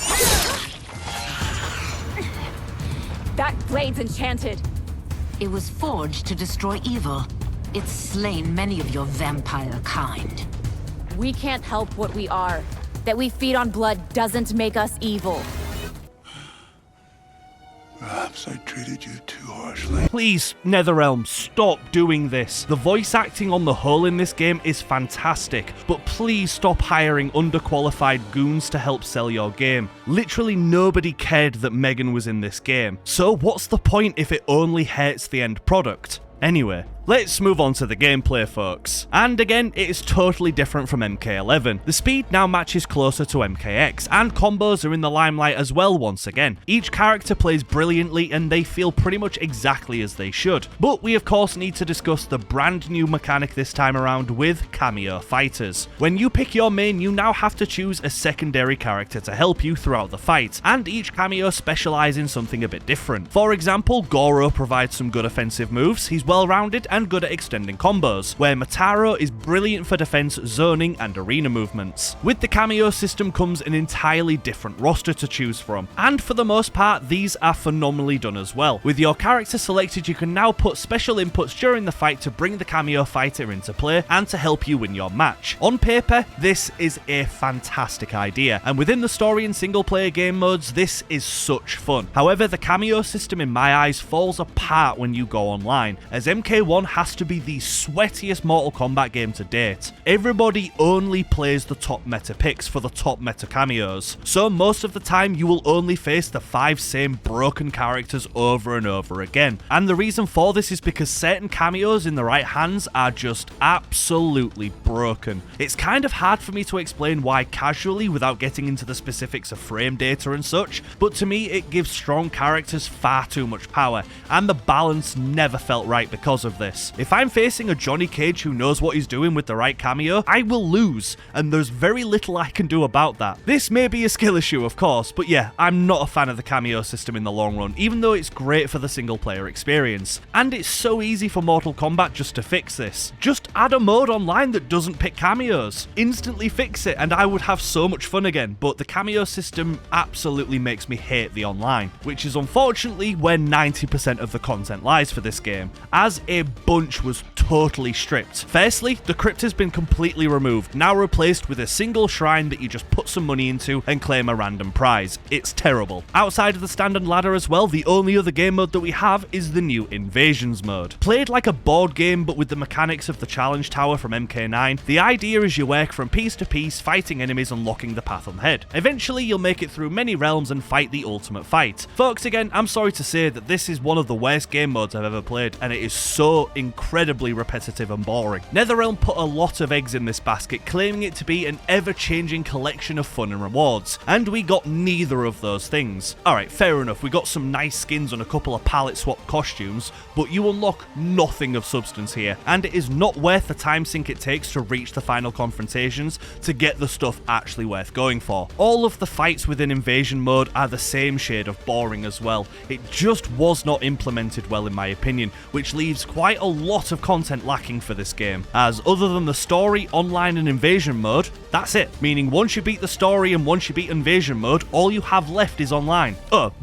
That blade's enchanted. It was forged to destroy evil. It's slain many of your vampire kind. We can't help what we are. That we feed on blood doesn't make us evil. Perhaps I treated you too harshly. Please, NetherRealm, stop doing this. The voice acting on the whole in this game is fantastic, but please stop hiring underqualified goons to help sell your game. Literally nobody cared that Megan was in this game, so what's the point if it only hurts the end product? Anyway, let's move on to the gameplay folks. And again, it is totally different from MK11. The speed now matches closer to MKX, and combos are in the limelight as well once again. Each character plays brilliantly and they feel pretty much exactly as they should. But we of course need to discuss the brand new mechanic this time around with cameo fighters. When you pick your main, you now have to choose a secondary character to help you throughout the fight, and each cameo specialises in something a bit different. For example, Goro provides some good offensive moves, he's well-rounded and good at extending combos, where Mataro is brilliant for defense, zoning and arena movements. With the cameo system comes an entirely different roster to choose from, and for the most part these are phenomenally done as well. With your character selected, you can now put special inputs during the fight to bring the cameo fighter into play and to help you win your match. On paper, this is a fantastic idea, and within the story and single player game modes, this is such fun. However, the cameo system in my eyes falls apart when you go online, as MK1 has to be the sweatiest Mortal Kombat game to date. Everybody only plays the top meta picks for the top meta cameos, so most of the time you will only face the 5 same broken characters over and over again. And the reason for this is because certain cameos in the right hands are just absolutely broken. It's kind of hard for me to explain why casually without getting into the specifics of frame data and such, but to me it gives strong characters far too much power, and the balance never felt right because of this. If I'm facing a Johnny Cage who knows what he's doing with the right cameo, I will lose, and there's very little I can do about that. This may be a skill issue of course, but yeah, I'm not a fan of the cameo system in the long run, even though it's great for the single player experience. And it's so easy for Mortal Kombat just to fix this. Just add a mode online that doesn't pick cameos. Instantly fix it and I would have so much fun again, but the cameo system absolutely makes me hate the online, which is unfortunately where 90% of the content lies for this game. As a bunch was totally stripped. Firstly, the crypt has been completely removed, now replaced with a single shrine that you just put some money into and claim a random prize. It's terrible. Outside of the standard ladder as well, the only other game mode that we have is the new Invasions mode. Played like a board game but with the mechanics of the challenge tower from MK9, the idea is you work from piece to piece, fighting enemies, unlocking the path ahead. Eventually you'll make it through many realms and fight the ultimate fight. Folks, again, I'm sorry to say that this is one of the worst game modes I've ever played, and it is so incredibly repetitive and boring. NetherRealm put a lot of eggs in this basket, claiming it to be an ever-changing collection of fun and rewards, and we got neither of those things. Alright, fair enough, we got some nice skins on a couple of palette swap costumes, but you unlock nothing of substance here, and it is not worth the time sink it takes to reach the final confrontations to get the stuff actually worth going for. All of the fights within Invasion mode are the same shade of boring as well. It just was not implemented well in my opinion, which leaves quite a lot of content lacking for this game, as other than the story, online and Invasion mode, that's it. Meaning once you beat the story and once you beat Invasion mode, all you have left is online.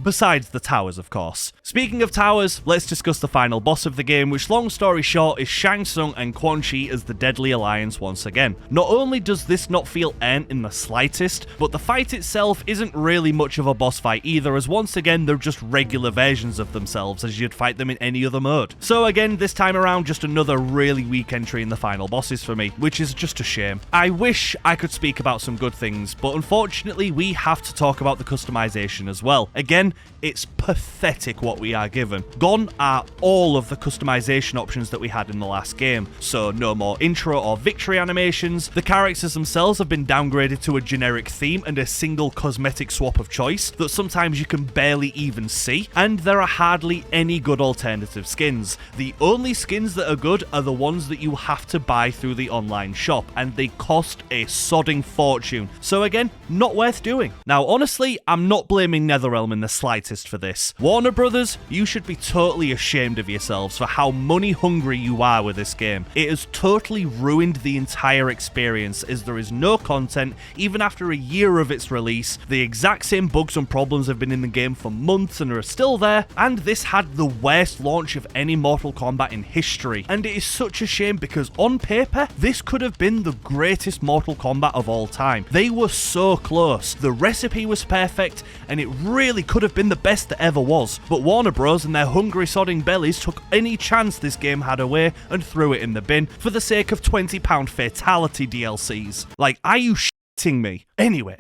Besides the towers, of course. Speaking of towers, let's discuss the final boss of the game, which, long story short, is Shang Tsung and Quan Chi as the Deadly Alliance once again. Not only does this not feel earned in the slightest, but the fight itself isn't really much of a boss fight either, as once again they're just regular versions of themselves as you'd fight them in any other mode. So again, this time around, just another really weak entry in the final bosses for me, which is just a shame. I wish I could speak about some good things, but unfortunately we have to talk about the customization as well. Again, it's pathetic what we are given. Gone are all of the customization options that we had in the last game, so no more intro or victory animations, the characters themselves have been downgraded to a generic theme and a single cosmetic swap of choice that sometimes you can barely even see, and there are hardly any good alternative skins. The only skins that are good are the ones that you have to buy through the online shop, and they cost a sodding fortune, so again, not worth doing. Now honestly, I'm not blaming NetherRealm in the slightest for this. Warner Brothers, you should be totally ashamed of yourselves for how money hungry you are with this game. It has totally ruined the entire experience, as there is no content even after a year of its release. The exact same bugs and problems have been in the game for months and are still there, and this had the worst launch of any Mortal Kombat in history. And it is such a shame because on paper, this could have been the greatest Mortal Kombat of all time. They were so close, the recipe was perfect, and it really could have been the best that ever was. But Warner Bros and their hungry sodding bellies took any chance this game had away and threw it in the bin for the sake of £20 Fatality DLCs. Like, are you shitting me? Anyway.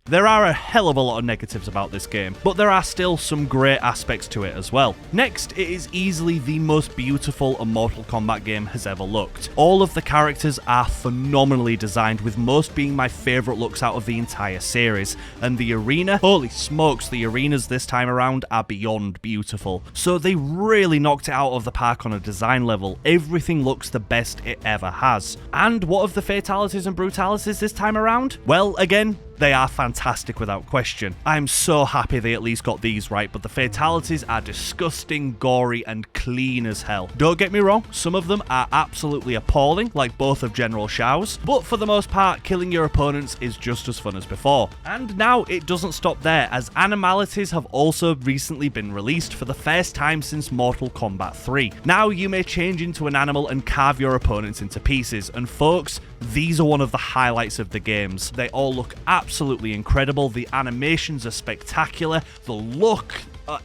There are a hell of a lot of negatives about this game, but there are still some great aspects to it as well. Next, it is easily the most beautiful a Mortal Kombat game has ever looked. All of the characters are phenomenally designed, with most being my favourite looks out of the entire series, and the arena, holy smokes, the arenas this time around are beyond beautiful. So they really knocked it out of the park on a design level. Everything looks the best it ever has. And what of the fatalities and brutalities this time around? Well, again, they are fantastic without question. I'm so happy they at least got these right, but the fatalities are disgusting, gory, and clean as hell. Don't get me wrong, some of them are absolutely appalling, like both of General Shao's, but for the most part, killing your opponents is just as fun as before. And now it doesn't stop there, as animalities have also recently been released for the first time since Mortal Kombat 3. Now you may change into an animal and carve your opponents into pieces, and folks, these are one of the highlights of the games. They all look absolutely incredible, the animations are spectacular, the look,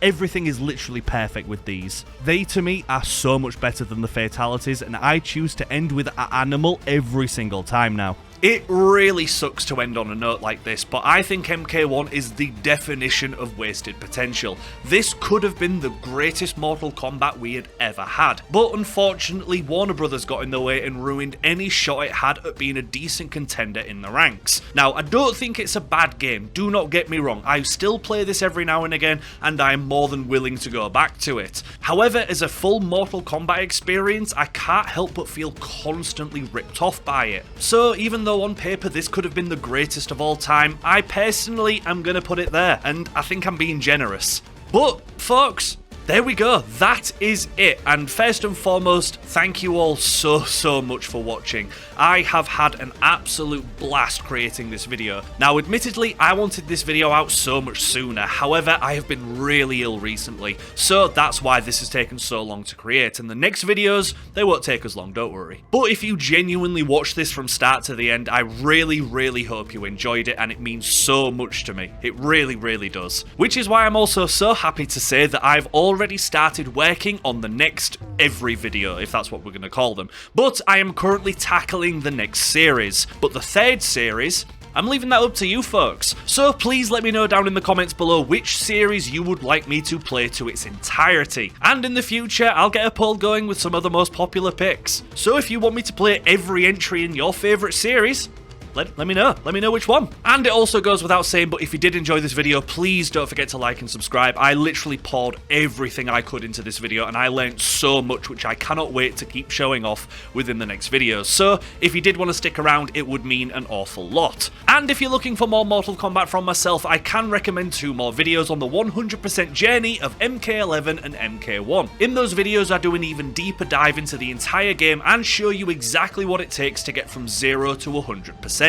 everything is literally perfect with these. They, to me, are so much better than the fatalities, and I choose to end with an animal every single time now. It really sucks to end on a note like this, but I think MK1 is the definition of wasted potential. This could have been the greatest Mortal Kombat we had ever had, but unfortunately Warner Brothers got in the way and ruined any shot it had at being a decent contender in the ranks. Now, I don't think it's a bad game, do not get me wrong, I still play this every now and again, and I'm more than willing to go back to it. However, as a full Mortal Kombat experience, I can't help but feel constantly ripped off by it. So even though on paper this could have been the greatest of all time, I personally am going to put it there, and I think I'm being generous. But, folks, there we go, that is it. And first and foremost, thank you all so much for watching. I have had an absolute blast creating this video. Now admittedly, I wanted this video out so much sooner, however I have been really ill recently, so that's why this has taken so long to create, and the next videos, they won't take as long, don't worry. But if you genuinely watch this from start to the end, I really hope you enjoyed it, and it means so much to me. It really does. Which is why I'm also so happy to say that I've already started working on the next every video, if that's what we're going to call them. But I am currently tackling the next series. But the third series, I'm leaving that up to you folks. So please let me know down in the comments below which series you would like me to play to its entirety. And in the future, I'll get a poll going with some of the most popular picks. So if you want me to play every entry in your favourite series, let me know. Let me know which one. And it also goes without saying, but if you did enjoy this video, please don't forget to like and subscribe. I literally poured everything I could into this video, and I learned so much, which I cannot wait to keep showing off within the next videos. So if you did want to stick around, it would mean an awful lot. And if you're looking for more Mortal Kombat from myself, I can recommend 2 more videos on the 100% journey of MK11 and MK1. In those videos, I do an even deeper dive into the entire game and show you exactly what it takes to get from 0 to 100%.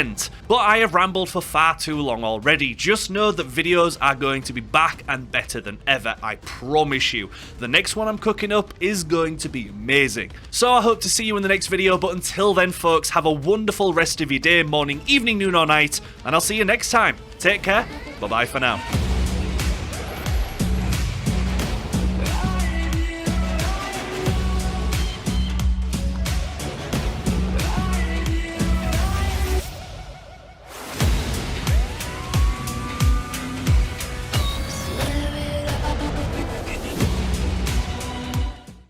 But I have rambled for far too long already. Just know that videos are going to be back and better than ever, I promise you. The next one I'm cooking up is going to be amazing. So I hope to see you in the next video, but until then folks, have a wonderful rest of your day, morning, evening, noon or night, and I'll see you next time. Take care, bye bye for now.